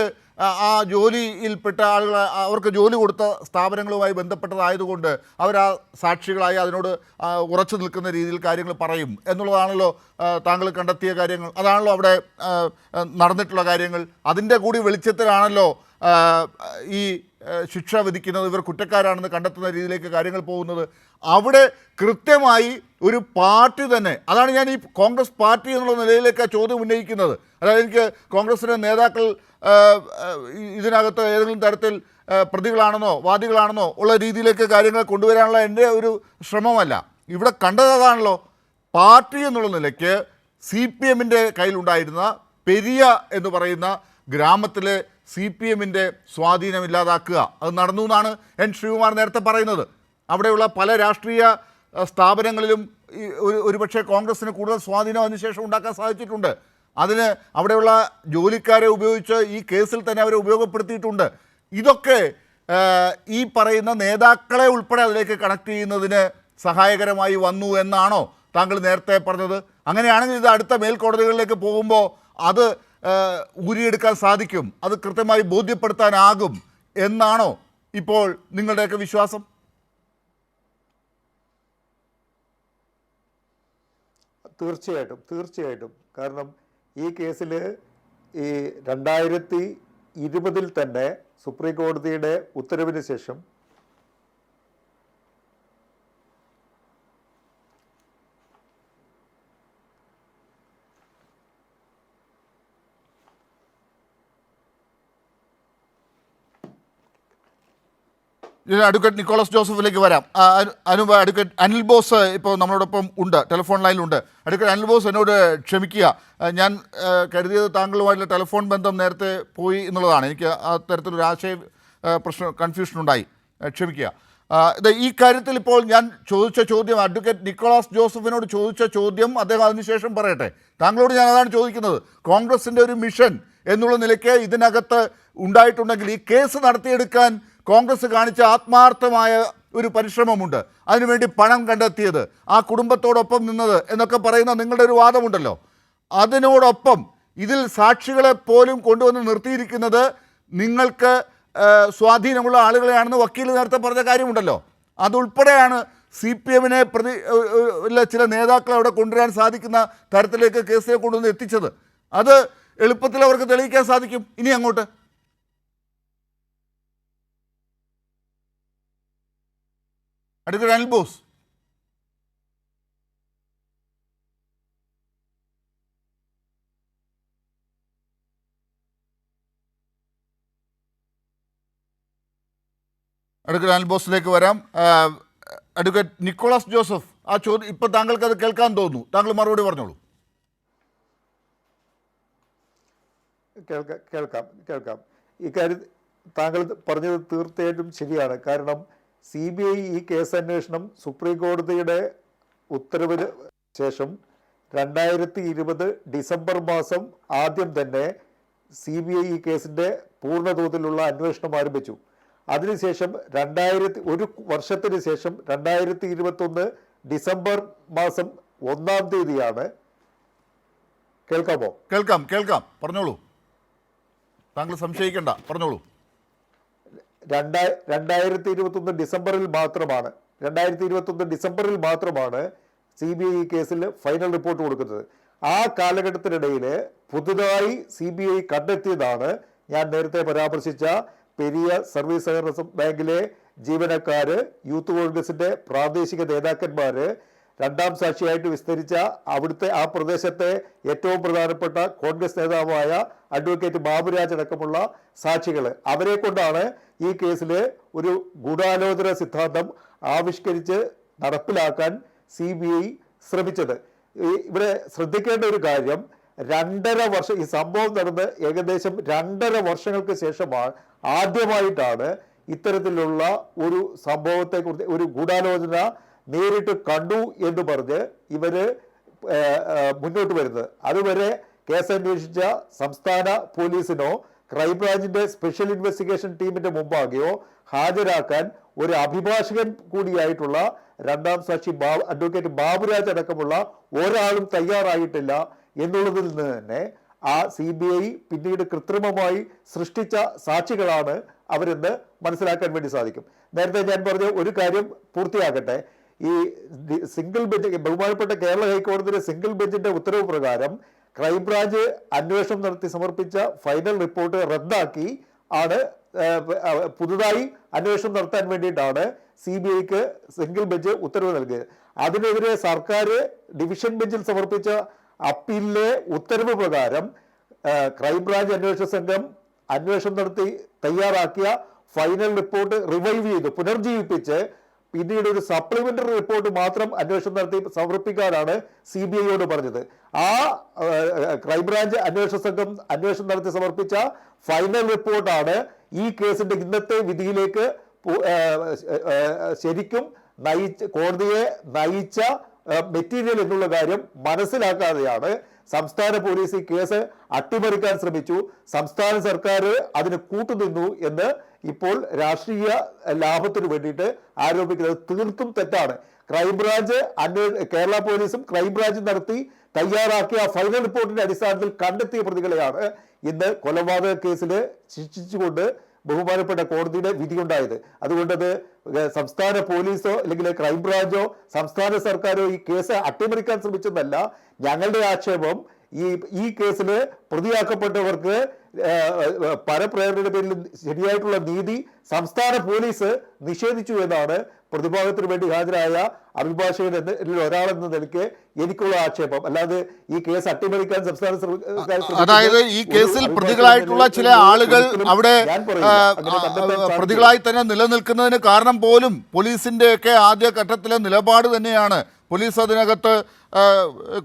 ആ ജോലിയിൽപ്പെട്ട ആളുകൾ, അവർക്ക് ജോലി കൊടുത്ത സ്ഥാപനങ്ങളുമായി ബന്ധപ്പെട്ടതായതുകൊണ്ട് അവർ ആ സാക്ഷികളായി അതിനോട് ഉറച്ചു നിൽക്കുന്ന രീതിയിൽ കാര്യങ്ങൾ പറയും എന്നുള്ളതാണല്ലോ താങ്കൾ കണ്ടെത്തിയ കാര്യങ്ങൾ, അതാണല്ലോ അവിടെ നടന്നിട്ടുള്ള കാര്യങ്ങൾ. അതിൻ്റെ കൂടി വെളിച്ചത്തിലാണല്ലോ ഈ ശിക്ഷ വിധിക്കുന്നത്, ഇവർ കുറ്റക്കാരാണെന്ന് കണ്ടെത്തുന്ന രീതിയിലേക്ക് കാര്യങ്ങൾ പോകുന്നത്. അവിടെ കൃത്യമായി ഒരു പാർട്ടി തന്നെ, അതാണ് ഞാൻ ഈ കോൺഗ്രസ് പാർട്ടി എന്നുള്ള നിലയിലേക്ക് ആ ചോദ്യം ഉന്നയിക്കുന്നത്. അതായത് എനിക്ക് കോൺഗ്രസിൻ്റെ നേതാക്കൾ ഇതിനകത്ത് ഏതെങ്കിലും തരത്തിൽ പ്രതികളാണെന്നോ വാദികളാണെന്നോ ഉള്ള രീതിയിലേക്ക് കാര്യങ്ങൾ കൊണ്ടുവരാനുള്ള എൻ്റെ ഒരു ശ്രമമല്ല. ഇവിടെ കണ്ടതാണല്ലോ, പാർട്ടി എന്നുള്ള നിലയ്ക്ക് CPMൻ്റെ കയ്യിലുണ്ടായിരുന്ന പെരിയ എന്ന് പറയുന്ന ഗ്രാമത്തിലെ CPMൻ്റെ സ്വാധീനമില്ലാതാക്കുക, അത് നടന്നു എന്നാണ് N. ശ്രീകുമാർ നേരത്തെ പറയുന്നത്. അവിടെയുള്ള പല രാഷ്ട്രീയ സ്ഥാപനങ്ങളിലും ഒരുപക്ഷെ കോൺഗ്രസ്സിന് കൂടുതൽ സ്വാധീനം അതിനുശേഷം ഉണ്ടാക്കാൻ സാധിച്ചിട്ടുണ്ട്. അതിന് അവിടെയുള്ള ജോലിക്കാരെ ഉപയോഗിച്ച് ഈ കേസിൽ തന്നെ അവരെ ഉപയോഗപ്പെടുത്തിയിട്ടുണ്ട്. ഇതൊക്കെ ഈ പറയുന്ന നേതാക്കളെ ഉൾപ്പെടെ അതിലേക്ക് കണക്ട് ചെയ്യുന്നതിന് സഹായകരമായി വന്നു എന്നാണോ താങ്കൾ നേരത്തെ പറഞ്ഞത്? അങ്ങനെയാണെങ്കിൽ ഇത് അടുത്ത മേൽക്കോടതികളിലേക്ക് പോകുമ്പോൾ അത് ഊരിയെടുക്കാൻ സാധിക്കും, അത് കൃത്യമായി ബോധ്യപ്പെടുത്താനാകും എന്നാണോ ഇപ്പോൾ നിങ്ങളുടെയൊക്കെ വിശ്വാസം? തീർച്ചയായിട്ടും. കാരണം ഈ കേസിൽ ഈ 2020 തന്നെ സുപ്രീം കോടതിയുടെ ഉത്തരവിന് ശേഷം ഞാൻ അഡ്വക്കേറ്റ് നിക്കോളസ് ജോസഫിലേക്ക് വരാം. അഡ്വക്കേറ്റ് അനിൽ ബോസ് ഇപ്പോൾ നമ്മളോടൊപ്പം ഉണ്ട്, ടെലിഫോൺ ലൈനിലുണ്ട്. അഡ്വക്കേറ്റ് അനിൽ ബോസ്, എന്നോട് ക്ഷമിക്കുക, ഞാൻ കരുതിയത് താങ്കളുമായിട്ടുള്ള ടെലിഫോൺ ബന്ധം നേരത്തെ പോയി എന്നുള്ളതാണ്. എനിക്ക് ആ തരത്തിലൊരു ആശയ കൺഫ്യൂഷൻ ഉണ്ടായി, ക്ഷമിക്കുക. ഈ കാര്യത്തിൽ ഇപ്പോൾ ഞാൻ ചോദിച്ച ചോദ്യം, അഡ്വക്കേറ്റ് നിക്കോളാസ് ജോസഫിനോട് ചോദിച്ച ചോദ്യം അദ്ദേഹം അതിനുശേഷം പറയട്ടെ. താങ്കളോട് ഞാൻ അതാണ് ചോദിക്കുന്നത്. കോൺഗ്രസിൻ്റെ ഒരു മിഷൻ എന്നുള്ള നിലയ്ക്ക് ഇതിനകത്ത് ഉണ്ടായിട്ടുണ്ടെങ്കിൽ ഈ കേസ് നടത്തിയെടുക്കാൻ കോൺഗ്രസ് കാണിച്ച ആത്മാർത്ഥമായ ഒരു പരിശ്രമമുണ്ട്, അതിനുവേണ്ടി പണം കണ്ടെത്തിയത്, ആ കുടുംബത്തോടൊപ്പം നിന്നത് എന്നൊക്കെ പറയുന്ന നിങ്ങളുടെ ഒരു വാദമുണ്ടല്ലോ. അതിനോടൊപ്പം ഇതിൽ സാക്ഷികളെ പോലും കൊണ്ടുവന്ന് നിർത്തിയിരിക്കുന്നത് നിങ്ങൾക്ക് സ്വാധീനമുള്ള ആളുകളെയാണെന്ന് വക്കീൽ നേരത്തെ പറഞ്ഞ കാര്യമുണ്ടല്ലോ. അതുൾപ്പെടെയാണ് CPM-നെ ചില നേതാക്കളെ അവിടെ കൊണ്ടുവരാൻ സാധിക്കുന്ന തരത്തിലേക്ക് കേസിനെ കൊണ്ടുവന്ന് എത്തിച്ചത്. അത് എളുപ്പത്തിൽ അവർക്ക് തെളിയിക്കാൻ സാധിക്കും ഇനി അങ്ങോട്ട്. അഡ്വക്കേറ്റ് അനിൽ ബോസ്. അഡ്വക്കേറ്റ് അനിൽ ബോസിലേക്ക് വരാം. അഡ്വക്കേറ്റ് നിക്കോളാസ് ജോസഫ്, ആ ചോദ്യം ഇപ്പം താങ്കൾക്ക് അത് കേൾക്കാൻ തോന്നുന്നു, താങ്കൾ മറുപടി പറഞ്ഞോളൂ. കേൾക്കാം. ഇക്കാര്യം താങ്കൾ പറഞ്ഞത് തീർച്ചയായിട്ടും ശരിയാണ്. കാരണം CBI ഈ കേസ് അന്വേഷണം സുപ്രീം കോടതിയുടെ ഉത്തരവിന് ശേഷം 2020 ഡിസംബർ മാസം ആദ്യം തന്നെ CBI ഈ കേസിൻ്റെ പൂർണ്ണതോതിലുള്ള അന്വേഷണം ആരംഭിച്ചു. അതിനുശേഷം ഒരു വർഷത്തിന് ശേഷം 2021 ഡിസംബർ മാസം 1-ാം തീയതിയാണ്. കേൾക്കാമോ? കേൾക്കാം, പറഞ്ഞോളൂ, താങ്കൾ സംശയിക്കേണ്ട, പറഞ്ഞോളൂ. 2021 ഡിസംബറിൽ മാത്രമാണ് CBI ഈ കേസിൽ ഫൈനൽ റിപ്പോർട്ട് കൊടുക്കുന്നത്. ആ കാലഘട്ടത്തിനിടയിൽ പുതുതായി CBI കണ്ടെത്തിയതാണ് ഞാൻ നേരത്തെ പരാമർശിച്ച പെരിയ സർവീസ് സഹകരണ ബാങ്കിലെ ജീവനക്കാര്, യൂത്ത് കോൺഗ്രസിന്റെ പ്രാദേശിക നേതാക്കന്മാര്, രണ്ടാം സാക്ഷിയായിട്ട് വിസ്തരിച്ച അവിടുത്തെ ആ പ്രദേശത്തെ ഏറ്റവും പ്രധാനപ്പെട്ട കോൺഗ്രസ് നേതാവായ അഡ്വക്കേറ്റ് ബാബുരാജ് അടക്കമുള്ള സാക്ഷികൾ. അവരെ കൊണ്ടാണ് ഈ കേസിൽ ഒരു ഗൂഢാലോചന സിദ്ധാന്തം ആവിഷ്കരിച്ച് നടപ്പിലാക്കാൻ CBI ശ്രമിച്ചത്. ഇവിടെ ശ്രദ്ധിക്കേണ്ട ഒരു കാര്യം, 2.5 വർഷം ഈ സംഭവം നടന്ന് ഏകദേശം 2.5 വർഷങ്ങൾക്ക് ശേഷമാണ് ആദ്യമായിട്ടാണ് ഇത്തരത്തിലുള്ള ഒരു സംഭവത്തെക്കുറിച്ച് ഒരു ഗൂഢാലോചന നേരിട്ട് കണ്ടു എന്ന് പറഞ്ഞ് ഇവര് മുന്നോട്ട് വരുന്നത്. അതുവരെ കേസ് അന്വേഷിച്ച സംസ്ഥാന പോലീസിനോ ക്രൈംബ്രാഞ്ചിന്റെ സ്പെഷ്യൽ ഇൻവെസ്റ്റിഗേഷൻ ടീമിന്റെ മുമ്പാകെയോ ഹാജരാക്കാൻ ഒരു അഭിഭാഷകൻ കൂടിയായിട്ടുള്ള രണ്ടാം സാക്ഷി അഡ്വക്കേറ്റ് ബാബുരാജ് അടക്കമുള്ള ഒരാളും തയ്യാറായിട്ടില്ല എന്നുള്ളതിൽ നിന്ന് തന്നെ ആ CBI പിന്നീട് കൃത്രിമമായി സൃഷ്ടിച്ച സാക്ഷികളാണ് അവരെന്ന് മനസ്സിലാക്കാൻ വേണ്ടി സാധിക്കും. നേരത്തെ ഞാൻ പറഞ്ഞ ഒരു കാര്യം പൂർത്തിയാക്കട്ടെ. ഈ സിംഗിൾ ബെഞ്ച്, ബഹുമാനപ്പെട്ട കേരള ഹൈക്കോടതിയുടെ സിംഗിൾ ബെഞ്ചിന്റെ ഉത്തരവ് പ്രകാരം ക്രൈംബ്രാഞ്ച് അന്വേഷണം നടത്തി സമർപ്പിച്ച ഫൈനൽ റിപ്പോർട്ട് റദ്ദാക്കി ആണ് പുതുതായി അന്വേഷണം നടത്താൻ വേണ്ടിയിട്ടാണ് CBIക്ക് സിംഗിൾ ബെഞ്ച് ഉത്തരവ് നൽകിയത്. അതിനെതിരെ സർക്കാർ ഡിവിഷൻ ബെഞ്ചിൽ സമർപ്പിച്ച അപ്പീലിലെ ഉത്തരവ് പ്രകാരം ക്രൈംബ്രാഞ്ച് അന്വേഷണ സംഘം അന്വേഷണം നടത്തി തയ്യാറാക്കിയ ഫൈനൽ റിപ്പോർട്ട് റിവൈവ് ചെയ്ത് പുനർജീവിപ്പിച്ച് പിന്നീട് ഒരു സപ്ലിമെന്ററി റിപ്പോർട്ട് മാത്രം അന്വേഷണം നടത്തി സമർപ്പിക്കാനാണ് CBIയോട് പറഞ്ഞത്. ആ ക്രൈംബ്രാഞ്ച് അന്വേഷണ സംഘം അന്വേഷണം നടത്തി സമർപ്പിച്ച ഫൈനൽ റിപ്പോർട്ടാണ് ഈ കേസിന്റെ ഇന്നത്തെ വിധിയിലേക്ക് ശരിക്കും കോടതിയെ നയിച്ച മെറ്റീരിയൽ എന്നുള്ള കാര്യം മനസ്സിലാക്കാതെയാണ് സംസ്ഥാന പോലീസ് ഈ കേസ് അട്ടിമറിക്കാൻ ശ്രമിച്ചു. സംസ്ഥാന സർക്കാർ അതിന് കൂട്ടുനിന്നു എന്ന് ഇപ്പോൾ രാഷ്ട്രീയ ലാഭത്തിന് വേണ്ടിയിട്ട് ആരോപിക്കുന്നത് തീർത്തും തെറ്റാണ്. ക്രൈംബ്രാഞ്ച് കേരള പോലീസും ക്രൈംബ്രാഞ്ചും നടത്തി തയ്യാറാക്കിയ ഫൈനൽ റിപ്പോർട്ടിന്റെ അടിസ്ഥാനത്തിൽ കണ്ടെത്തിയ പ്രതികളെയാണ് ഇന്ന് കൊലപാതക കേസിൽ ശിക്ഷിച്ചുകൊണ്ട് ബഹുമാനപ്പെട്ട കോടതിയുടെ വിധിയുണ്ടായത്. അതുകൊണ്ടത് സംസ്ഥാന പോലീസോ അല്ലെങ്കിൽ ക്രൈംബ്രാഞ്ചോ സംസ്ഥാന സർക്കാരോ ഈ കേസ് അട്ടിമറിക്കാൻ ശ്രമിച്ചതല്ല. ഞങ്ങളുടെ ആക്ഷേപം ഈ കേസിൽ പ്രതിയാക്കപ്പെട്ടവർക്ക് പരപ്രേരണയുടെ പേരിൽ ശരിയായിട്ടുള്ള നീതി സംസ്ഥാന പോലീസ് നിഷേധിച്ചു എന്നാണ് പ്രതിഭാഗത്തിന് വേണ്ടി ഹാജരായ അഭിഭാഷകൻ എന്നതിൽ ഒരാളെന്ന നിലയ്ക്ക് എനിക്കുള്ള ആക്ഷേപം. അല്ലാതെ ഈ കേസ് അട്ടിമറിക്കാൻ സംസ്ഥാന സർക്കാർ അതായത് ഈ കേസിൽ പ്രതികളായിട്ടുള്ള ചില ആളുകൾ അവിടെ പ്രതികളായി തന്നെ നിലനിൽക്കുന്നതിന് കാരണം പോലും പോലീസിന്റെയൊക്കെ ആദ്യ ഘട്ടത്തിലെ നിലപാട് തന്നെയാണ്. പോലീസ് അതിനകത്ത്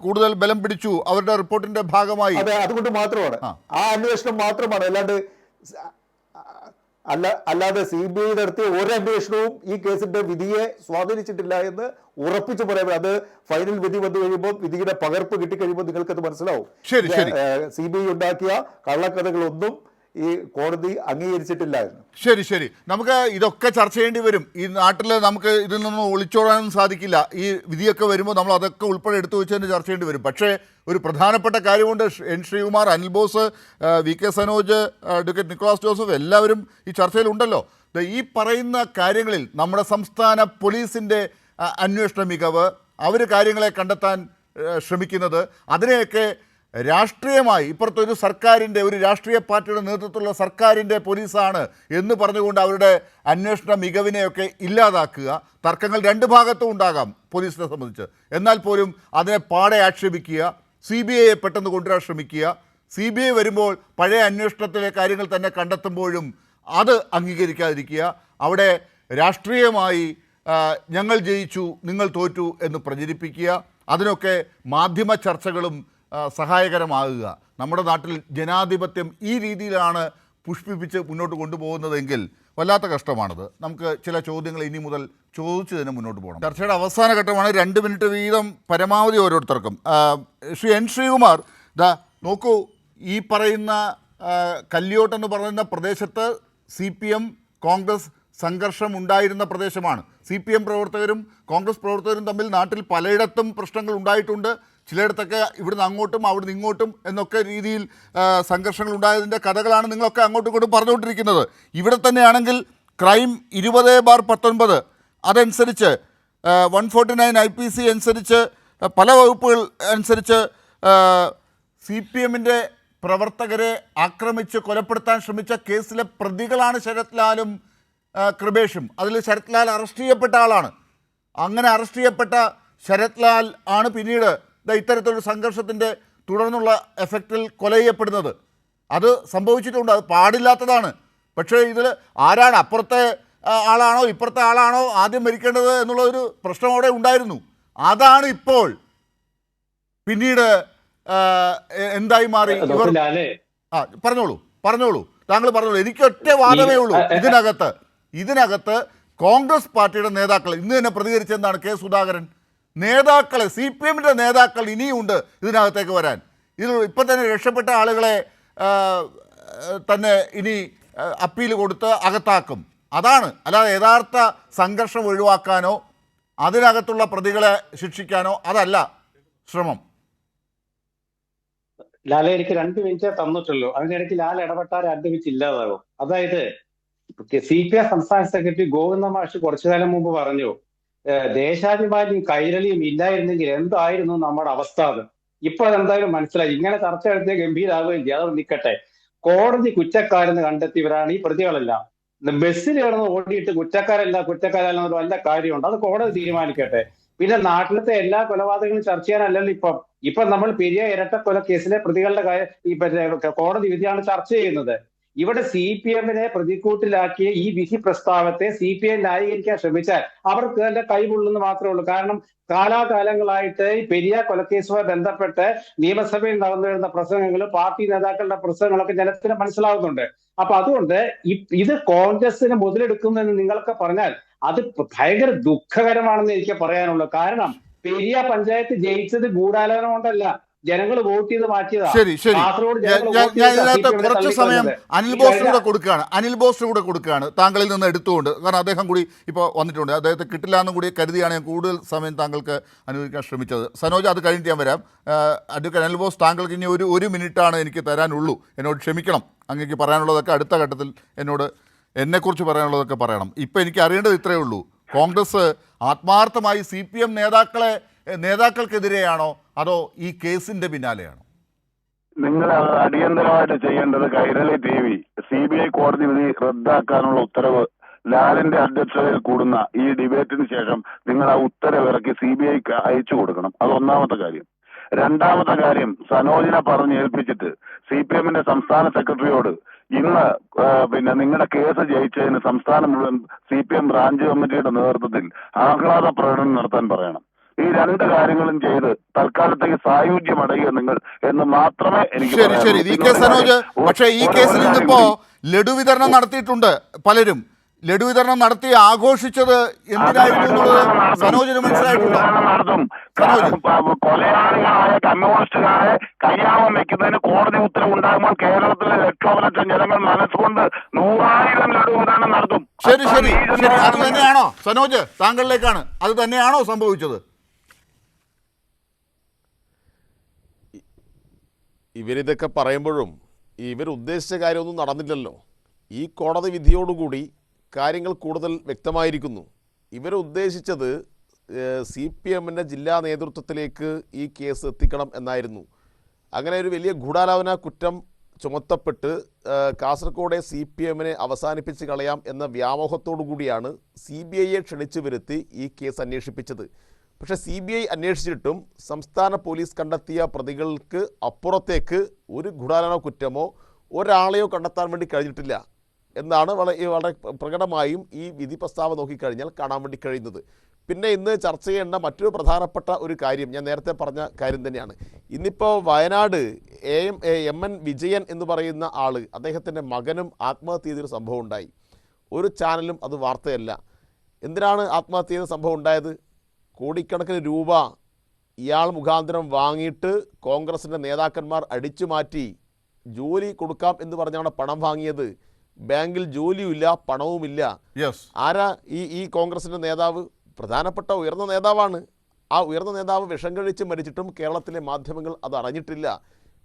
കൂടുതൽ ബലം പിടിച്ചു അവരുടെ റിപ്പോർട്ടിന്റെ ഭാഗമായി. അതെ, അതുകൊണ്ട് മാത്രമാണ് ആ അന്വേഷണം മാത്രമാണ്. അല്ലാതെ CBI നടത്തിയ ഒരു അന്വേഷണവും ഈ കേസിന്റെ വിധിയെ സ്വാധീനിച്ചിട്ടില്ല എന്ന് ഉറപ്പിച്ചു പറയാം. അത് ഫൈനൽ വിധി വന്നു കഴിയുമ്പോൾ, വിധിയുടെ പകർപ്പ് കിട്ടിക്കഴിയുമ്പോൾ നിങ്ങൾക്കത് മനസ്സിലാവും. CBI ഉണ്ടാക്കിയ കള്ളക്കഥകളൊന്നും ഈ കോടതി അംഗീകരിച്ചിട്ടില്ല എന്ന്. ശരി, നമുക്ക് ഇതൊക്കെ ചർച്ച ചെയ്യേണ്ടി വരും. ഈ നാട്ടിൽ നമുക്ക് ഇതിൽ നിന്നും ഒളിച്ചോടാനും സാധിക്കില്ല. ഈ വിധിയൊക്കെ വരുമ്പോൾ നമ്മൾ അതൊക്കെ ഉൾപ്പെടെ എടുത്തു വെച്ച് തന്നെ ചർച്ച ചെയ്യേണ്ടി വരും. പക്ഷേ ഒരു പ്രധാനപ്പെട്ട കാര്യമുണ്ട്. N. Sreekumar, Anil Bose, VK Sanoj, advocate Nicholas Joseph എല്ലാവരും ഈ ചർച്ചയിലുണ്ടല്ലോ. ഈ പറയുന്ന കാര്യങ്ങളിൽ നമ്മുടെ സംസ്ഥാന പോലീസിൻ്റെ അന്വേഷണ മികവ്, അവർ കാര്യങ്ങളെ കണ്ടെത്താൻ ശ്രമിക്കുന്നത്, അതിനെയൊക്കെ രാഷ്ട്രീയമായി ഇപ്പുറത്തൊരു സർക്കാരിൻ്റെ, ഒരു രാഷ്ട്രീയ പാർട്ടിയുടെ നേതൃത്വത്തിലുള്ള സർക്കാരിൻ്റെ പോലീസാണ് എന്ന് പറഞ്ഞുകൊണ്ട് അവരുടെ അന്വേഷണ മികവിനെയൊക്കെ ഇല്ലാതാക്കുക. തർക്കങ്ങൾ രണ്ട് ഭാഗത്തും ഉണ്ടാകാം പോലീസിനെ സംബന്ധിച്ച്. എന്നാൽ പോലും അതിനെ പാടെ ആക്ഷേപിക്കുക, CBIയെ പെട്ടെന്ന് കൊണ്ടുവരാൻ ശ്രമിക്കുക. CBI വരുമ്പോൾ പഴയ അന്വേഷണത്തിലെ കാര്യങ്ങൾ തന്നെ കണ്ടെത്തുമ്പോഴും അത് അംഗീകരിക്കാതിരിക്കുക. അവിടെ രാഷ്ട്രീയമായി ഞങ്ങൾ ജയിച്ചു നിങ്ങൾ തോറ്റു എന്ന് പ്രചരിപ്പിക്കുക. അതിനൊക്കെ മാധ്യമ ചർച്ചകളും സഹായകരമാകുക. നമ്മുടെ നാട്ടിൽ ജനാധിപത്യം ഈ രീതിയിലാണ് പുഷ്പിപ്പിച്ച് മുന്നോട്ട് കൊണ്ടുപോകുന്നതെങ്കിൽ വല്ലാത്ത കഷ്ടമാണത്. നമുക്ക് ചില ചോദ്യങ്ങൾ ഇനി മുതൽ ചോദിച്ചു തന്നെ മുന്നോട്ട് പോകണം. ചർച്ചയുടെ അവസാന ഘട്ടമാണ്. 2 മിനിറ്റ് വീതം പരമാവധി ഓരോരുത്തർക്കും. ശ്രീ N. ശ്രീകുമാർ, നോക്കൂ, ഈ പറയുന്ന കല്യോട്ടെന്ന് പറയുന്ന പ്രദേശത്ത് CPM കോൺഗ്രസ് സംഘർഷം ഉണ്ടായിരുന്ന പ്രദേശമാണ്. CPM പ്രവർത്തകരും കോൺഗ്രസ് പ്രവർത്തകരും തമ്മിൽ നാട്ടിൽ പലയിടത്തും പ്രശ്നങ്ങൾ ഉണ്ടായിട്ടുണ്ട്. ചിലയിടത്തൊക്കെ ഇവിടുന്ന് അങ്ങോട്ടും അവിടുന്ന് ഇങ്ങോട്ടും എന്നൊക്കെ രീതിയിൽ സംഘർഷങ്ങൾ ഉണ്ടായതിൻ്റെ കഥകളാണ് നിങ്ങളൊക്കെ അങ്ങോട്ടും ഇങ്ങോട്ടും പറഞ്ഞുകൊണ്ടിരിക്കുന്നത്. ഇവിടെ തന്നെയാണെങ്കിൽ ക്രൈം 20/19 അതനുസരിച്ച് 149 IPC അനുസരിച്ച് പല വകുപ്പുകൾ അനുസരിച്ച് CPMൻ്റെ പ്രവർത്തകരെ ആക്രമിച്ച് കൊലപ്പെടുത്താൻ ശ്രമിച്ച കേസിലെ പ്രതികളാണ് ശരത് ലാലും കൃപേഷും. അതിൽ ശരത് ലാൽ അറസ്റ്റ് ചെയ്യപ്പെട്ട ആളാണ്. അങ്ങനെ അറസ്റ്റ് ചെയ്യപ്പെട്ട ശരത് ലാൽ ആണ് പിന്നീട് ഇത്തരത്തിലൊരു സംഘർഷത്തിൻ്റെ തുടർന്നുള്ള എഫക്റ്റിൽ കൊല ചെയ്യപ്പെടുന്നത്. അത് സംഭവിച്ചിട്ടുണ്ട്, അത് പാടില്ലാത്തതാണ്. പക്ഷേ ഇതിൽ ആരാണ്, അപ്പുറത്തെ ആളാണോ ഇപ്പുറത്തെ ആളാണോ ആദ്യം മരിക്കേണ്ടത് എന്നുള്ളൊരു പ്രശ്നം അവിടെ ഉണ്ടായിരുന്നു. അതാണ് ഇപ്പോൾ പിന്നീട് എന്തായി മാറി. പറഞ്ഞോളൂ താങ്കൾ പറഞ്ഞോളൂ. എനിക്ക് ഒറ്റ വാദമേ ഉള്ളൂ. ഇതിനകത്ത് കോൺഗ്രസ് പാർട്ടിയുടെ നേതാക്കൾ ഇന്ന് തന്നെ പ്രതികരിച്ചെന്താണ് K. സുധാകരൻ. നേതാക്കളെ, CPMൻ്റെ നേതാക്കൾ ഇനിയുണ്ട് ഇതിനകത്തേക്ക് വരാൻ. ഇതിൽ ഇപ്പം തന്നെ രക്ഷപ്പെട്ട ആളുകളെ തന്നെ ഇനി അപ്പീൽ കൊടുത്ത് അകത്താക്കും. അതാണ്, അല്ലാതെ യഥാർത്ഥ സംഘർഷം ഒഴിവാക്കാനോ അതിനകത്തുള്ള പ്രതികളെ ശിക്ഷിക്കാനോ അതല്ല ശ്രമം. ലാലെ, എനിക്ക് 2 മിനിറ്റ് തന്നിട്ടുള്ളൂ. അതിനിടയ്ക്ക് ലാൽ ഇടപെട്ടാൽ 2 മിനിറ്റ് ഇല്ലാതാകും. അതായത് CPI സംസ്ഥാന സെക്രട്ടറി ഗോവിന്ദ മാഷ് കുറച്ചു കാലം മുമ്പ് പറഞ്ഞു, ദേശാഭിമാനിയും കൈരളിയും ഇല്ലായിരുന്നെങ്കിൽ എന്തായിരുന്നു നമ്മുടെ അവസ്ഥ എന്ന്. ഇപ്പൊ അതെന്തായാലും മനസ്സിലായി. ഇങ്ങനെ ചർച്ച എടുത്ത് ഗംഭീരാകുകയും ചെയ്യും. അത് നിൽക്കട്ടെ. കോടതി കുറ്റക്കാരെന്ന് കണ്ടെത്തിയവരാണ് ഈ പ്രതികളെല്ലാം. ബസ്സിൽ കിടന്ന് ഓടിയിട്ട് കുറ്റക്കാരല്ല വല്ല കാര്യമുണ്ട്. അത് കോടതി തീരുമാനിക്കട്ടെ. പിന്നെ നാട്ടിലത്തെ എല്ലാ കൊലപാതകങ്ങളും ചർച്ച ചെയ്യാനല്ലല്ലോ ഇപ്പൊ നമ്മൾ പെരിയ ഇരട്ട കൊല കേസിലെ പ്രതികളുടെ കോടതി വിധിയാണ് ചർച്ച ചെയ്യുന്നത്. ഇവിടെ CPMനെ പ്രതിക്കൂട്ടിലാക്കിയ ഈ വിധി പ്രസ്താവത്തെ CPI ന്യായീകരിക്കാൻ ശ്രമിച്ചാൽ അവർക്ക് തന്നെ കൈപൊള്ളുന്നു മാത്രമേ ഉള്ളൂ. കാരണം കാലാകാലങ്ങളായിട്ട് ഈ പെരിയ കൊലക്കേസുമായി ബന്ധപ്പെട്ട് നിയമസഭയിൽ നടന്നു വരുന്ന പ്രസംഗങ്ങളും പാർട്ടി നേതാക്കളുടെ പ്രസംഗങ്ങളൊക്കെ ജനത്തിന് മനസ്സിലാവുന്നുണ്ട്. അപ്പൊ അതുകൊണ്ട് ഇത് കോൺഗ്രസിന് മുതലെടുക്കുമെന്ന് നിങ്ങളൊക്കെ പറഞ്ഞാൽ അത് ഭയങ്കര ദുഃഖകരമാണെന്ന് എനിക്ക് പറയാനുള്ളൂ. കാരണം പെരിയ പഞ്ചായത്ത് ജയിച്ചത് ഗൂഢാലോചന കൊണ്ടല്ല, ജനങ്ങൾ വോട്ട് ചെയ്ത് മാറ്റിയതാണ്. ശരി, ഞാൻ ഇതിനകത്ത് കുറച്ച് സമയം അനിൽ ബോസിന് കൂടെ കൊടുക്കുകയാണ് താങ്കളിൽ നിന്ന് എടുത്തുകൊണ്ട്. കാരണം അദ്ദേഹം കൂടി ഇപ്പോൾ വന്നിട്ടുണ്ട്. അദ്ദേഹത്തെ കിട്ടില്ല എന്നും കൂടി കരുതിയാണ് ഞാൻ കൂടുതൽ സമയം താങ്കൾക്ക് അനുവദിക്കാൻ ശ്രമിച്ചത്. സനോജ്, അത് കഴിഞ്ഞിട്ട് ഞാൻ വരാം. അഡ്വക്കേറ്റ് അനിൽ ബോസ്, താങ്കൾക്ക് ഇനി ഒരു മിനിറ്റാണ് എനിക്ക് തരാനുള്ളൂ. എന്നോട് ക്ഷമിക്കണം. അങ്ങേക്ക് പറയാനുള്ളതൊക്കെ അടുത്ത ഘട്ടത്തിൽ എന്നെക്കുറിച്ച് പറയാനുള്ളതൊക്കെ പറയണം. ഇപ്പം എനിക്ക് അറിയേണ്ടത് ഇത്രയേ ഉള്ളൂ. കോൺഗ്രസ് ആത്മാർത്ഥമായി CPM നേതാക്കൾക്കെതിരെയാണോ അതോ ഈ കേസിൻ്റെ പിന്നാലെയാണോ? നിങ്ങൾ അടിയന്തരമായിട്ട് ചെയ്യേണ്ടത് കൈരളി TV CBI കോടതി വിധി റദ്ദാക്കാനുള്ള ഉത്തരവ് ലാലിന്റെ അധ്യക്ഷതയിൽ കൂടുന്ന ഈ ഡിബേറ്റിന് ശേഷം നിങ്ങൾ ആ ഉത്തരവ് ഇറക്കി CBIക്ക് അയച്ചു കൊടുക്കണം. അത് ഒന്നാമത്തെ കാര്യം. രണ്ടാമത്തെ കാര്യം, സനോജിനെ പറഞ്ഞ് ഏൽപ്പിച്ചിട്ട് CPMന്റെ സംസ്ഥാന സെക്രട്ടറിയോട് ഇന്ന് പിന്നെ നിങ്ങളുടെ കേസ് ജയിച്ചതിന് സംസ്ഥാനം മുഴുവൻ CPM ബ്രാഞ്ച് കമ്മിറ്റിയുടെ നേതൃത്വത്തിൽ ആഹ്ലാദ പ്രകടനം നടത്താൻ പറയണം. ഈ രണ്ട് കാര്യങ്ങളും ചെയ്ത് തൽക്കാലത്തേക്ക് സായുജ്യം അടയുക നിങ്ങൾ എന്ന് മാത്രമേ എനിക്ക് ശരി VK സനോജ്, പക്ഷേ ഈ കേസിൽ നിന്നിപ്പോ ലഡു വിതരണം നടത്തിയിട്ടുണ്ട്. പലരും ലഡു വിതരണം നടത്തി ആഘോഷിച്ചത് എന്തിനായിരുന്നു എന്നുള്ളത് സനോജിന് മനസ്സിലായിട്ടുണ്ടോ? നടത്തും. കൊലയാളികളായ കമ്മ്യൂണിസ്റ്റുകാരെ കയ്യാമം വെക്കുന്നതിന് കോടതി ഉത്തരവ് ഉണ്ടാകുമ്പോൾ കേരളത്തിലെ ലക്ഷോപലക്ഷം ജനങ്ങൾ മനസ്സുകൊണ്ട് 100,000 ലഡു വിതരണം നടത്തും. ശരി അത് തന്നെയാണോ സനോജ്? താങ്കളിലേക്കാണ്. അത് തന്നെയാണോ സംഭവിച്ചത്? ഇവരിതൊക്കെ പറയുമ്പോഴും ഇവർ ഉദ്ദേശിച്ച കാര്യമൊന്നും നടന്നില്ലല്ലോ. ഈ കോടതി വിധിയോടുകൂടി കാര്യങ്ങൾ കൂടുതൽ വ്യക്തമായിരിക്കുന്നു. ഇവരുദ്ദേശിച്ചത് CPMൻ്റെ ജില്ലാ നേതൃത്വത്തിലേക്ക് ഈ കേസ് എത്തിക്കണം എന്നായിരുന്നു. അങ്ങനെ ഒരു വലിയ ഗൂഢാലോചന കുറ്റം ചുമത്തപ്പെട്ട് കാസർഗോഡെ CPMനെ അവസാനിപ്പിച്ച് കളയാം എന്ന വ്യാമോഹത്തോടു കൂടിയാണ് CBIയെ ക്ഷണിച്ചു വരുത്തി ഈ കേസ് അന്വേഷിപ്പിച്ചത്. പക്ഷേ CBI അന്വേഷിച്ചിട്ടും സംസ്ഥാന പോലീസ് കണ്ടെത്തിയ പ്രതികൾക്ക് അപ്പുറത്തേക്ക് ഒരു ഗൂഢാലോചന കുറ്റമോ ഒരാളെയോ കണ്ടെത്താൻ വേണ്ടി കഴിഞ്ഞിട്ടില്ല എന്നാണ് വളരെ പ്രകടമായും ഈ വിധി പ്രസ്താവം നോക്കിക്കഴിഞ്ഞാൽ കാണാൻ വേണ്ടി കഴിയുന്നത്. പിന്നെ ഇന്ന് ചർച്ച ചെയ്യേണ്ട മറ്റൊരു പ്രധാനപ്പെട്ട ഒരു കാര്യം ഞാൻ നേരത്തെ പറഞ്ഞ കാര്യം തന്നെയാണ്. ഇന്നിപ്പോൾ വയനാട് MN വിജയൻ എന്ന് പറയുന്ന ആൾ, അദ്ദേഹത്തിൻ്റെ മകനും ആത്മഹത്യ ചെയ്തൊരു സംഭവം ഉണ്ടായി. ഒരു ചാനലും അത് വാർത്തയല്ല. എന്തിനാണ് ആത്മഹത്യ ചെയ്ത സംഭവം ഉണ്ടായത്? കോടിക്കണക്കിന് രൂപ ഇയാൾ മുഖാന്തരം വാങ്ങിയിട്ട് കോൺഗ്രസിൻ്റെ നേതാക്കന്മാർ അടിച്ചു മാറ്റി ജോലി കൊടുക്കാം എന്ന് പറഞ്ഞാണ് പണം വാങ്ങിയത്. ബാങ്കിൽ ജോലിയുമില്ല, പണവുമില്ല. ആരാ ഈ കോൺഗ്രസിൻ്റെ നേതാവ്? പ്രധാനപ്പെട്ട ഉയർന്ന നേതാവാണ്. ആ ഉയർന്ന നേതാവ് വിഷം കഴിച്ച് മരിച്ചിട്ടും കേരളത്തിലെ മാധ്യമങ്ങൾ അത് അറിഞ്ഞിട്ടില്ല.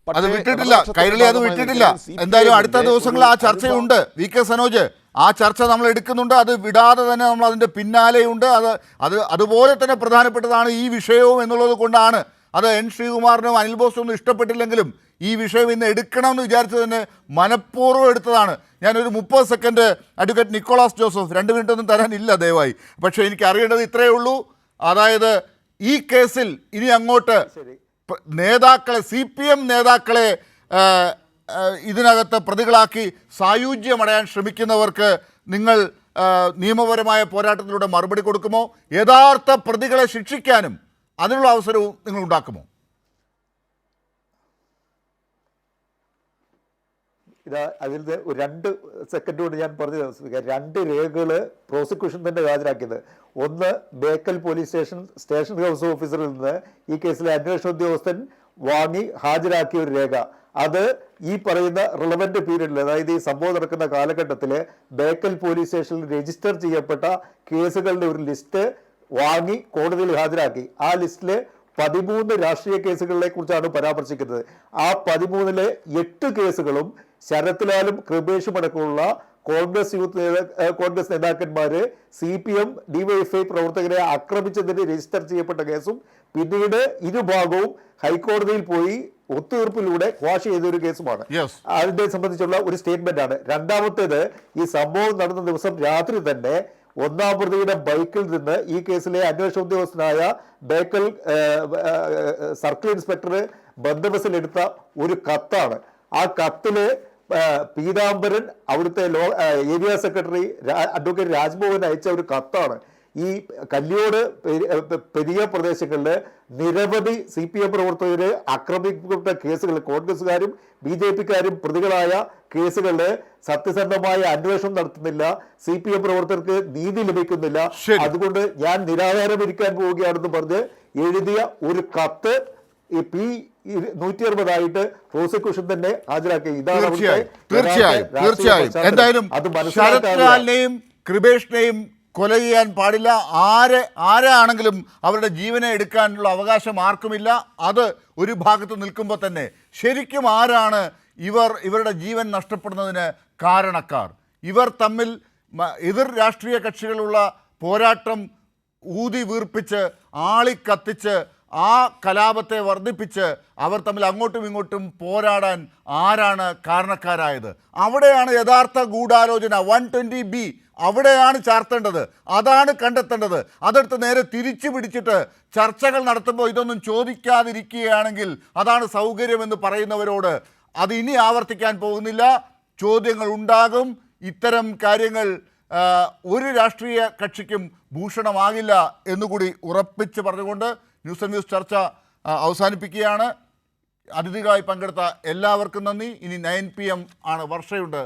അത് വിട്ടിട്ടില്ല, കൈരളി അത് വിട്ടിട്ടില്ല. എന്തായാലും അടുത്ത ദിവസങ്ങളിൽ ആ ചർച്ചയുണ്ട് VK സനോജ്. ആ ചർച്ച നമ്മൾ എടുക്കുന്നുണ്ട്. അത് വിടാതെ തന്നെ നമ്മൾ അതിൻ്റെ പിന്നാലെയുണ്ട്. അതുപോലെ തന്നെ പ്രധാനപ്പെട്ടതാണ് ഈ വിഷയവും എന്നുള്ളത് കൊണ്ടാണ് അത് N ശ്രീകുമാറിനും അനിൽ ബോസിനും ഇഷ്ടപ്പെട്ടില്ലെങ്കിലും ഈ വിഷയം ഇന്ന് എടുക്കണമെന്ന് വിചാരിച്ചത് തന്നെ മനഃപൂർവ്വം എടുത്തതാണ്. ഞാനൊരു 30 സെക്കൻഡ് അഡ്വക്കേറ്റ് നിക്കോളാസ് ജോസഫ്, 2 മിനിറ്റൊന്നും തരാനില്ല ദയവായി. പക്ഷേ എനിക്ക് അറിയേണ്ടത് ഇത്രയേ ഉള്ളൂ. അതായത് ഈ കേസിൽ ഇനി അങ്ങോട്ട് നേതാക്കളെ CPM നേതാക്കളെ ഇതിനകത്ത് പ്രതികളാക്കി സായുജ്യമടയാൻ ശ്രമിക്കുന്നവർക്ക് നിങ്ങൾ നിയമപരമായ പോരാട്ടത്തിലൂടെ മറുപടി കൊടുക്കുമോ? യഥാർത്ഥ പ്രതികളെ ശിക്ഷിക്കാനും അതിനുള്ള അവസരവും നിങ്ങൾ ഉണ്ടാക്കുമോ? അതിൽ 2 സെക്കൻഡ് കൊണ്ട് ഞാൻ പറഞ്ഞു 2 രേഖകൾ പ്രോസിക്യൂഷൻ തന്നെ ഹാജരാക്കിയത്. ഒന്ന്, ബേക്കൽ പോലീസ് സ്റ്റേഷൻ ഹൗസ് ഓഫീസറിൽ നിന്ന് ഈ കേസിലെ അന്വേഷണ ഉദ്യോഗസ്ഥൻ വാങ്ങി ഹാജരാക്കിയ ഒരു രേഖ. അത് ഈ പറയുന്ന റിലവന്റ് പീരീഡിൽ, അതായത് ഈ സംഭവം നടക്കുന്ന കാലഘട്ടത്തിൽ ബേക്കൽ പോലീസ് സ്റ്റേഷനിൽ രജിസ്റ്റർ ചെയ്യപ്പെട്ട കേസുകളുടെ ഒരു ലിസ്റ്റ് വാങ്ങി കോടതിയിൽ ഹാജരാക്കി. ആ ലിസ്റ്റില് 13 രാഷ്ട്രീയ കേസുകളെ കുറിച്ചാണ് പരാമർശിക്കുന്നത്. ആ 13-ലെ 8 കേസുകളും ശരത് ലാലും കൃപേഷും അടക്കമുള്ള കോൺഗ്രസ് നേതാക്കന്മാര് CPM DYFI പ്രവർത്തകരെ ആക്രമിച്ചതിന് രജിസ്റ്റർ ചെയ്യപ്പെട്ട കേസും പിന്നീട് ഇരുഭാഗവും ഹൈക്കോടതിയിൽ പോയി ഒത്തുതീർപ്പിലൂടെ ക്വാഷ് ചെയ്തൊരു കേസുമാണ്. അതിനെ സംബന്ധിച്ചുള്ള ഒരു സ്റ്റേറ്റ്മെന്റ് ആണ്. രണ്ടാമത്തേത്, ഈ സംഭവം നടന്ന ദിവസം രാത്രി തന്നെ 1-ാം പ്രതിയുടെ ബൈക്കിൽ നിന്ന് ഈ കേസിലെ അന്വേഷണ ഉദ്യോഗസ്ഥനായ ബേക്കൽ സർക്കിൾ ഇൻസ്പെക്ടർ ബന്ദോബസ്തിലെടുത്ത ഒരു കത്താണ്. ആ കത്തില് പീതാംബരൻ, അവിടുത്തെ ഏരിയ സെക്രട്ടറി അഡ്വക്കേറ്റ് രാജ്മോഹൻ അയച്ച ഒരു കത്താണ്. ഈ കല്യോട് പെരിയ പ്രദേശങ്ങളിൽ നിരവധി CPM പ്രവർത്തകര് ആക്രമിക്കപ്പെട്ട കേസുകൾ, കോൺഗ്രസുകാരും BJPക്കാരും പ്രതികളായ കേസുകളിൽ സത്യസന്ധമായ അന്വേഷണം നടത്തുന്നില്ല, CPM പ്രവർത്തകർക്ക് നീതി ലഭിക്കുന്നില്ല, അതുകൊണ്ട് ഞാൻ നിരാഹാരം ഇരിക്കാൻ പോവുകയാണെന്ന് പറഞ്ഞ് എഴുതിയ ഒരു കത്ത് P160 പ്രോസിക്യൂഷൻ തന്നെ ഹാജരാക്കി. ഇതാണ് തീർച്ചയായും എന്തായാലും ശരത് ലാലിനെയും കൃപേഷിനെയും കൊല ചെയ്യാൻ പാടില്ല. ആരാണെങ്കിലും അവരുടെ ജീവനെ എടുക്കാനുള്ള അവകാശം ആർക്കുമില്ല. അത് ഒരു ഭാഗത്ത് നിൽക്കുമ്പോൾ തന്നെ ശരിക്കും ആരാണ് ഇവരുടെ ജീവൻ നഷ്ടപ്പെടുന്നതിന് കാരണക്കാർ? ഇവർ തമ്മിൽ എതിർ രാഷ്ട്രീയ കക്ഷികളുള്ള പോരാട്ടം ഊതി വീർപ്പിച്ച് ആളിക്കത്തിച്ച് ആ കലാപത്തെ വർദ്ധിപ്പിച്ച് അവർ തമ്മിൽ അങ്ങോട്ടും ഇങ്ങോട്ടും പോരാടാൻ ആരാണ് കാരണക്കാരായത്? അവിടെയാണ് യഥാർത്ഥ ഗൂഢാലോചന. 120B അവിടെയാണ് ചാർത്തേണ്ടത്, അതാണ് കണ്ടെത്തേണ്ടത്. അതെടുത്ത് നേരെ തിരിച്ചു പിടിച്ചിട്ട് ചർച്ചകൾ നടത്തുമ്പോൾ ഇതൊന്നും ചോദിക്കാതിരിക്കുകയാണെങ്കിൽ അതാണ് സൗകര്യമെന്ന് പറയുന്നവരോട് അത് ഇനി ആവർത്തിക്കാൻ പോകുന്നില്ല. ചോദ്യങ്ങൾ ഉണ്ടാകും. ഇത്തരം കാര്യങ്ങൾ ഒരു രാഷ്ട്രീയ കക്ഷിക്കും ഭൂഷണമാകില്ല എന്നുകൂടി ഉറപ്പിച്ച് പറഞ്ഞുകൊണ്ട് ന്യൂസ് ആൻഡ് വ്യൂസ് ചർച്ച അവസാനിപ്പിക്കുകയാണ്. അതിഥികളായി പങ്കെടുത്ത എല്ലാവർക്കും നന്ദി. ഇനി 9 PM ആണ്. വർഷയുണ്ട്.